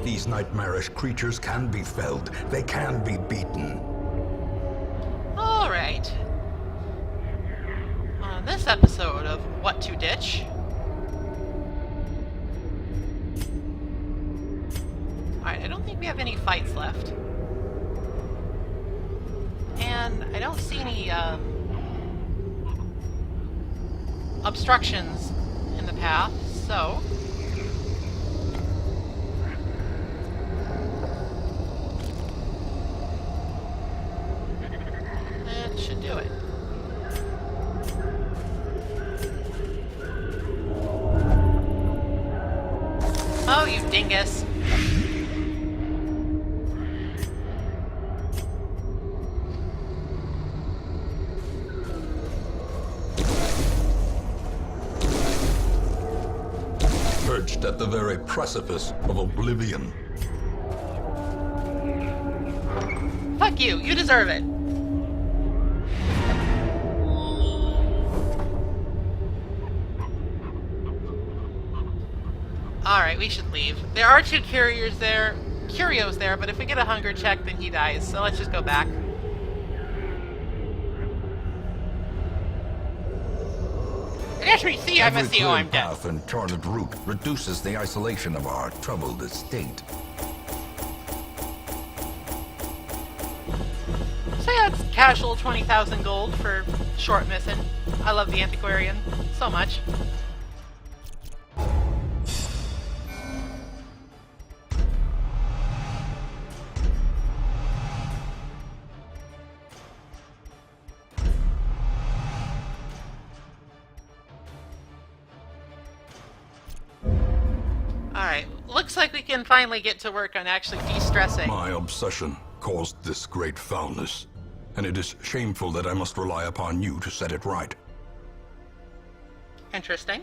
These nightmarish creatures can be felled. They can be beaten. All right. On this episode of What to Ditch, alright, I don't think we have any fights left. And I don't see any obstructions in the path, so that should do it. Oh, you dingus. Perched at the very precipice of oblivion. Fuck you, you deserve it. Alright, we should leave. There are two curios there, but if we get a hunger check, then he dies, so let's just go back. And after you see, I'm a CO, I'm dead. path and charted route reduces the isolation of our troubled estate. So yeah, it's casual 20,000 gold for short missing. I love the Antiquarian so much. Alright, looks like we can finally get to work on actually de-stressing. My obsession caused this great foulness, and it is shameful that I must rely upon you to set it right. Interesting.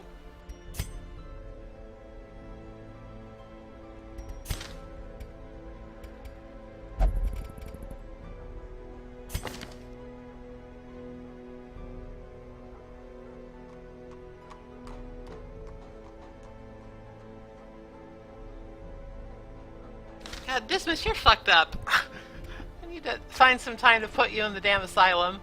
God, Dismas, you're fucked up. I need to find some time to put you in the damn asylum.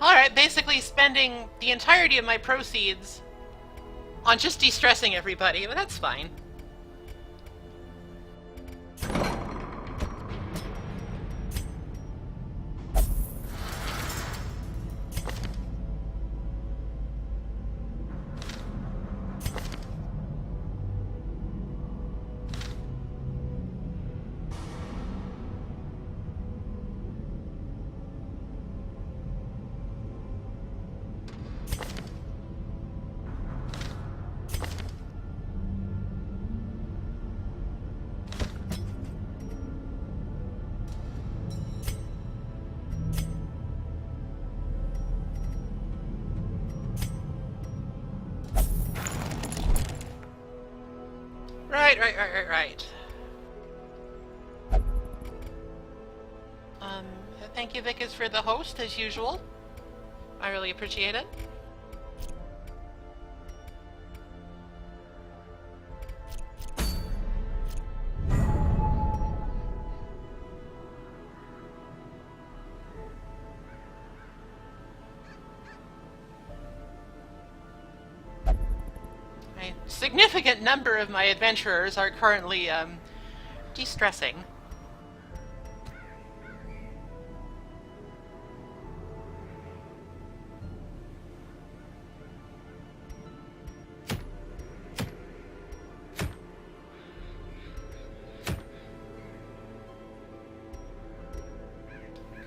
Alright, basically spending the entirety of my proceeds on just de-stressing everybody, but that's fine. Right. Um, Thank you, Vickers, for the host, as usual. I really appreciate it. A significant number of my adventurers are currently, de-stressing.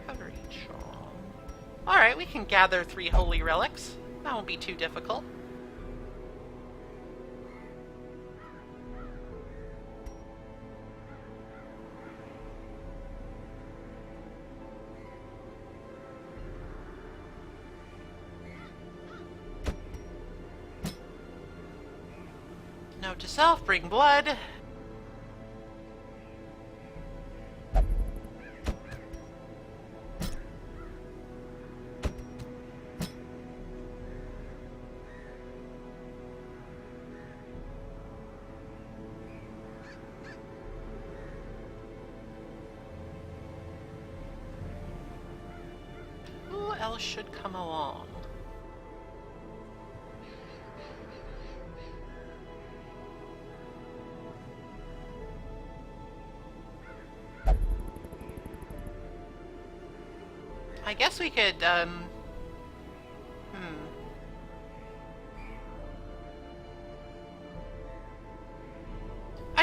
Coverage. Alright, we can gather 3 holy relics. That won't be too difficult. Note to self, bring blood. Who else should come along? I guess we could, I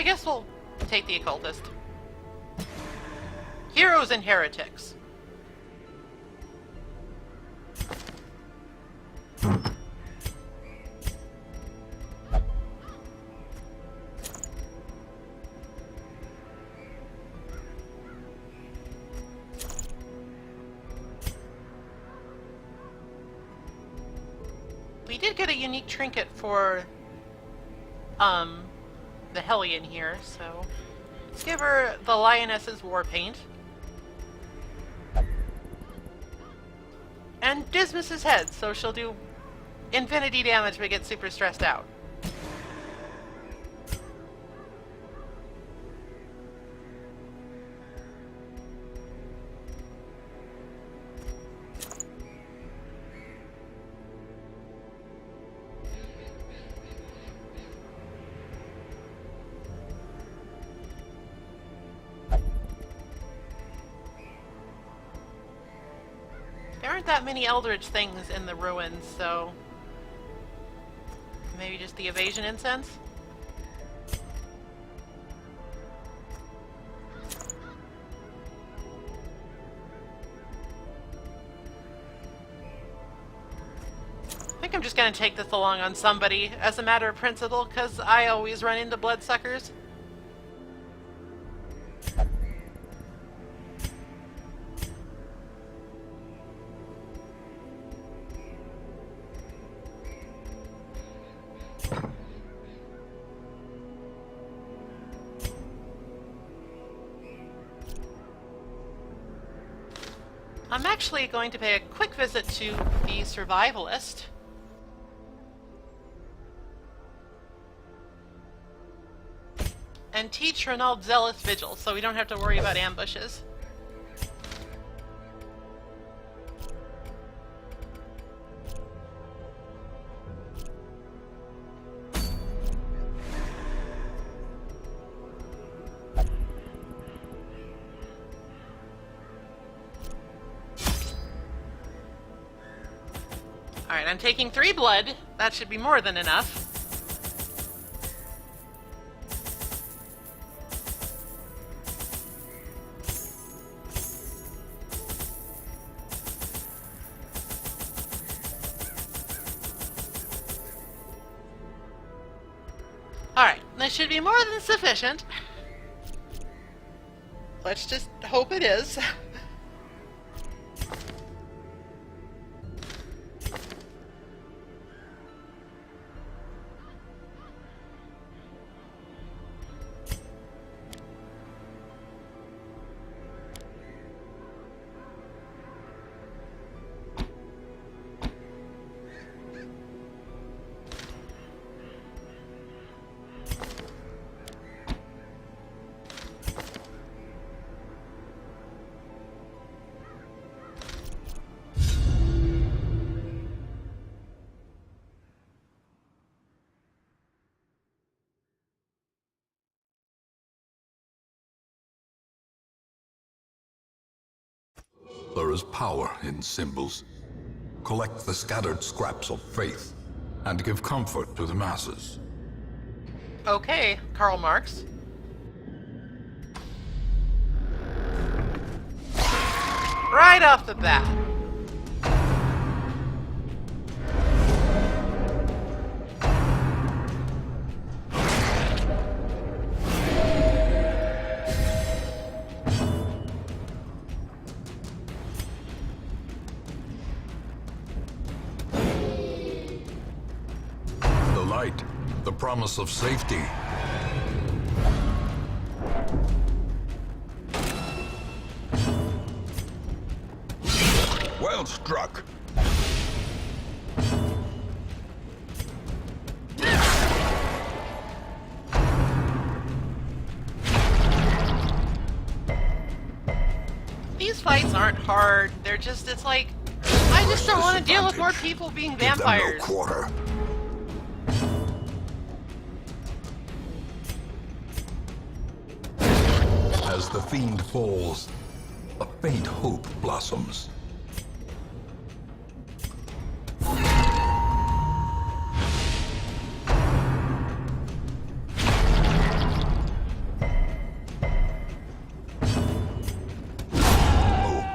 guess we'll take the occultist. Heroes and heretics. We did get a unique trinket for, the Hellion here, so let's give her the Lioness's war paint. And Dismas's head, so she'll do infinity damage but get super stressed out. There aren't that many Eldritch things in the ruins, so maybe just the evasion incense? I think I'm just gonna take this along on somebody as a matter of principle, because I always run into bloodsuckers. I'm actually going to pay a quick visit to the survivalist. And teach Renaud Zealous Vigil, so we don't have to worry about ambushes. Alright, I'm taking 3 blood. That should be more than enough. Alright, that should be more than sufficient. Let's just hope it is. There is power in symbols. Collect the scattered scraps of faith and give comfort to the masses. Okay, Karl Marx. Right off the bat. The light, the promise of safety. Well struck. These fights aren't hard. They're just, it's like, I just don't want to deal with more people being Give them no vampires. quarter. As the fiend falls, a faint hope blossoms.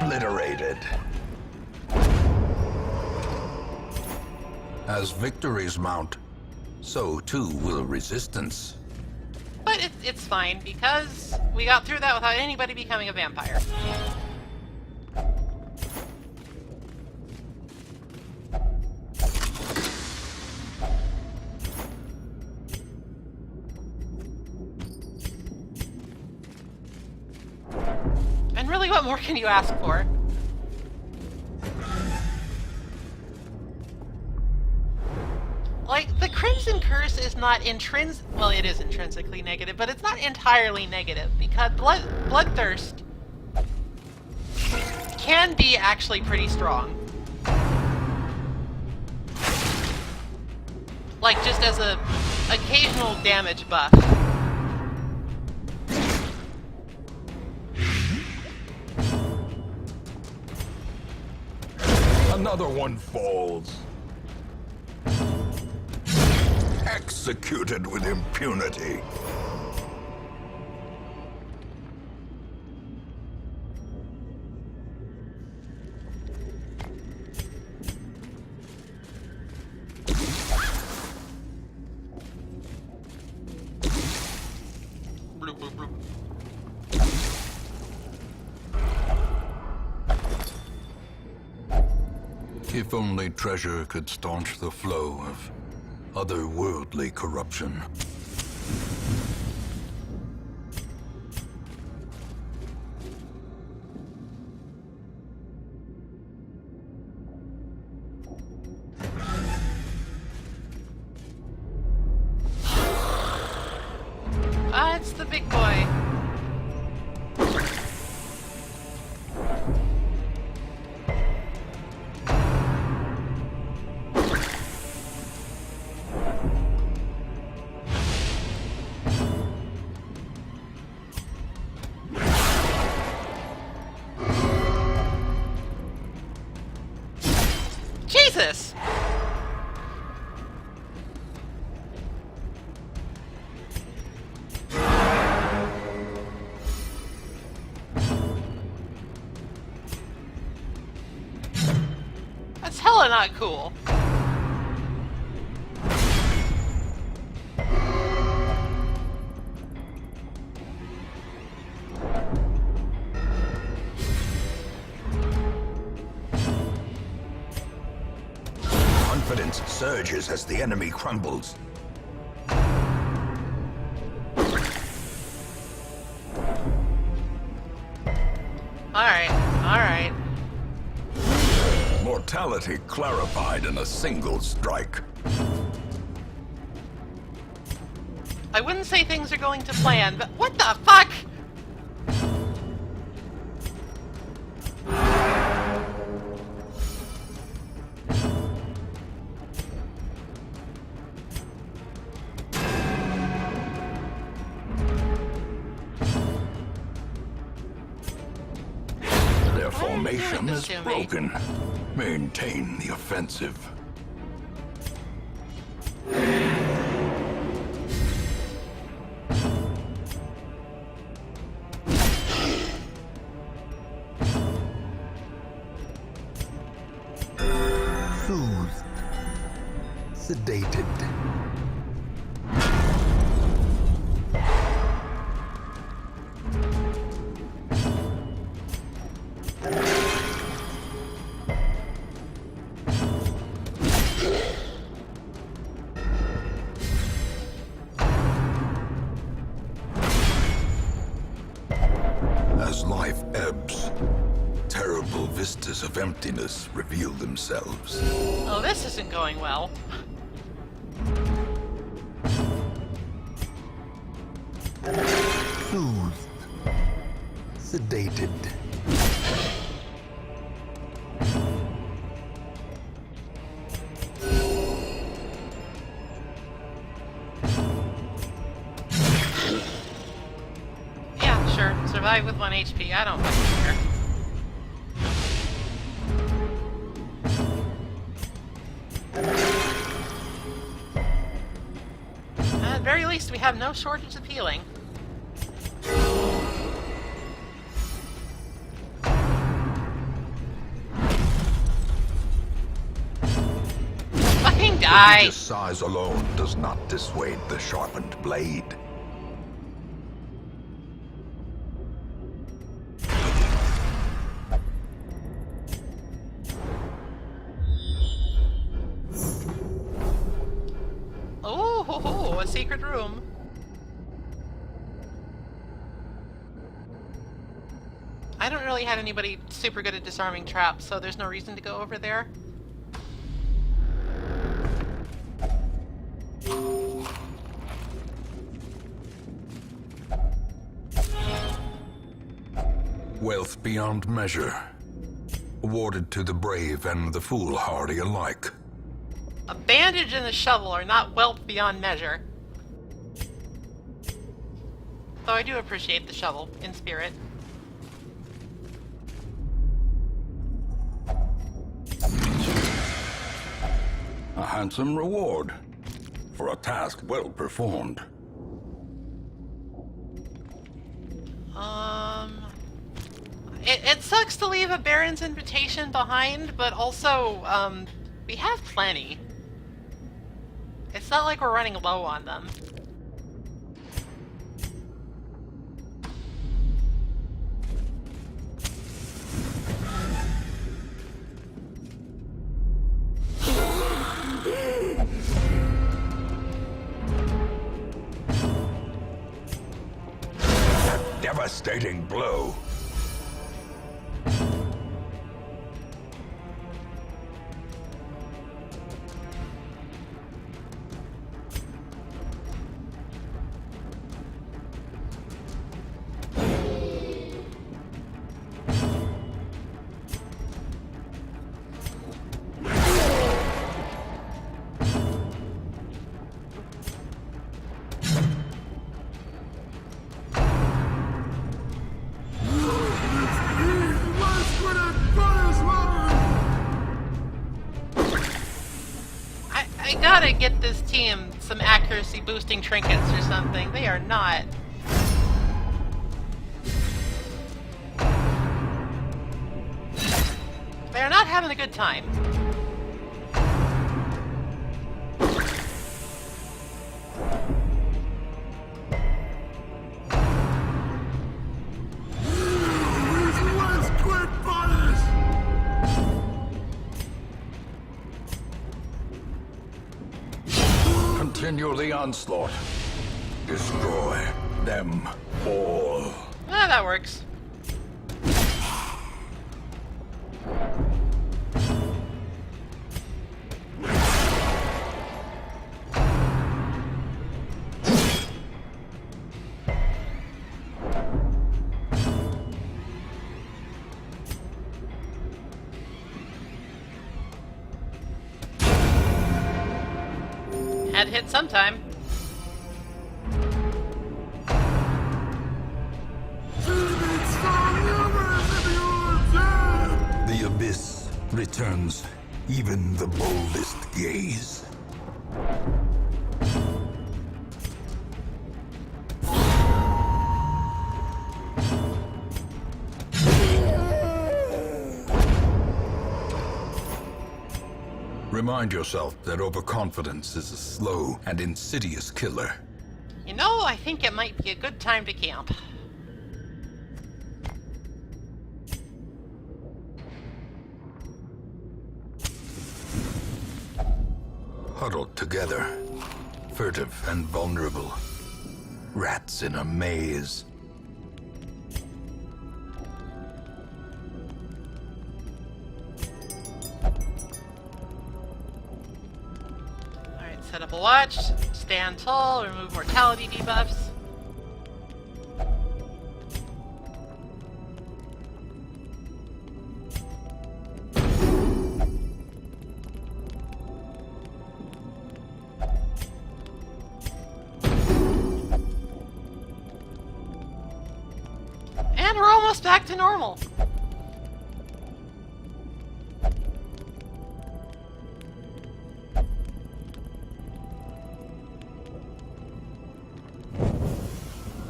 Obliterated. As victories mount, so too will resistance. But it's fine, because we got through that without anybody becoming a vampire. And really, what more can you ask for? Like, the Crimson Curse is not well, it is intrinsically negative, but it's not entirely negative, because Bloodthirst can be actually pretty strong. Like, just as a occasional damage buff. Another one falls. Executed with impunity. Bloop, bloop, bloop. If only treasure could staunch the flow of otherworldly corruption. Ah, it's the big boy. Jesus! That's hella not cool. Confidence surges as the enemy crumbles. Alright, alright. Mortality clarified in a single strike. I wouldn't say things are going to plan, but what the fuck? Their formation closest to me. broken. Maintain the offensive. Soothed. Sedated. As life ebbs, terrible vistas of emptiness reveal themselves. Oh, this isn't going well. Soothed. Sedated. Yeah, sure. Survive with 1 HP. I don't fucking care. At the very least, we have no shortage of healing. Fucking die! Prodigious size alone does not dissuade the sharpened blade. Oh, a secret room. I don't really have anybody super good at disarming traps, so there's no reason to go over there. Wealth beyond measure, awarded to the brave and the foolhardy alike. A bandage and a shovel are not wealth beyond measure. Though I do appreciate the shovel, in spirit. A handsome reward for a task well performed. It sucks to leave a Baron's invitation behind, but also, we have plenty. It's not like we're running low on them. Devastating blow. I gotta get this team some accuracy boosting trinkets or something. They are not. They are not having a good time. Continue the onslaught. Destroy them all. Ah, that works. Had to hit sometime. The returns even the boldest gaze. Remind yourself that overconfidence is a slow and insidious killer. You know, I think it might be a good time to camp. Huddled together, furtive and vulnerable, rats in a maze. Alright, set up a watch, stand tall, remove mortality debuffs. And we're almost back to normal.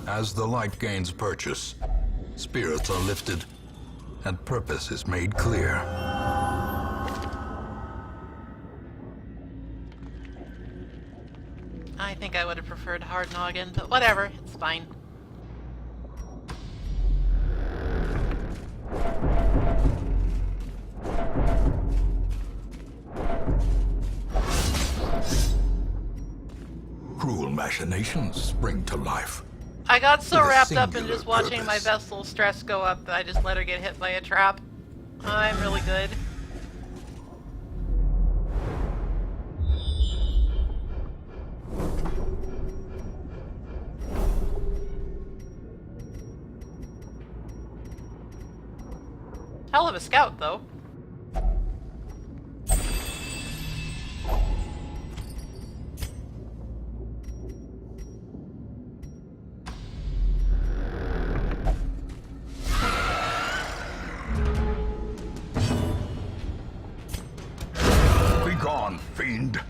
As the light gains purchase, spirits are lifted, and purpose is made clear. I think I would have preferred hard noggin, but whatever, it's fine. Cruel machinations spring to life. I got so With a wrapped up in singular just watching my purpose. vessel's stress go up that I just let her get hit by a trap. I'm really good. Hell of a scout, though. Be gone, fiend.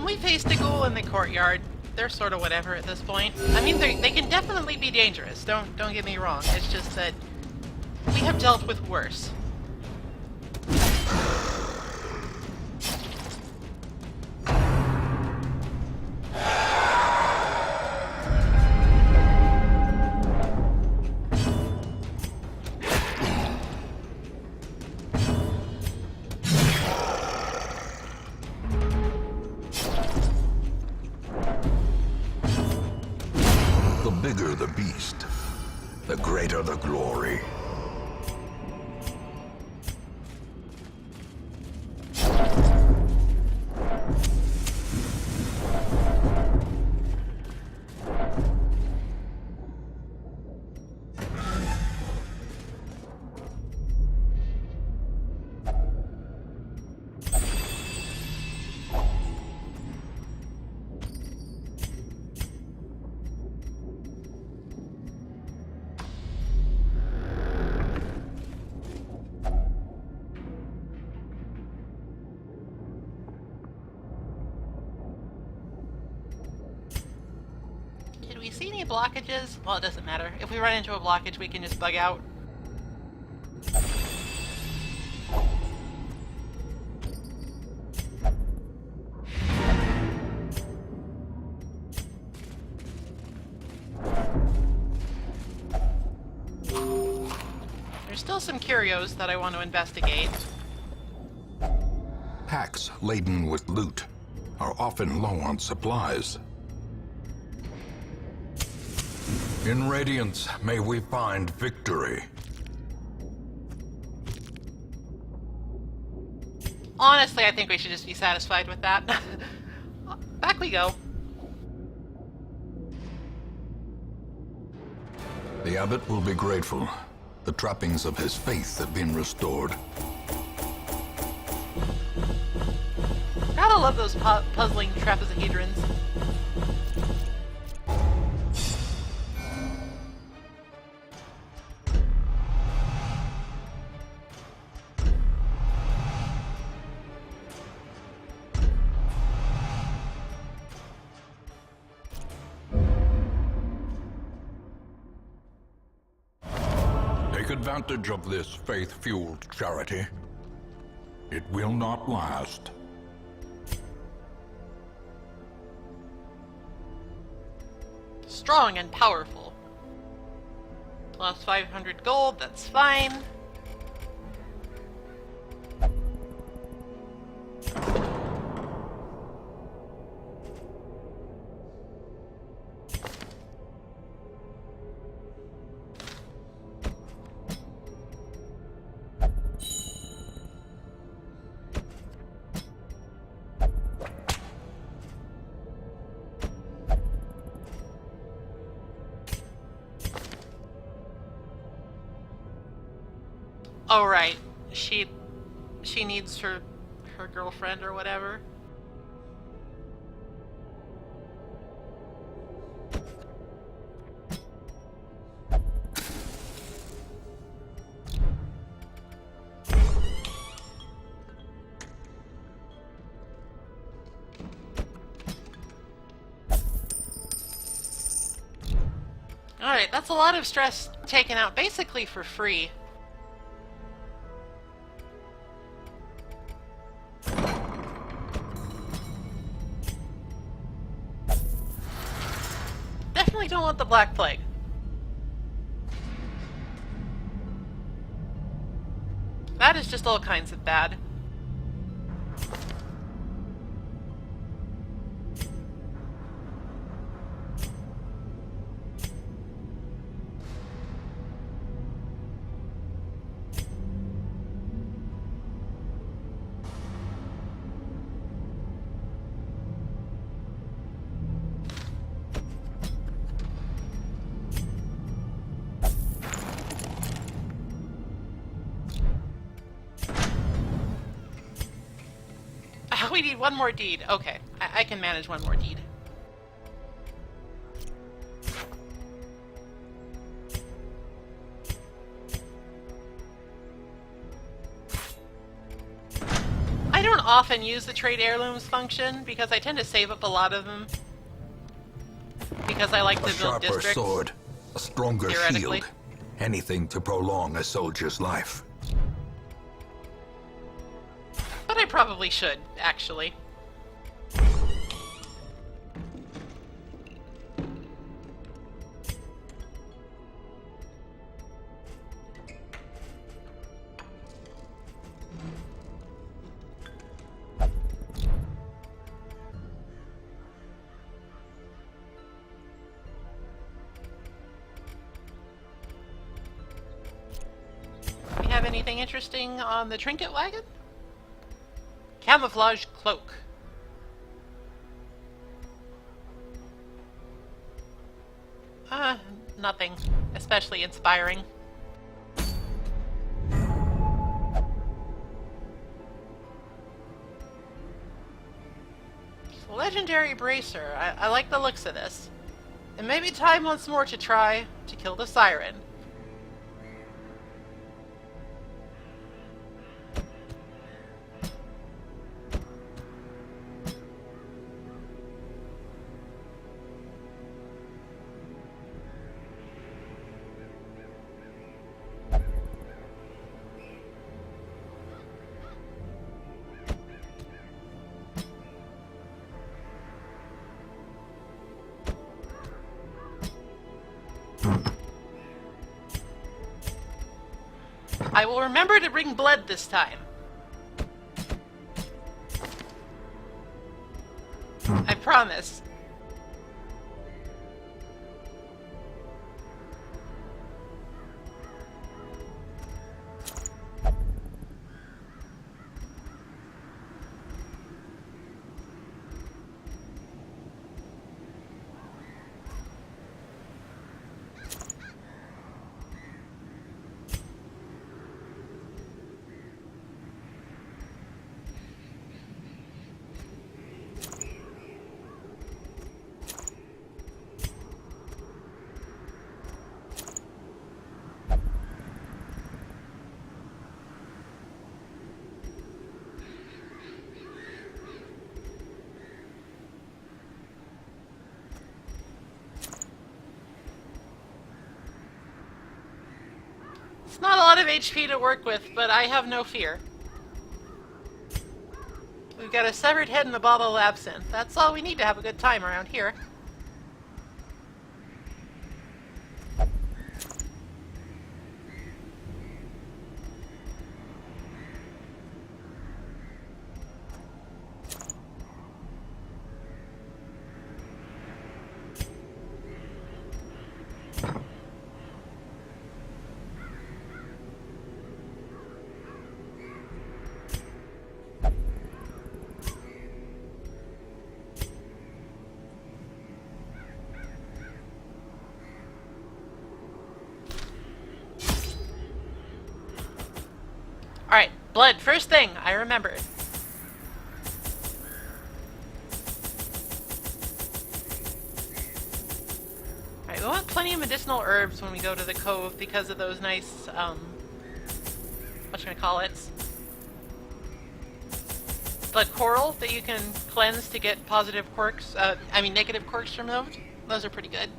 We faced a ghoul in the courtyard. They're sort of whatever at this point. I mean, they can definitely be dangerous. Don't get me wrong. It's just that we have dealt with worse. The bigger the beast, the greater the glory. Did we see any blockages? Well, it doesn't matter. If we run into a blockage, we can just bug out. There's still some curios that I want to investigate. Packs laden with loot are often low on supplies. In Radiance, may we find victory. Honestly, I think we should just be satisfied with that. Back we go. The abbot will be grateful. The trappings of his faith have been restored. Gotta love those puzzling trapezohedrons. Take advantage of this faith-fueled charity. It will not last. Strong and powerful. Plus 500 gold, that's fine. Oh right, she needs her girlfriend or whatever. Alright, that's a lot of stress taken out basically for free. Definitely don't want the Black Plague. That is just all kinds of bad. We need one more deed. Okay, I can manage one more deed. I don't often use the trade heirlooms function because I tend to save up a lot of them. Because I like to build sharper districts. Sword, a stronger Theoretically. shield, anything to prolong a soldier's life. But I probably should, actually. We have anything interesting on the trinket wagon? Camouflage cloak. Nothing especially inspiring. Legendary bracer. I like the looks of this. It may be time once more to try to kill the siren. I will remember to bring blood this time. I promise. of HP to work with, but I have no fear. We've got a severed head and a bottle of absinthe. That's all we need to have a good time around here. Alright, blood, first thing, I remembered. Alright, we want plenty of medicinal herbs when we go to the cove because of those nice, what should I call it? The coral that you can cleanse to get positive quirks, negative quirks removed. Those are pretty good.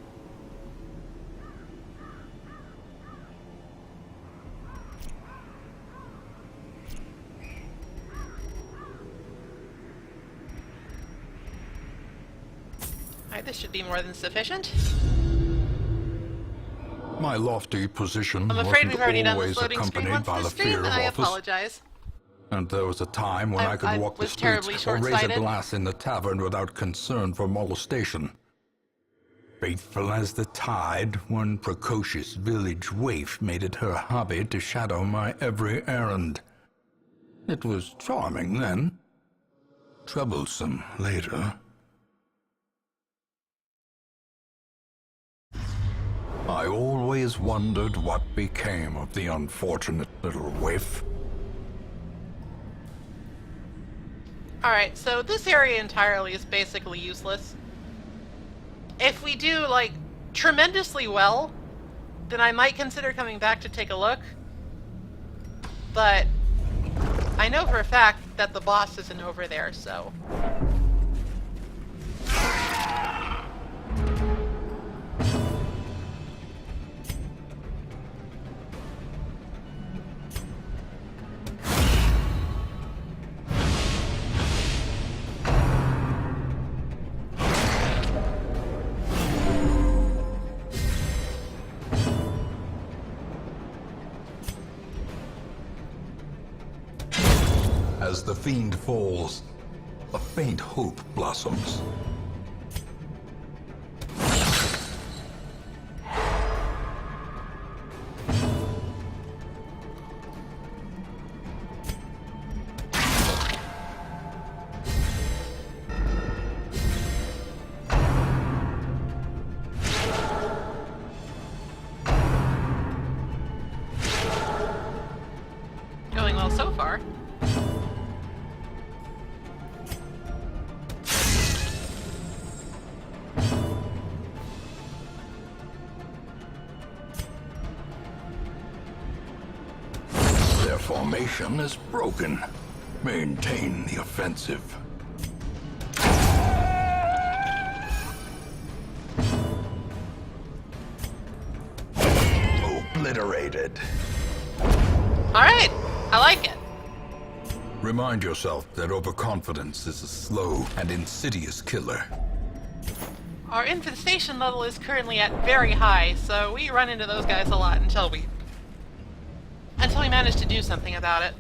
Alright, this should be more than sufficient. My lofty position I'm afraid wasn't we've already done always this loading screen accompanied once by the this stream, fear and of I office. apologize. And there was a time when I could I walk the was terribly streets or raise a short-sighted. glass in the tavern without concern for molestation. Faithful as the tide, one precocious village waif made it her hobby to shadow my every errand. It was charming then, troublesome later. I always wondered what became of the unfortunate little waif. Alright, so this area entirely is basically useless. If we do, like, tremendously well, then I might consider coming back to take a look. But I know for a fact that the boss isn't over there, so... As the fiend falls, a faint hope blossoms. Going well so far. Their formation is broken. Maintain the offensive. Obliterated. Alright, I like it. Remind yourself that overconfidence is a slow and insidious killer. Our infestation level is currently at very high, so we run into those guys a lot until we manage to do something about it.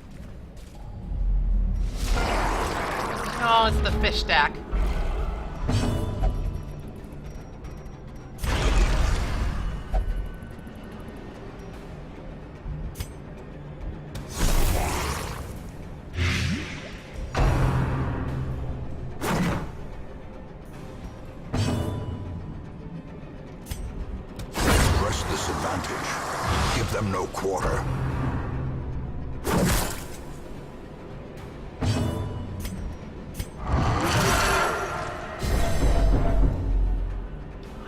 Oh, it's the fish stack. Press this advantage. Give them no quarter.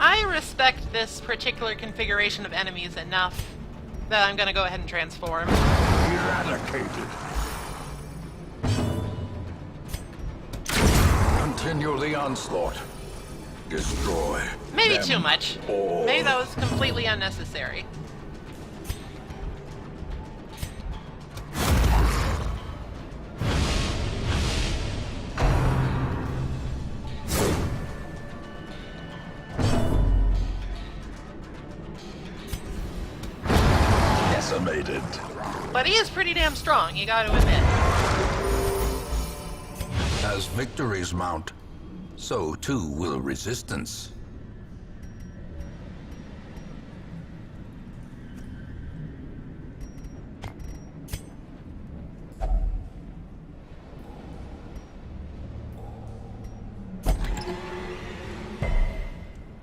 I respect this particular configuration of enemies enough that I'm gonna go ahead and transform. Eradicated. Continue the onslaught. Destroy. Maybe them too much. all. Maybe that was completely unnecessary. But he is pretty damn strong, you gotta admit. As victories mount, so too will resistance.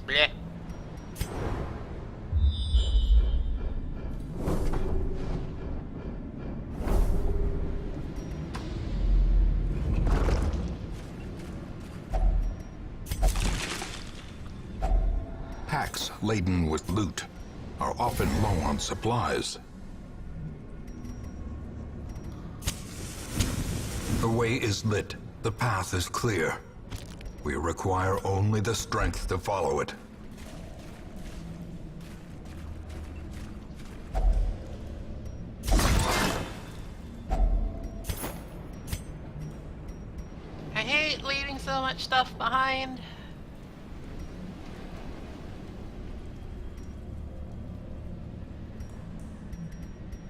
Blech. Packs laden with loot are often low on supplies. The way is lit. The path is clear. We require only the strength to follow it. I hate leaving so much stuff behind.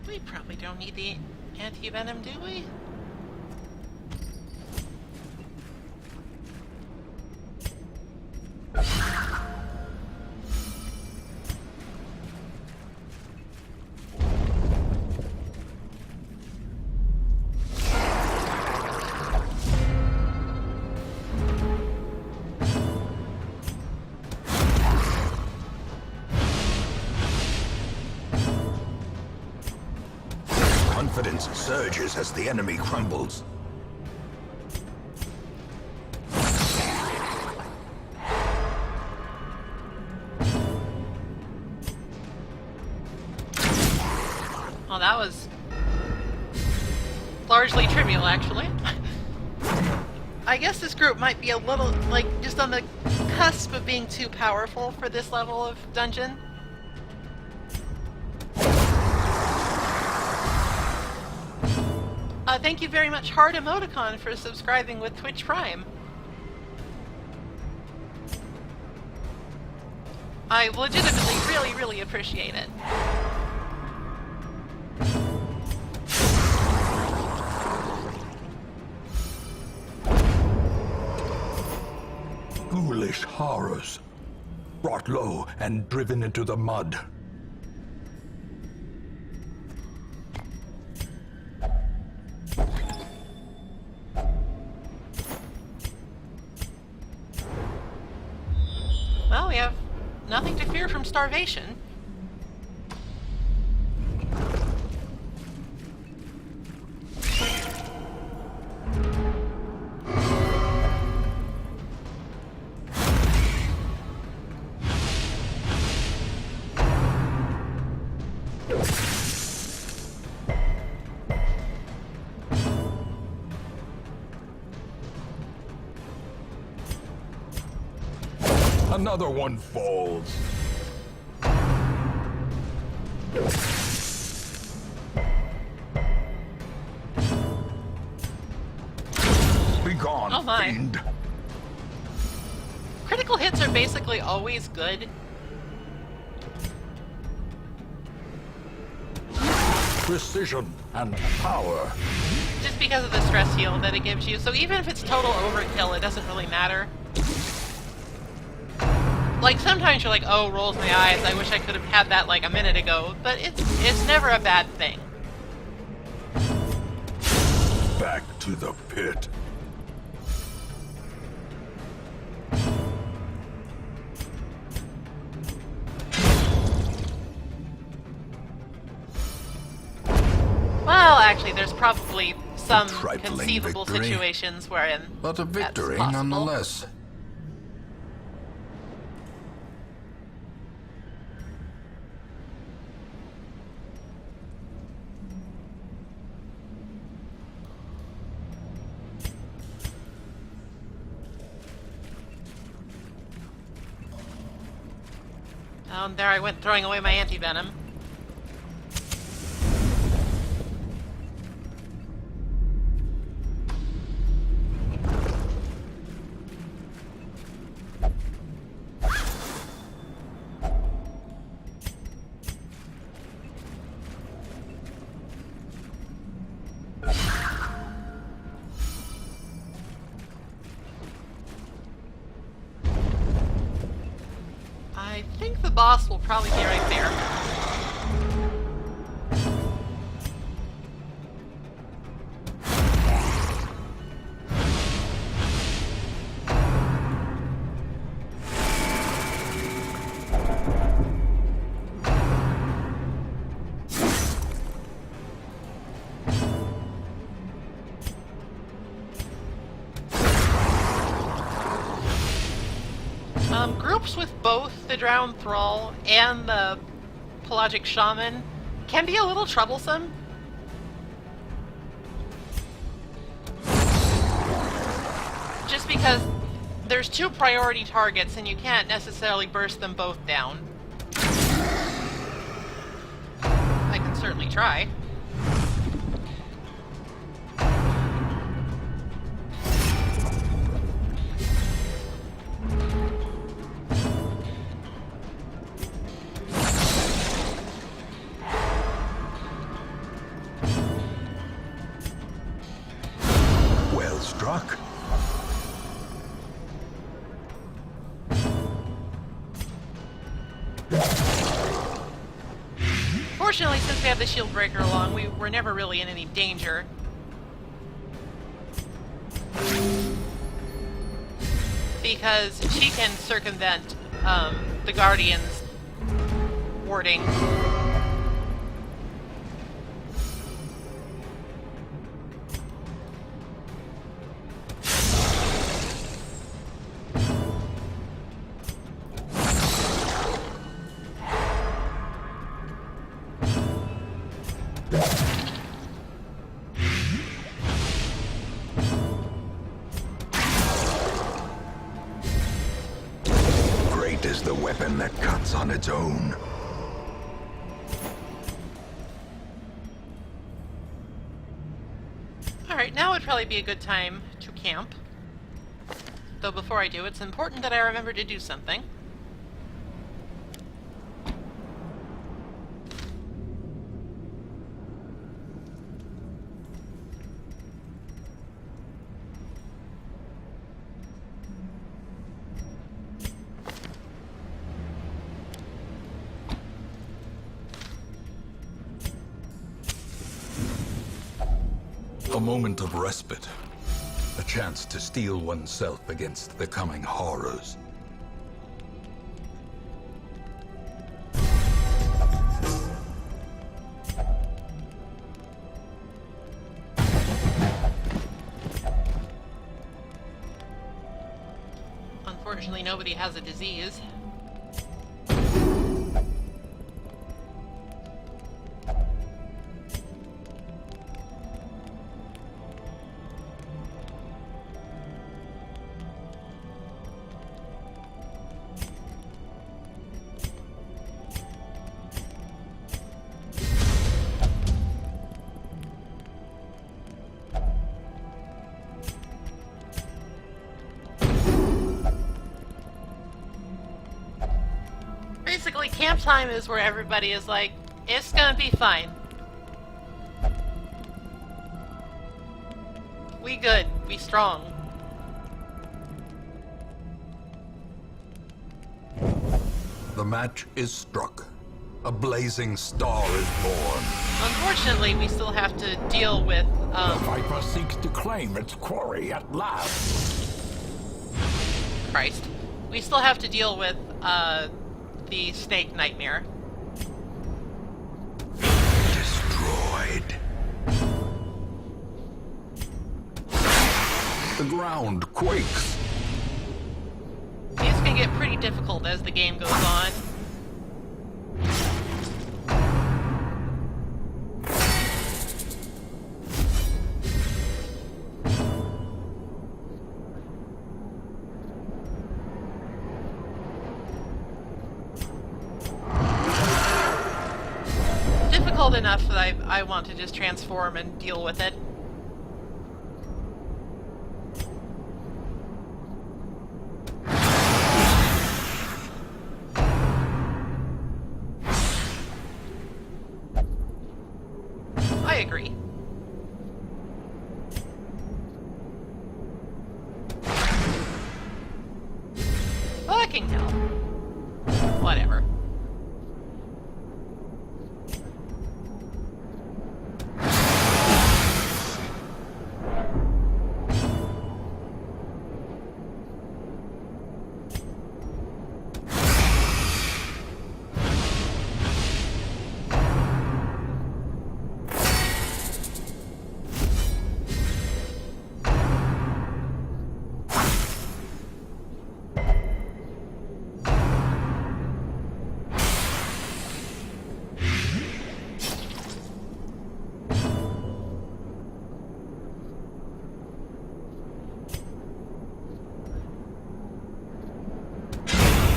We probably don't need the anti-venom, do we? Confidence surges as the enemy crumbles. Well, that was largely trivial, actually. I guess this group might be a little, like, just on the cusp of being too powerful for this level of dungeon. Thank you very much, Hard Emoticon, for subscribing with Twitch Prime. I legitimately really appreciate it. Ghoulish horrors, brought low and driven into the mud. Well, we have nothing to fear from starvation. Another one falls. Be gone, Oh my. fiend. Critical hits are basically always good. Precision and power. Just because of the stress heal that it gives you. So even if it's total overkill, it doesn't really matter. Like, sometimes you're like, oh, rolls my eyes, I wish I could have had that like a minute ago, but it's never a bad thing. Back to the pit. Well, actually, there's probably some Trifling conceivable victory. situations wherein But a victory that's possible. nonetheless. Oh, and there I went throwing away my anti-venom. think the boss will probably be right there. Groups with both the Drowned Thrall and the Pelagic Shaman can be a little troublesome. Just because there's two priority targets and you can't necessarily burst them both down. I can certainly try. Struck. Fortunately, since we have the shield breaker along, we were never really in any danger. Because she can circumvent the Guardian's warding. Is the weapon that cuts on its own. Alright, now would probably be a good time to camp. Though before I do, it's important that I remember to do something. A moment of respite. A chance to steel oneself against the coming horrors. Unfortunately, nobody has a disease. Basically, camp time is where everybody is like, it's gonna be fine. We good. We strong. The match is struck. A blazing star is born. Unfortunately, we still have to deal with, The Viper seeks to claim its quarry at last. Christ. We still have to deal with, the Snake Nightmare. Destroyed. The ground quakes. These can get pretty difficult as the game goes on. Difficult enough that I want to just transform and deal with it. I agree. Fucking hell. whatever.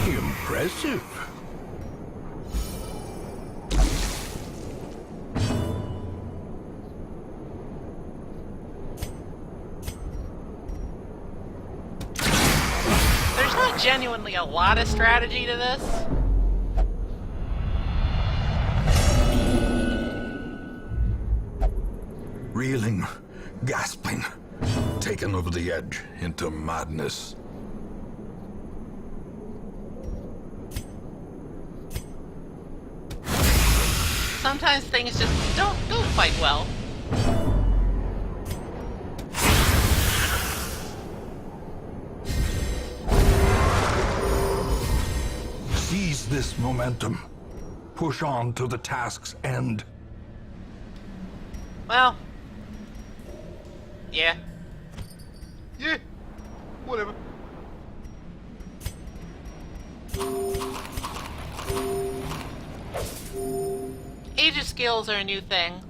Impressive. There's not genuinely a lot of strategy to this. Reeling, gasping, taken over the edge into madness. Sometimes things just don't go quite well. Seize this momentum. Push on to the task's end. Well. Yeah. Yeah. Whatever. Aegis skills are a new thing.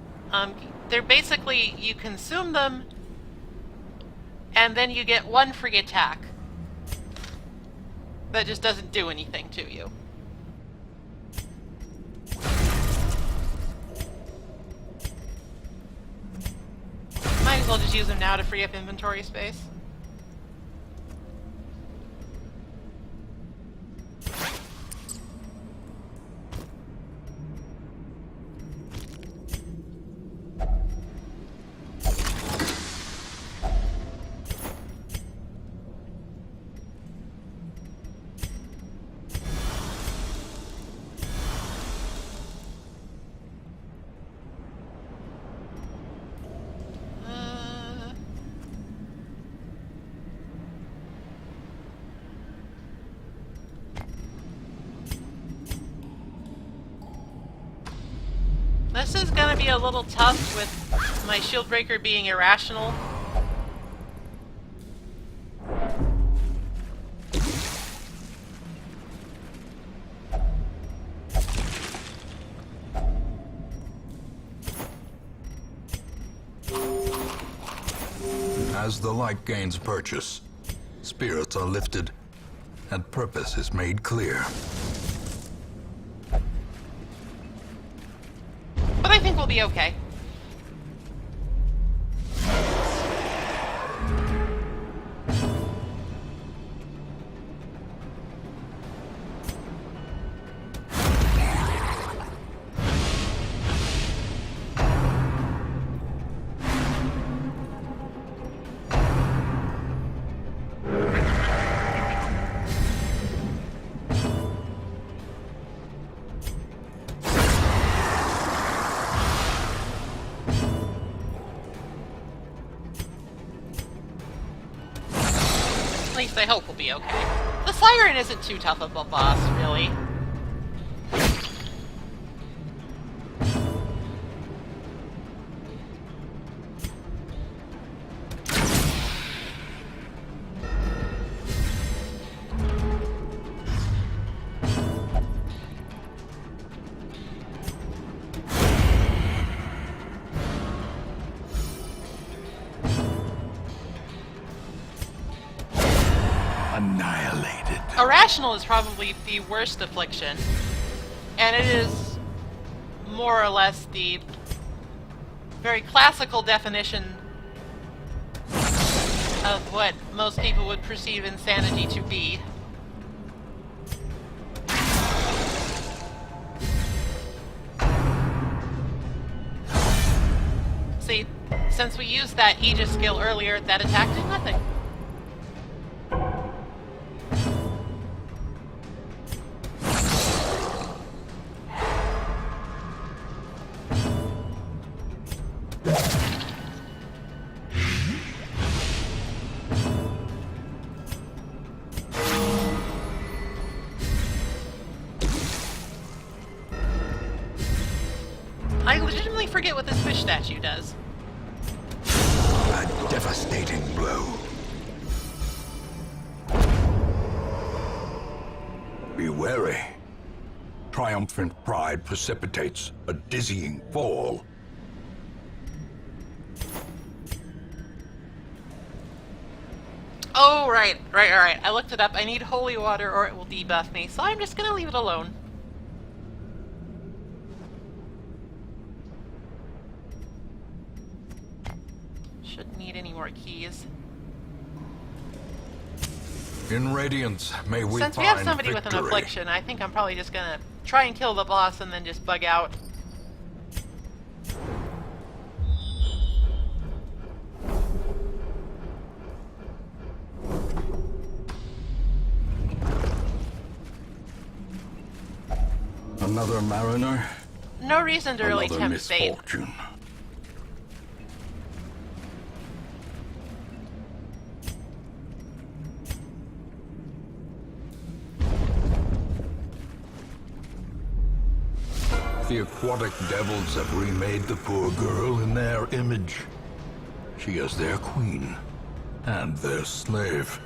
They're basically, you consume them, and then you get one free attack. That just doesn't do anything to you. Might as well just use them now to free up inventory space. This is gonna be a little tough with my shield breaker being irrational. As the light gains purchase, spirits are lifted, and purpose is made clear. But I think we'll be okay. At least I hope we'll be okay. The Siren isn't too tough of a boss, really. Annihilated. Irrational is probably the worst affliction, and it is more or less the very classical definition of what most people would perceive insanity to be. See, since we used that Aegis skill earlier, that attack did nothing. I legitimately forget what this fish statue does. A devastating blow. Be wary. Triumphant pride precipitates a dizzying fall. Oh, right. I looked it up. I need holy water or it will debuff me, so I'm just gonna leave it alone. Shouldn't need any more keys. In Radiance, may we Since we find have somebody with an victory. affliction, I think I'm probably just gonna try and kill the boss and then just bug out. Another mariner, No reason to really another tempt fate. misfortune. The aquatic devils have remade the poor girl in their image. She is their queen and their slave.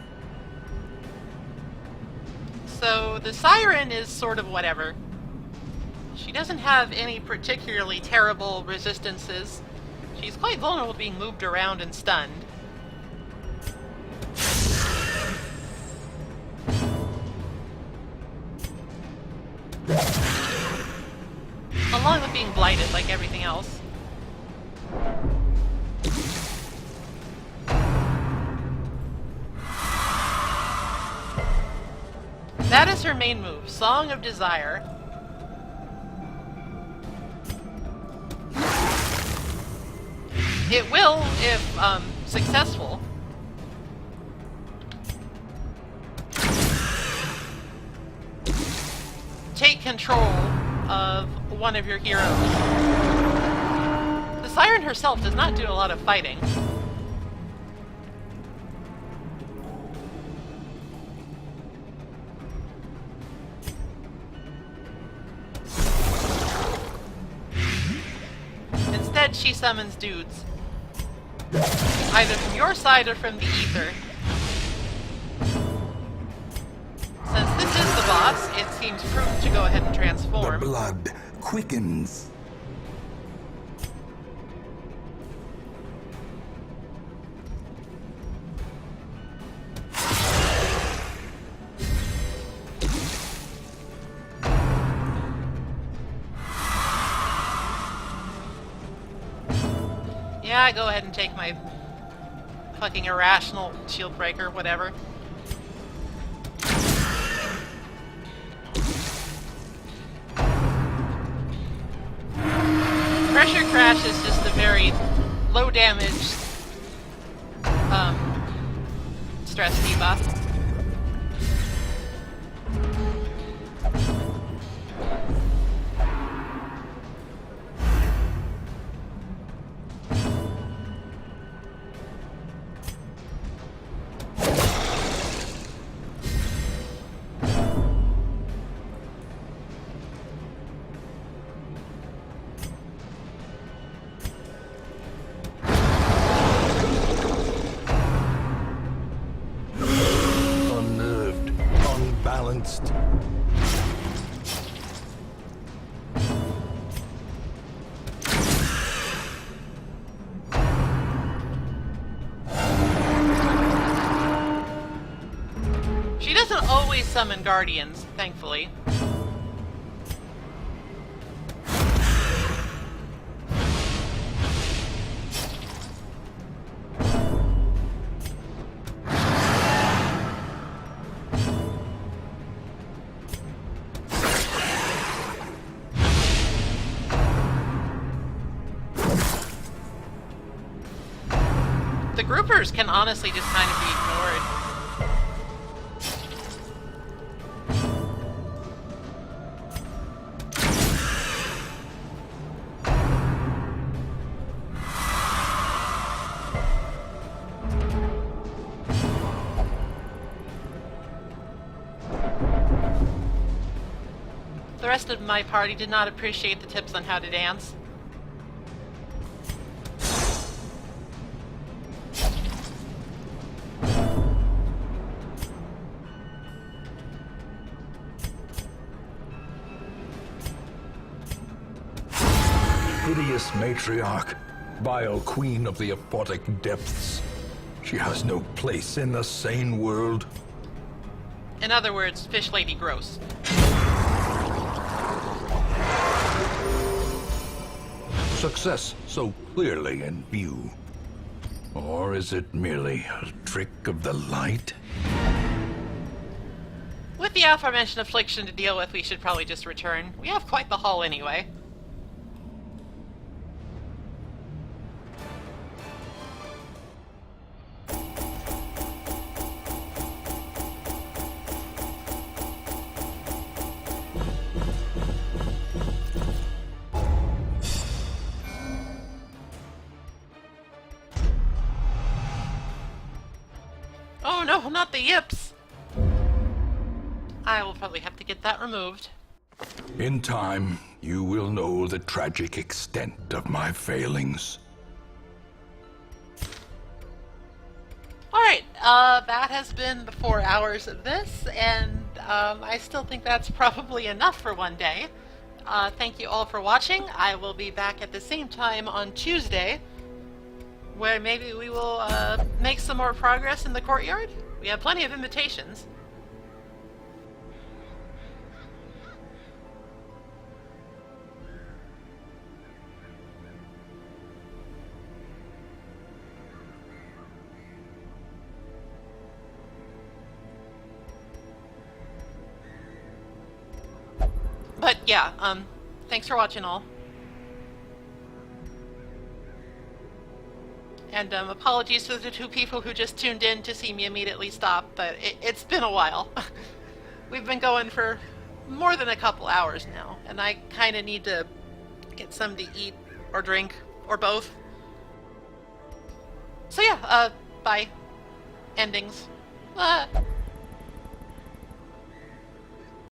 So the siren is sort of whatever. She doesn't have any particularly terrible resistances. She's quite vulnerable to being moved around and stunned. Along with being blighted like everything else. That is her main move, Song of Desire. It will, if successful, take control of one of your heroes. The Siren herself does not do a lot of fighting. Instead, she summons dudes. Either from your side or from the ether. Since this is the boss, it seems prudent to go ahead and The transform. blood quickens. Yeah, go ahead and take my fucking irrational shield breaker, whatever. Pressure Crash is just a very low damage stress debuff. Unnerved, unbalanced. She doesn't always summon guardians, thankfully. The groupers can honestly just kind of be ignored. The rest of my party did not appreciate the tips on how to dance. hideous matriarch, vile queen of the aphotic depths. She has no place in the sane world. In other words, Fish Lady Gross. Success so clearly in view. Or is it merely a trick of the light? With the aforementioned affliction to deal with, we should probably just return. We have quite the haul anyway. Oh no, not the yips! I will probably have to get that removed. In time, you will know the tragic extent of my failings. Alright, that has been the 4 hours of this, and I still think that's probably enough for one day. Thank you all for watching. I will be back at the same time on Tuesday, where maybe we will make some more progress in the courtyard. We have plenty of invitations. But yeah, thanks for watching all. And apologies to the 2 people who just tuned in to see me immediately stop, but it's been a while. We've been going for more than a couple hours now, and I kind of need to get something to eat or drink or both. So yeah, bye. Endings.